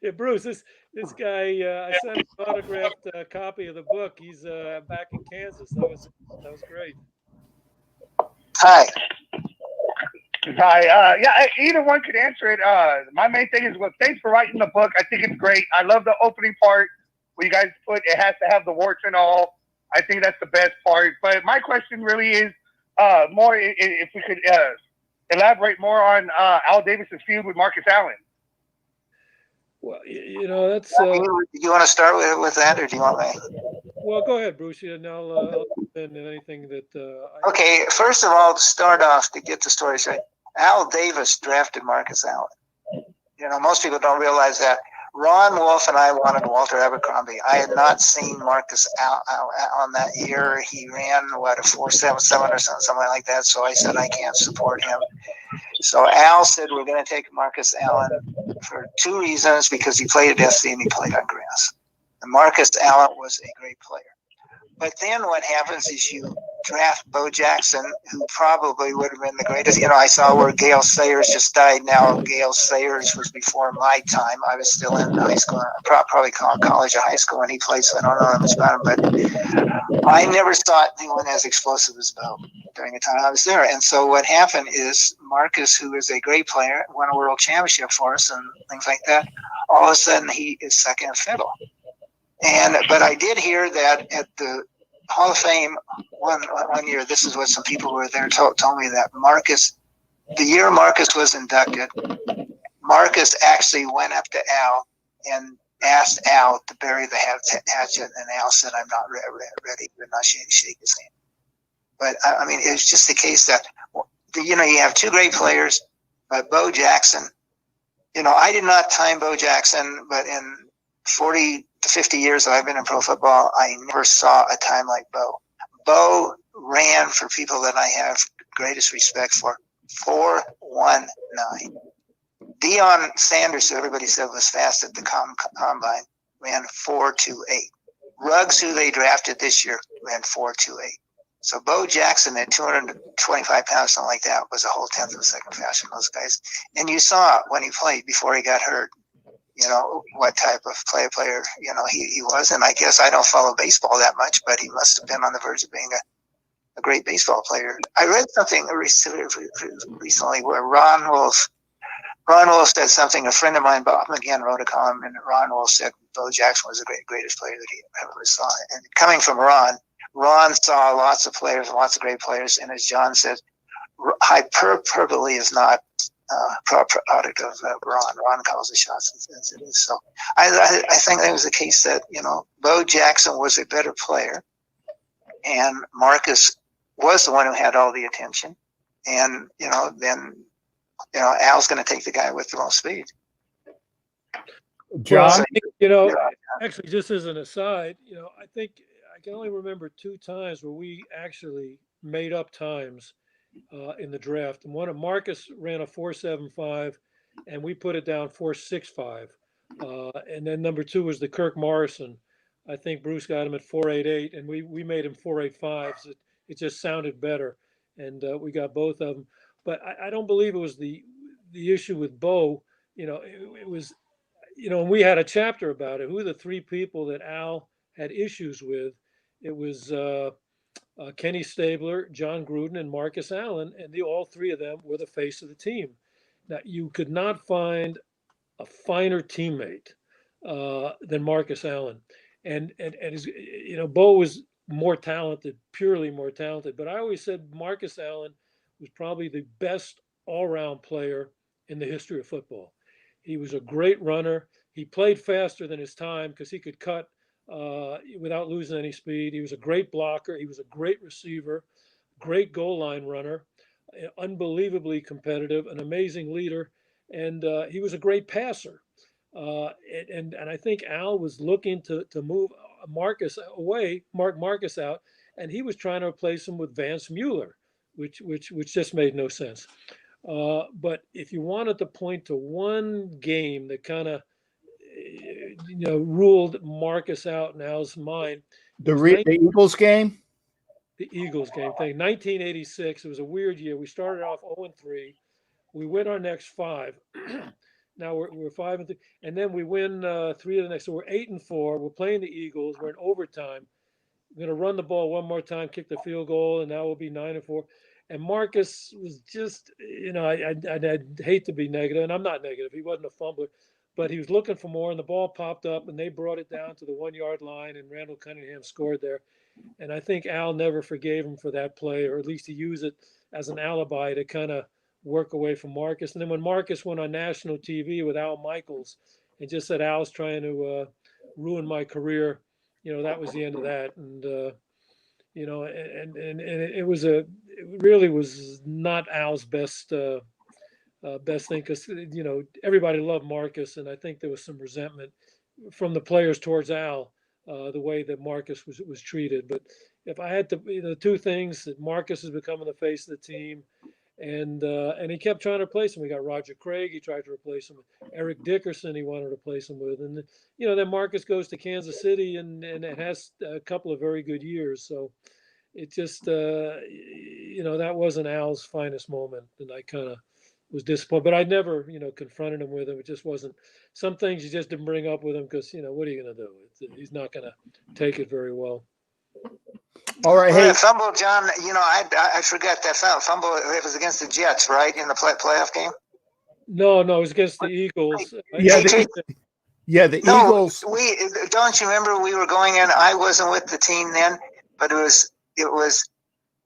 Yeah, Bruce, this guy, I sent him an autographed copy of the book. He's back in Kansas. That was great. Hi. Hi. Yeah, either one could answer it. My main thing is, thanks for writing the book. I think it's great. I love the opening part where you guys put it has to have the warts and all. I think that's the best part. But my question really is more if we could elaborate more on Al Davis's feud with Marcus Allen. Well, that's. Do you want to start with that, or do you want me? Well, go ahead, Bruce. Yeah, now I'll and anything that. Okay, first of all, to start off, to get the story straight, Al Davis drafted Marcus Allen. Most people don't realize that. Ron Wolf and I wanted Walter Abercrombie. I had not seen Marcus Allen that year. He ran, a 4.77 or something like that. So I said, I can't support him. So Al said, we're going to take Marcus Allen for 2 reasons, because he played at SC and he played on grass. And Marcus Allen was a great player. But then what happens is you draft Bo Jackson, who probably would have been the greatest. I saw where Gale Sayers just died. Now, Gale Sayers was before my time. I was still in high school, probably college or high school, and he played, so I don't know much about him. But I never saw anyone as explosive as Bo during the time I was there. And so what happened is Marcus, who is a great player, won a world championship for us and things like that. All of a sudden, he is second fiddle. But I did hear that at the Hall of Fame one year, this is what some people who were there told me, that Marcus, the year Marcus was inducted, Marcus actually went up to Al and asked Al to bury the hatchet, and Al said, I'm not ready, but not shake his hand. But I mean, it's just the case that, you have 2 great players, but Bo Jackson, I did not time Bo Jackson, but in 40 to 50 years that I've been in pro football, I never saw a time like Bo. Bo ran, for people that I have greatest respect for, 4.19. Deion Sanders, who everybody said was fast at the combine, ran 4.28. Ruggs, who they drafted this year, ran 4.28. So Bo Jackson at 225 pounds, something like that, was a whole tenth of a second faster than those guys. And you saw it when he played before he got hurt. What type of player, he was. And I guess I don't follow baseball that much, but he must have been on the verge of being a great baseball player. I read something recently where Ron Wolf said something. A friend of mine, Bob McGinn, wrote a column, and Ron Wolf said Bo Jackson was the greatest player that he ever saw. And coming from Ron saw lots of players, lots of great players. And as Jon said, hyperbole is not product of Ron. Ron calls the shots as it is. So I think that was the case that, Bo Jackson was a better player, and Marcus was the one who had all the attention. And, then, Al's going to take the guy with the most speed. John? Actually, just as an aside, I think I can only remember 2 times where we actually made up times in the draft. And one of Marcus ran a 4.75, and we put it down 4.65. And then number 2 was the Kirk Morrison. I think Bruce got him at 4.88, and we made him 4.85. So it just sounded better, and we got both of them. But I don't believe it was the issue with Bo. It was, and we had a chapter about it. Who are the 3 people that Al had issues with? It was Kenny Stabler, Jon Gruden, and Marcus Allen, and all 3 of them were the face of the team. Now, you could not find a finer teammate than Marcus Allen, and his, Bo was more talented, purely more talented. But I always said Marcus Allen was probably the best all-round player in the history of football. He was a great runner. He played faster than his time because he could cut without losing any speed. He was a great blocker. He was a great receiver, great goal line runner, unbelievably competitive, an amazing leader, and he was a great passer. And I think Al was looking to move Marcus away, mark Marcus out, and he was trying to replace him with Vance Mueller, which just made no sense. But if you wanted to point to one game that kind of ruled Marcus out in Al's mind, The Eagles game? The Eagles game thing. 1986. It was a weird year. We started off 0-3. We win our next 5. Now we're 5-3, and then we win 3 of the next. So we're 8-4. We're playing the Eagles. We're in overtime. We're going to run the ball one more time, kick the field goal, and now we'll be 9-4. And Marcus was just, I'd hate to be negative, and I'm not negative. He wasn't a fumbler, but he was looking for more, and the ball popped up, and they brought it down to the 1-yard line, and Randall Cunningham scored there. And I think Al never forgave him for that play, or at least he used it as an alibi to kind of work away from Marcus. And then when Marcus went on national TV with Al Michaels and just said, Al's trying to ruin my career, that was the end of that. And, and it really was not Al's best thing, because, everybody loved Marcus. And I think there was some resentment from the players towards Al, the way that Marcus was treated. But if I had to, the 2 things, that Marcus is becoming the face of the team, and he kept trying to replace him. We got Roger Craig. He tried to replace him with Eric Dickerson. He wanted to replace him with, and then Marcus goes to Kansas City and it has a couple of very good years. So it just that wasn't Al's finest moment, and I kind of was disappointed. But I never confronted him with him. It just wasn't. Some things you just didn't bring up with him because what are you going to do? He's not going to take it very well. All right. Well, Hey, that fumble, John, I forgot that fumble. It was against the Jets, right? In the playoff game? No, it was against the Eagles. Yeah, the No, Eagles. Don't you remember we were going in? I wasn't with the team then, but it was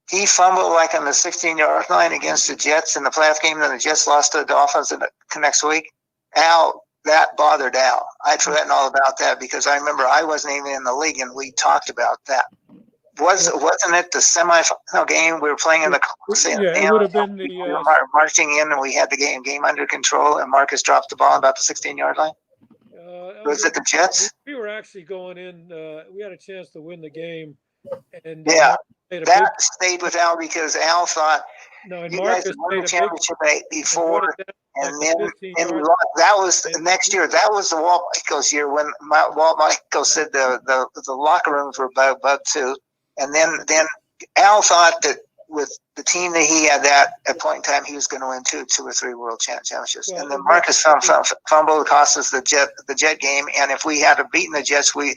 he fumbled like on the 16-yard line against the Jets in the playoff game. Then the Jets lost to the Dolphins the next week. Al, that bothered Al. I'd forgotten all about that because I remember I wasn't even in the league and we talked about that. Wasn't it the semifinal game we were playing in the Coliseum? Yeah, it would have been the we were marching in and we had the game under control and Marcus dropped the ball about the 16-yard line. Was it the Jets? We were actually going in. We had a chance to win the game, and that stayed with Al because Al thought you guys won the championship before, and then that was the next year. That was the Walt Michaels year when Walt Michaels said the locker rooms were bugged too. And then Al thought that with the team that he had at point in time, he was going to win 2 or 3 world championships. And then Marcus fumbled, cost us the Jet game. And if we had beaten the Jets, we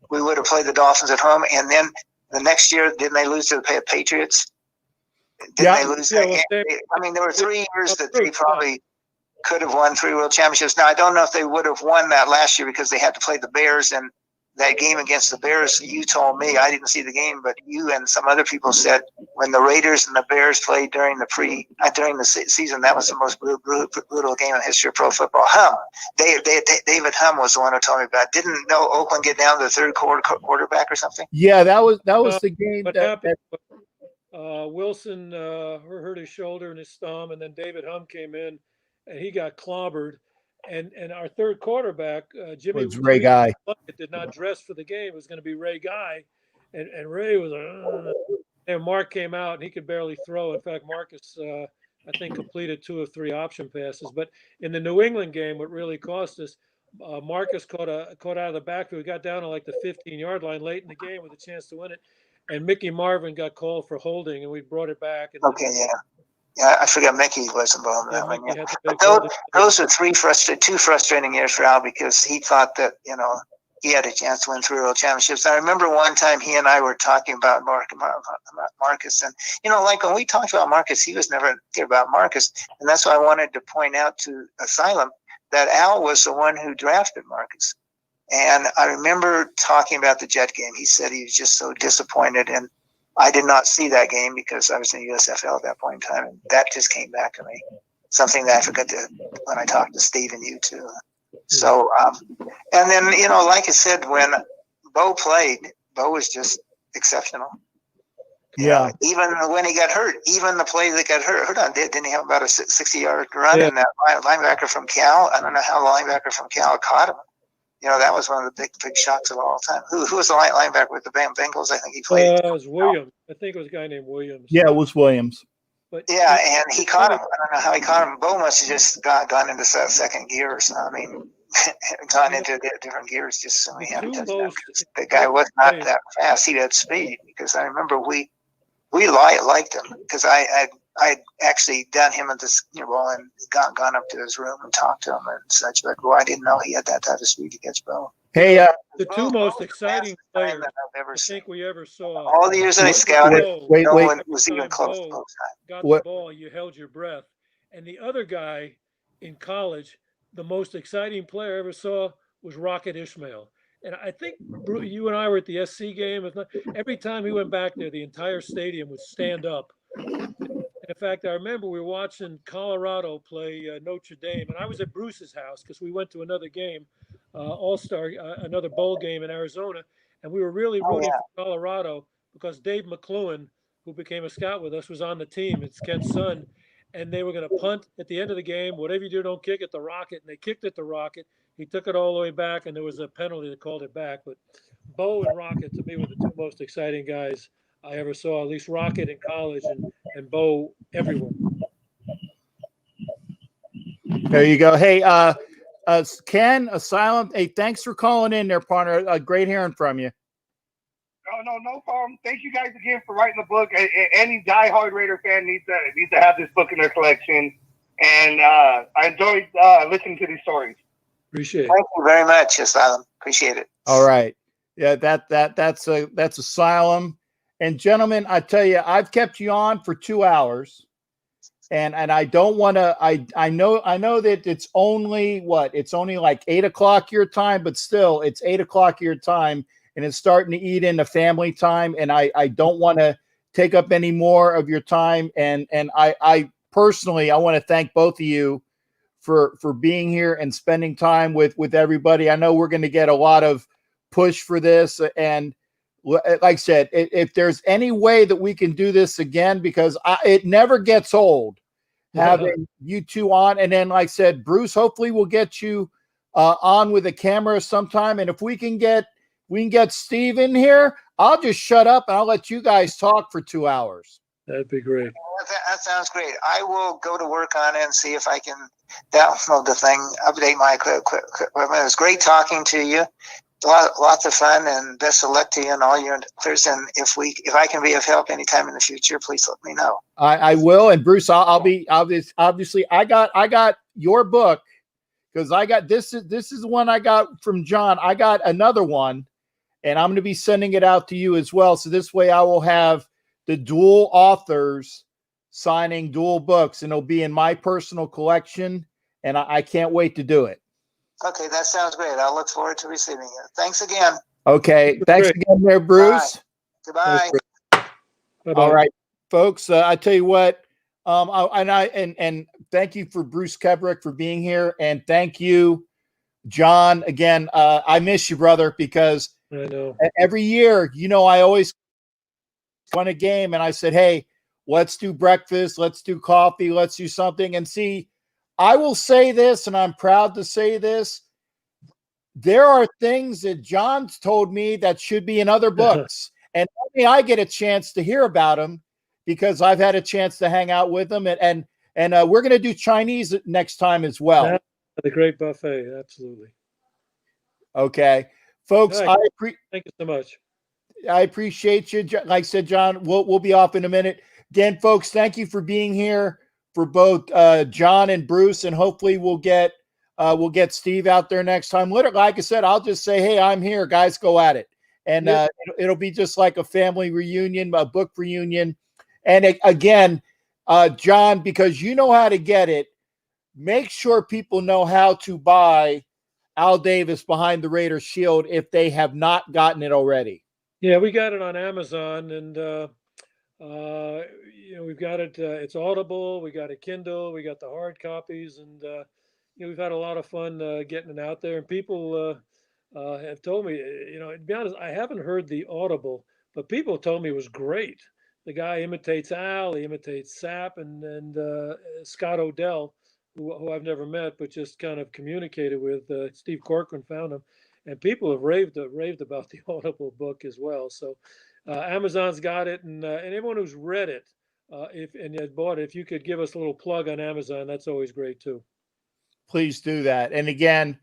would have played the Dolphins at home. And then the next year, didn't they lose to the Patriots? Didn't they lose that game? I mean, there were 3 years that they probably could have won 3 world championships. Now, I don't know if they would have won that last year because they had to play the Bears and that game against the Bears, you told me, I didn't see the game, but you and some other people said when the Raiders and the Bears played during the season, that was the most brutal game in the history of pro football. David Hum was the one who told me about it. Didn't know Oakland get down to the third quarterback or something? Yeah, that was the game. What happened? Wilson hurt his shoulder and his thumb, and then David Hum came in, and he got clobbered. And our third quarterback, Jimmy Ray Guy, did not dress for the game. It was going to be Ray Guy, and Ray was and Mark came out and he could barely throw. In fact, Marcus I think completed 2 of 3 option passes. But in the New England game, what really cost us, Marcus caught out of the backfield. We got down to like the 15-yard line late in the game with a chance to win it, and Mickey Marvin got called for holding, and we brought it back. And okay, yeah. Yeah, I forgot Mickey was involved in that one. Yeah. But those are two frustrating years for Al because he thought that, he had a chance to win 3 world championships. I remember one time he and I were talking about Marcus. And, like when we talked about Marcus, he was never clear about Marcus. And that's why I wanted to point out to Asylum that Al was the one who drafted Marcus. And I remember talking about the Jet game. He said he was just so disappointed. And I did not see that game because I was in the USFL at that point in time, and that just came back to me. Something that I forgot to when I talked to Steve and you too. So, and then like I said, when Bo played, Bo was just exceptional. Yeah. Even when he got hurt, even the play that got hurt on, didn't he have about a 60-yard run? And that linebacker from Cal, I don't know how the linebacker from Cal caught him. That was one of the big shocks of all time. Who was the linebacker with the Bengals? I think he played. It was Williams. I think it was a guy named Williams. Yeah, it was Williams. But yeah, and he caught him. I don't know how he caught him. Bo must have just gone into second gear or something. I mean, gone into different gears just so he had a touchdown. The guy was not that fast. He had speed because I remember we liked him because I'd actually done him at the Senior Bowl and gone up to his room and talked to him and such. But I didn't know he had that type of speed to catch Bo. Hey, the 2 most exciting players I think we ever saw. All the years that I scouted, no one was even close to Bo. Got the ball, you held your breath. And the other guy in college, the most exciting player I ever saw was Rocket Ismail. And I think you and I were at the SC game. Every time he went back there, the entire stadium would stand up. In fact, I remember we were watching Colorado play Notre Dame, and I was at Bruce's house because we went to another game, All-Star, another bowl game in Arizona, and we were really rooting for Colorado because Dave McLuhan, who became a scout with us, was on the team. It's Kent's son, and they were going to punt at the end of the game. Whatever you do, don't kick at the Rocket, and they kicked at the Rocket. He took it all the way back, and there was a penalty that called it back. But Bo and Rocket, to me, were the 2 most exciting guys I ever saw, at least Rocket in college and Bo everywhere. There you go. Hey, Ken, Asylum, hey, thanks for calling in there, partner. Great hearing from you. No problem. Thank you guys again for writing the book. Any diehard Raider fan needs to have this book in their collection. And I enjoyed listening to these stories. Appreciate it. Thank you very much, Asylum. Appreciate it. All right. Yeah, that's Asylum. And gentlemen, I tell you, I've kept you on for 2 hours, and I don't want to. I know that it's only like 8 o'clock your time, but still, it's 8 o'clock your time, and it's starting to eat into family time, and I don't want to take up any more of your time. And I personally, I want to thank both of you for being here and spending time with everybody. I know we're going to get a lot of push for this, and like I said, if there's any way that we can do this again, because it never gets old having you two on. And then, like I said, Bruce, hopefully we'll get you on with a camera sometime. And if we can get Steve in here, I'll just shut up and I'll let you guys talk for 2 hours. That'd be great. That sounds great. I will go to work on it and see if I can download the thing, update my equipment. It was great talking to you. Lots of fun, and best of luck to you and all your endeavors. And if I can be of help anytime in the future, please let me know. I will. And Bruce, I'll be obviously. I got your book because I got this is the one I got from Jon. I got another one, and I'm going to be sending it out to you as well. So this way, I will have the dual authors signing dual books, and it'll be in my personal collection. And I can't wait to do it. Okay, that sounds great. I'll look forward to receiving it. Thanks again. Okay. Thanks Great. again there, Bruce. Goodbye. Bye-bye. All right, folks. I tell you what. And thank you for Bruce Kebric for being here, and thank you, Jon. Again, I miss you, brother, because I know. every year, I always won a game, and I said, "Hey, let's do breakfast, let's do coffee, let's do something." And see, I will say this, and I'm proud to say this. There are things that Jon's told me that should be in other books, and only I get a chance to hear about them because I've had a chance to hang out with them, and we're going to do Chinese next time as well. The great buffet, absolutely. Okay, folks, Right. Thank you so much. I appreciate you. Like I said, Jon, we'll be off in a minute. Again, folks, thank you for being here for both Jon and Bruce, and hopefully we'll get Steve out there next time. Literally, like I said, I'll just say, "Hey, I'm here, guys. Go at it." And it'll be just like a family reunion, a book reunion. And again, Jon, because you know how to get it, make sure people know how to buy Al Davis Behind the Raider Shield if they have not gotten it already. Yeah, we got it on Amazon, and we've got it. It's Audible. We got a Kindle. We got the hard copies, and we've had a lot of fun getting it out there. And people have told me, to be honest, I haven't heard the Audible, but people told me it was great. The guy imitates Al, he imitates Sap, and Scott Odell, who I've never met, but just kind of communicated with. Steve Corcoran found him, and people have raved about the Audible book as well. So Amazon's got it, and anyone who's read it, if has bought it, if you could give us a little plug on Amazon, that's always great too. Please do that. And again,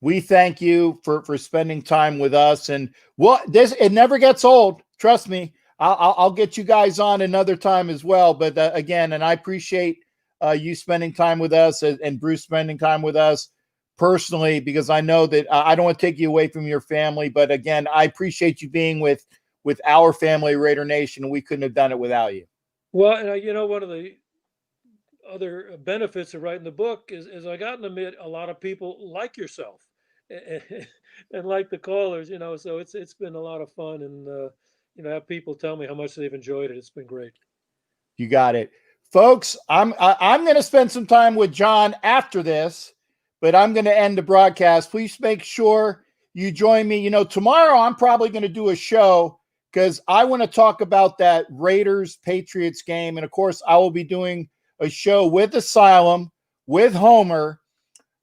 we thank you for spending time with us. And it never gets old. Trust me. I'll get you guys on another time as well. But again, and I appreciate you spending time with us and Bruce spending time with us personally, because I know that I don't want to take you away from your family. But again, I appreciate you being with our family, Raider Nation. We couldn't have done it without you. Well, and one of the other benefits of writing the book is I got to meet a lot of people like yourself and like the callers, so it's been a lot of fun, and have people tell me how much they've enjoyed it. It's been great. You got it, folks. I'm going to spend some time with Jon after this, but I'm going to end the broadcast. Please make sure you join me. Tomorrow I'm probably going to do a show because I want to talk about that Raiders Patriots game, and of course I will be doing a show with Asylum, with Homer,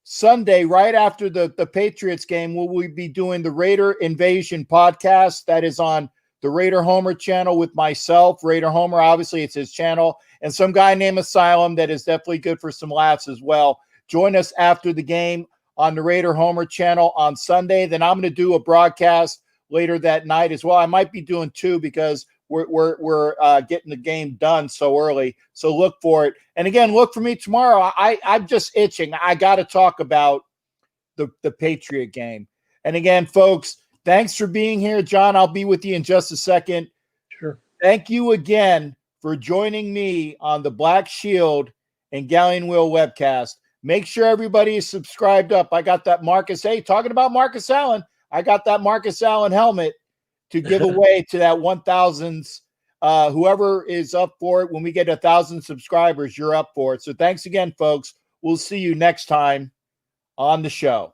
Sunday, right after the Patriots game. We'll be doing the Raider Invasion podcast. That is on the Raider Homer channel with myself, Raider Homer. Obviously, it's his channel. And some guy named Asylum that is definitely good for some laughs as well. Join us after the game on the Raider Homer channel on Sunday. Then I'm going to do a broadcast later that night as well. I might be doing two because we're getting the game done so early. So look for it. And again, look for me tomorrow. I'm just itching. I got to talk about the Patriot game. And again, folks, thanks for being here. Jon, I'll be with you in just a second. Sure. Thank you again for joining me on the Black Shield and Galleon Wheel webcast. Make sure everybody is subscribed up. I got that Marcus. Hey, talking about Marcus Allen, I got that Marcus Allen helmet to give away to that 1,000s. Whoever is up for it, when we get 1,000 subscribers, you're up for it. So thanks again, folks. We'll see you next time on the show.